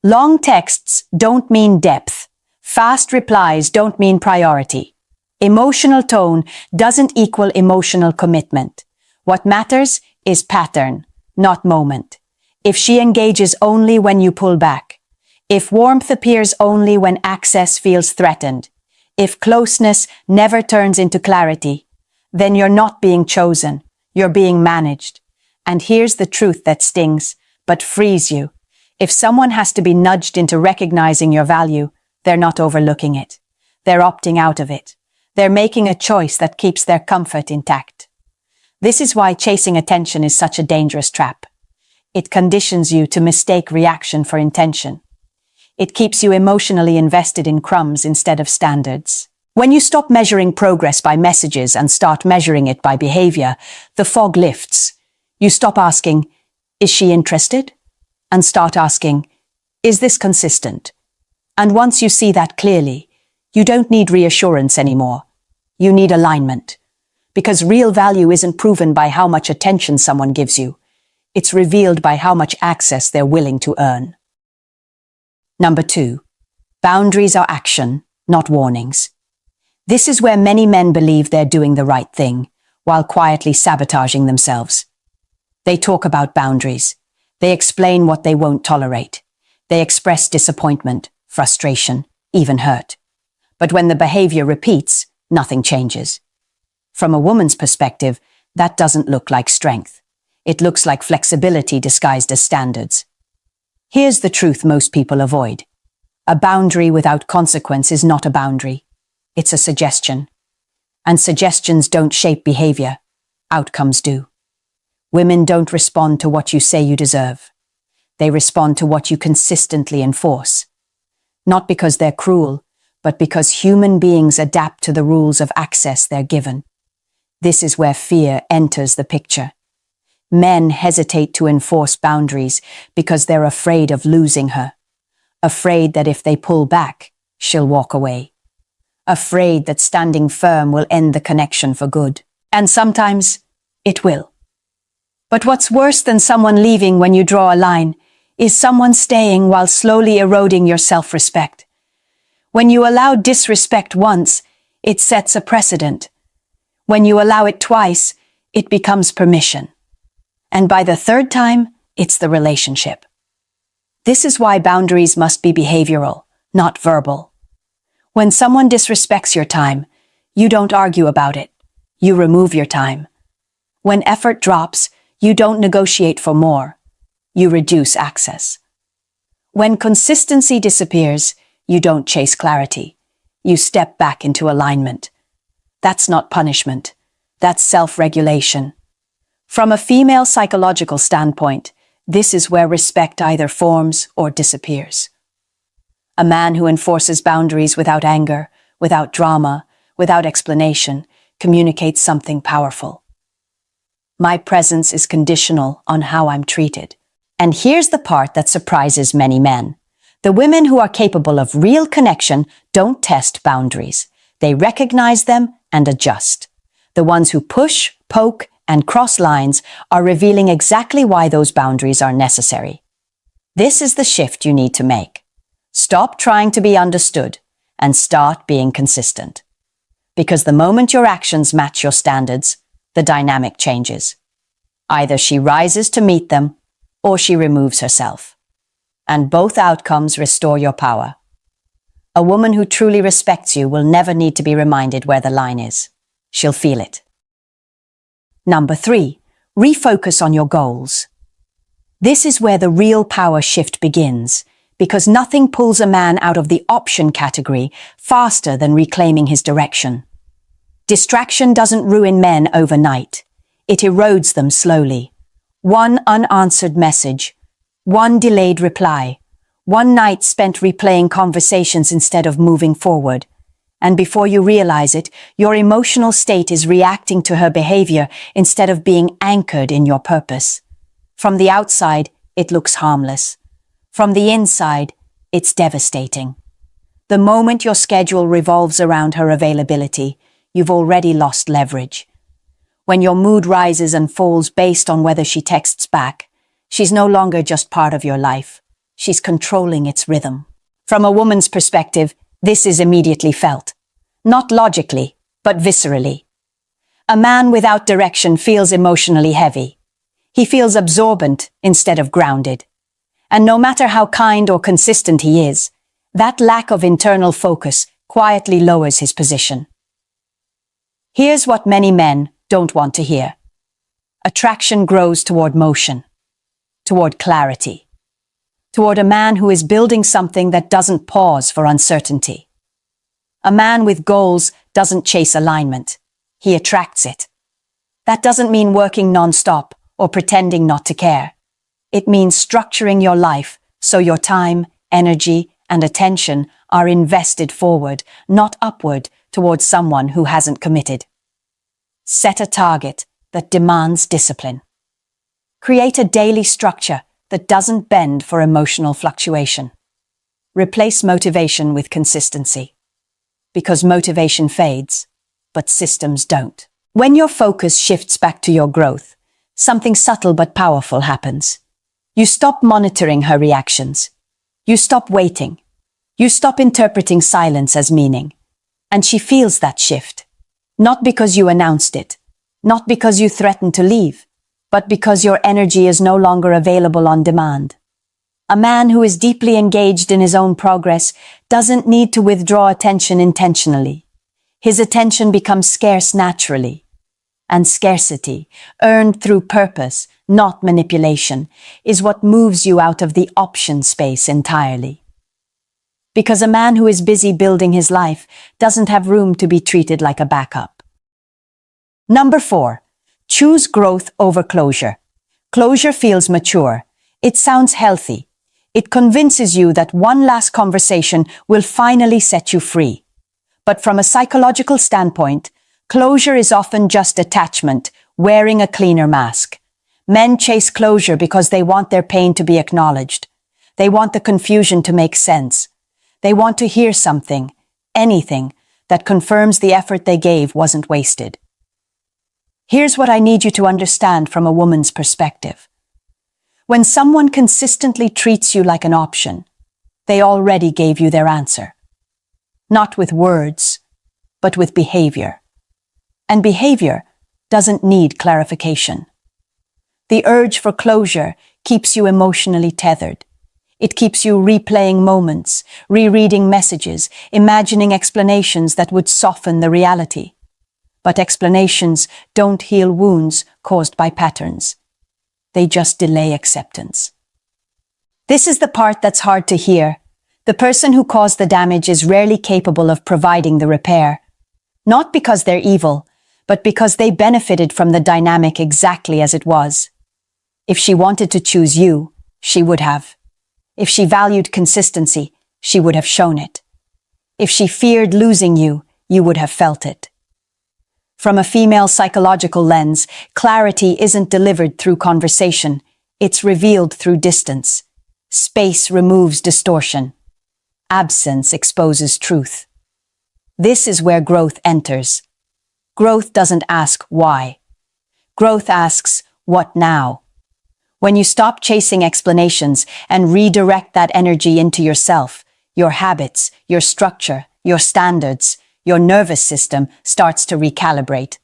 Long texts don't mean depth. Fast replies don't mean priority. Emotional tone doesn't equal emotional commitment. What matters is pattern, not moment. If she engages only when you pull back, if warmth appears only when access feels threatened, if closeness never turns into clarity, then you're not being chosen, you're being managed. And here's the truth that stings, but frees you. If someone has to be nudged into recognizing your value, they're not overlooking it. They're opting out of it. They're making a choice that keeps their comfort intact. This is why chasing attention is such a dangerous trap. It conditions you to mistake reaction for intention. It keeps you emotionally invested in crumbs instead of standards. When you stop measuring progress by messages and start measuring it by behavior, the fog lifts. You stop asking, "Is she interested?" and start asking, "Is this consistent?" And once you see that clearly, you don't need reassurance anymore. You need alignment. Because real value isn't proven by how much attention someone gives you. It's revealed by how much access they're willing to earn. Number 2, boundaries are action, not warnings. This is where many men believe they're doing the right thing, while quietly sabotaging themselves. They talk about boundaries. They explain what they won't tolerate. They express disappointment, frustration, even hurt. But when the behavior repeats, nothing changes. From a woman's perspective, that doesn't look like strength. It looks like flexibility disguised as standards. Here's the truth most people avoid. A boundary without consequence is not a boundary. It's a suggestion. And suggestions don't shape behavior. Outcomes do. Women don't respond to what you say you deserve. They respond to what you consistently enforce. Not because they're cruel, but because human beings adapt to the rules of access they're given. This is where fear enters the picture. Men hesitate to enforce boundaries because they're afraid of losing her. Afraid that if they pull back, she'll walk away. Afraid that standing firm will end the connection for good. And sometimes, it will. But what's worse than someone leaving when you draw a line is someone staying while slowly eroding your self-respect. When you allow disrespect once, it sets a precedent. When you allow it twice, it becomes permission. And by the third time, it's the relationship. This is why boundaries must be behavioral, not verbal. When someone disrespects your time, you don't argue about it. You remove your time. When effort drops, you don't negotiate for more. You reduce access. When consistency disappears, you don't chase clarity. You step back into alignment. That's not punishment. That's self-regulation. From a female psychological standpoint, this is where respect either forms or disappears. A man who enforces boundaries without anger, without drama, without explanation, communicates something powerful. My presence is conditional on how I'm treated. And here's the part that surprises many men. The women who are capable of real connection don't test boundaries. They recognize them and adjust. The ones who push, poke, and cross lines are revealing exactly why those boundaries are necessary. This is the shift you need to make. Stop trying to be understood and start being consistent. Because the moment your actions match your standards, the dynamic changes. Either she rises to meet them, or she removes herself. And both outcomes restore your power. A woman who truly respects you will never need to be reminded where the line is. She'll feel it. Number 3, refocus on your goals. This is where the real power shift begins, because nothing pulls a man out of the option category faster than reclaiming his direction. Distraction doesn't ruin men overnight. It erodes them slowly. One unanswered message, one delayed reply, one night spent replaying conversations instead of moving forward. And before you realize it, your emotional state is reacting to her behavior instead of being anchored in your purpose. From the outside, it looks harmless. From the inside, it's devastating. The moment your schedule revolves around her availability, you've already lost leverage. When your mood rises and falls based on whether she texts back, she's no longer just part of your life. She's controlling its rhythm. From a woman's perspective, this is immediately felt. Not logically, but viscerally. A man without direction feels emotionally heavy. He feels absorbent instead of grounded. And no matter how kind or consistent he is, that lack of internal focus quietly lowers his position. Here's what many men don't want to hear. Attraction grows toward motion, toward clarity, toward a man who is building something that doesn't pause for uncertainty. A man with goals doesn't chase alignment. He attracts it. That doesn't mean working non-stop or pretending not to care. It means structuring your life so your time, energy, and attention are invested forward, not upward, towards someone who hasn't committed. Set a target that demands discipline. Create a daily structure that doesn't bend for emotional fluctuation. Replace motivation with consistency. Because motivation fades, but systems don't. When your focus shifts back to your growth, something subtle but powerful happens. You stop monitoring her reactions. You stop waiting. You stop interpreting silence as meaning. And she feels that shift. Not because you announced it, not because you threatened to leave, but because your energy is no longer available on demand. A man who is deeply engaged in his own progress doesn't need to withdraw attention intentionally. His attention becomes scarce naturally. And scarcity, earned through purpose, not manipulation, is what moves you out of the option space entirely. Because a man who is busy building his life doesn't have room to be treated like a backup. Number 4. Choose growth over closure. Closure feels mature. It sounds healthy. It convinces you that one last conversation will finally set you free. But from a psychological standpoint, closure is often just attachment, wearing a cleaner mask. Men chase closure because they want their pain to be acknowledged. They want the confusion to make sense. They want to hear something, anything, that confirms the effort they gave wasn't wasted. Here's what I need you to understand from a woman's perspective. When someone consistently treats you like an option, they already gave you their answer. Not with words, but with behavior. And behavior doesn't need clarification. The urge for closure keeps you emotionally tethered. It keeps you replaying moments, rereading messages, imagining explanations that would soften the reality. But explanations don't heal wounds caused by patterns. They just delay acceptance. This is the part that's hard to hear. The person who caused the damage is rarely capable of providing the repair. Not because they're evil, but because they benefited from the dynamic exactly as it was. If she wanted to choose you, she would have. If she valued consistency, she would have shown it. If she feared losing you, you would have felt it. From a female psychological lens, clarity isn't delivered through conversation. It's revealed through distance. Space removes distortion. Absence exposes truth. This is where growth enters. Growth doesn't ask why. Growth asks, what now? When you stop chasing explanations and redirect that energy into yourself, your habits, your structure, your standards, your nervous system starts to recalibrate.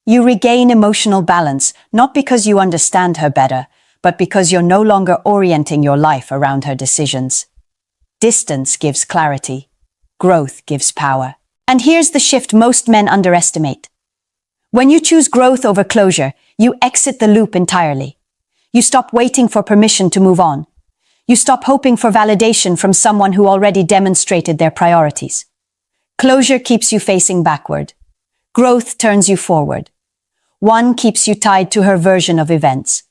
You regain emotional balance, not because you understand her better, but because you're no longer orienting your life around her decisions. Distance gives clarity. Growth gives power. And here's the shift most men underestimate. When you choose growth over closure, you exit the loop entirely. You stop waiting for permission to move on. You stop hoping for validation from someone who already demonstrated their priorities. Closure keeps you facing backward. Growth turns you forward. One keeps you tied to her version of events.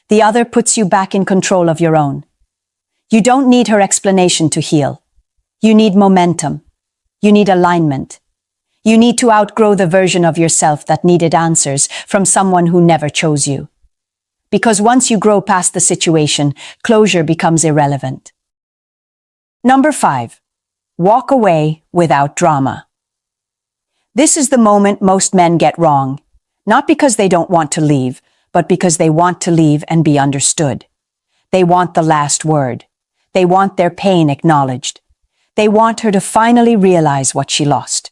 The other puts you back in control of your own. You don't need her explanation to heal. You need momentum. You need alignment. You need to outgrow the version of yourself that needed answers from someone who never chose you. Because once you grow past the situation, closure becomes irrelevant. Number 5. Walk away without drama. This is the moment most men get wrong, not because they don't want to leave, but because they want to leave and be understood. They want the last word. They want their pain acknowledged. They want her to finally realize what she lost.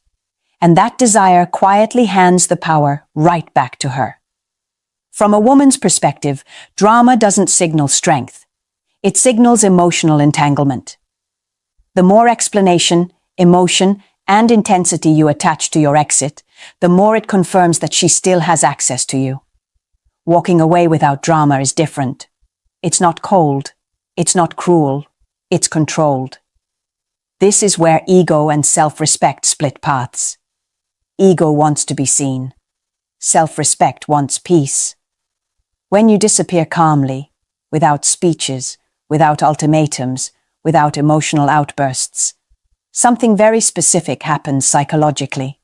And that desire quietly hands the power right back to her. From a woman's perspective, drama doesn't signal strength. It signals emotional entanglement. The more explanation, emotion, and intensity you attach to your exit, the more it confirms that she still has access to you. Walking away without drama is different. It's not cold. It's not cruel. It's controlled. This is where ego and self-respect split paths. Ego wants to be seen. Self-respect wants peace. When you disappear calmly, without speeches, without ultimatums, without emotional outbursts, something very specific happens psychologically.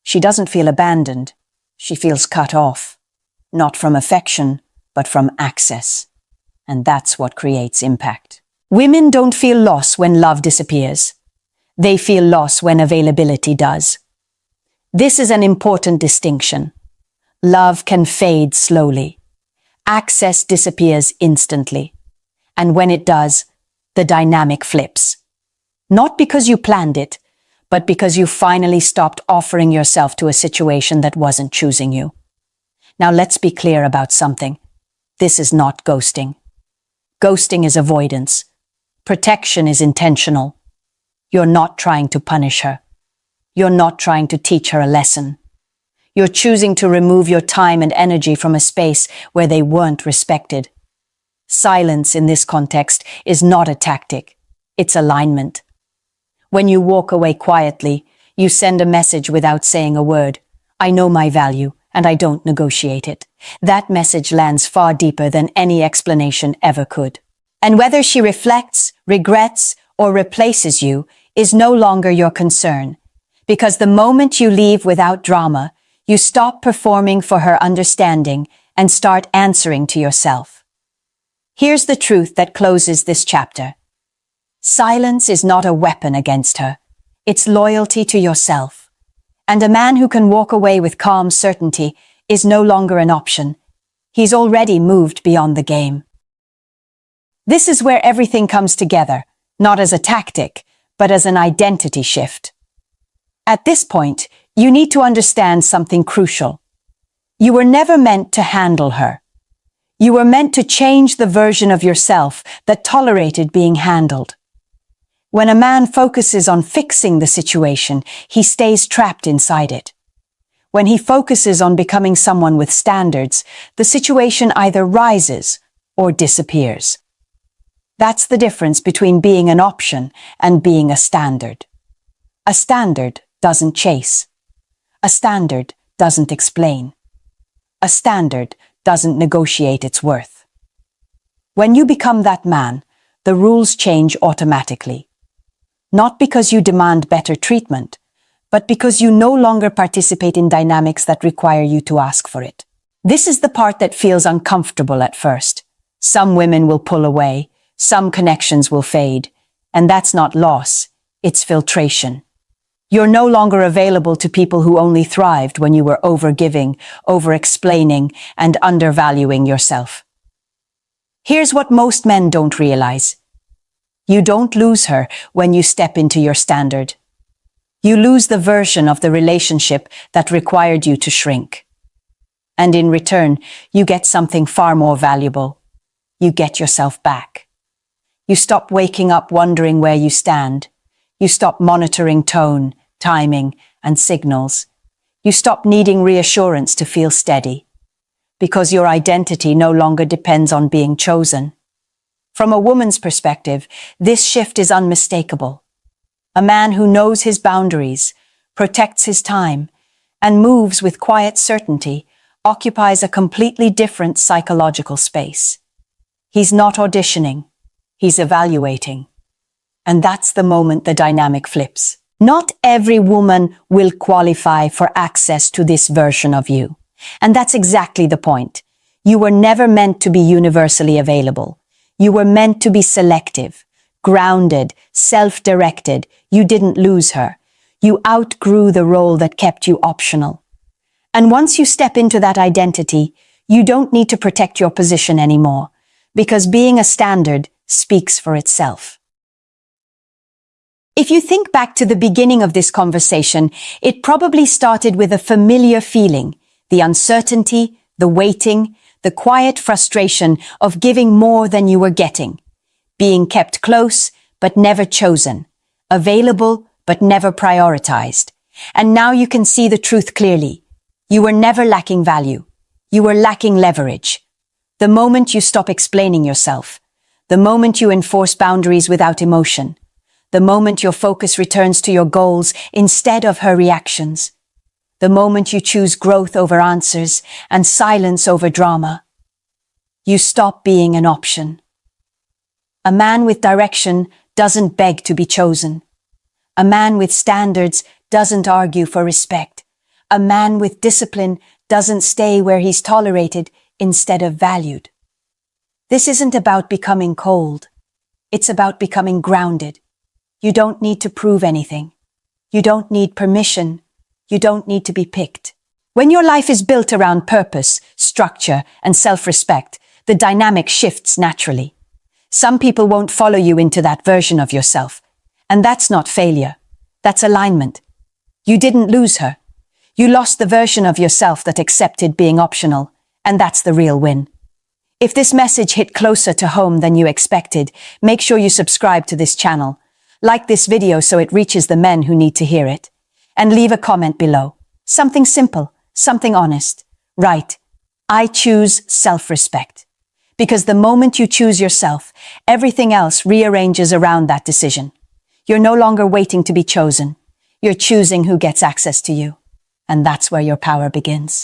She doesn't feel abandoned. She feels cut off. Not from affection, but from access. And that's what creates impact. Women don't feel loss when love disappears. They feel loss when availability does. This is an important distinction. Love can fade slowly. Access disappears instantly. And when it does, the dynamic flips. Not because you planned it, but because you finally stopped offering yourself to a situation that wasn't choosing you. Now let's be clear about something. This is not ghosting. Ghosting is avoidance. Protection is intentional. You're not trying to punish her. You're not trying to teach her a lesson. You're choosing to remove your time and energy from a space where they weren't respected. Silence in this context is not a tactic. It's alignment. When you walk away quietly, you send a message without saying a word. I know my value, and I don't negotiate it. That message lands far deeper than any explanation ever could. And whether she reflects, regrets, or replaces you is no longer your concern. Because the moment you leave without drama, you stop performing for her understanding and start answering to yourself. Here's the truth that closes this chapter. Silence is not a weapon against her. It's loyalty to yourself. And a man who can walk away with calm certainty is no longer an option. He's already moved beyond the game. This is where everything comes together, not as a tactic, but as an identity shift. At this point, you need to understand something crucial. You were never meant to handle her. You were meant to change the version of yourself that tolerated being handled. When a man focuses on fixing the situation, he stays trapped inside it. When he focuses on becoming someone with standards, the situation either rises or disappears. That's the difference between being an option and being a standard. A standard doesn't chase. A standard doesn't explain. A standard doesn't negotiate its worth. When you become that man, the rules change automatically. Not because you demand better treatment, but because you no longer participate in dynamics that require you to ask for it. This is the part that feels uncomfortable at first. Some women will pull away, some connections will fade, and that's not loss, it's filtration. You're no longer available to people who only thrived when you were overgiving, over-explaining, and undervaluing yourself. Here's what most men don't realize. You don't lose her when you step into your standard. You lose the version of the relationship that required you to shrink. And in return, you get something far more valuable. You get yourself back. You stop waking up wondering where you stand. You stop monitoring tone, timing, and signals. You stop needing reassurance to feel steady. Because your identity no longer depends on being chosen. From a woman's perspective, this shift is unmistakable. A man who knows his boundaries, protects his time, and moves with quiet certainty occupies a completely different psychological space. He's not auditioning, he's evaluating. And that's the moment the dynamic flips. Not every woman will qualify for access to this version of you. And that's exactly the point. You were never meant to be universally available. You were meant to be selective, grounded, self-directed. You didn't lose her. You outgrew the role that kept you optional. And once you step into that identity, you don't need to protect your position anymore, because being a standard speaks for itself. If you think back to the beginning of this conversation, it probably started with a familiar feeling, the uncertainty, the waiting, the quiet frustration of giving more than you were getting, being kept close but never chosen, available but never prioritized. And now you can see the truth clearly. You were never lacking value. You were lacking leverage. The moment you stop explaining yourself, the moment you enforce boundaries without emotion, the moment your focus returns to your goals instead of her reactions, the moment you choose growth over answers and silence over drama, you stop being an option. A man with direction doesn't beg to be chosen. A man with standards doesn't argue for respect. A man with discipline doesn't stay where he's tolerated instead of valued. This isn't about becoming cold. It's about becoming grounded. You don't need to prove anything. You don't need permission. You don't need to be picked. When your life is built around purpose, structure, and self-respect, the dynamic shifts naturally. Some people won't follow you into that version of yourself. And that's not failure. That's alignment. You didn't lose her. You lost the version of yourself that accepted being optional, and that's the real win. If this message hit closer to home than you expected, make sure you subscribe to this channel. Like this video so it reaches the men who need to hear it. And leave a comment below. Something simple, something honest. Right. I choose self-respect. Because the moment you choose yourself, everything else rearranges around that decision. You're no longer waiting to be chosen. You're choosing who gets access to you. And that's where your power begins.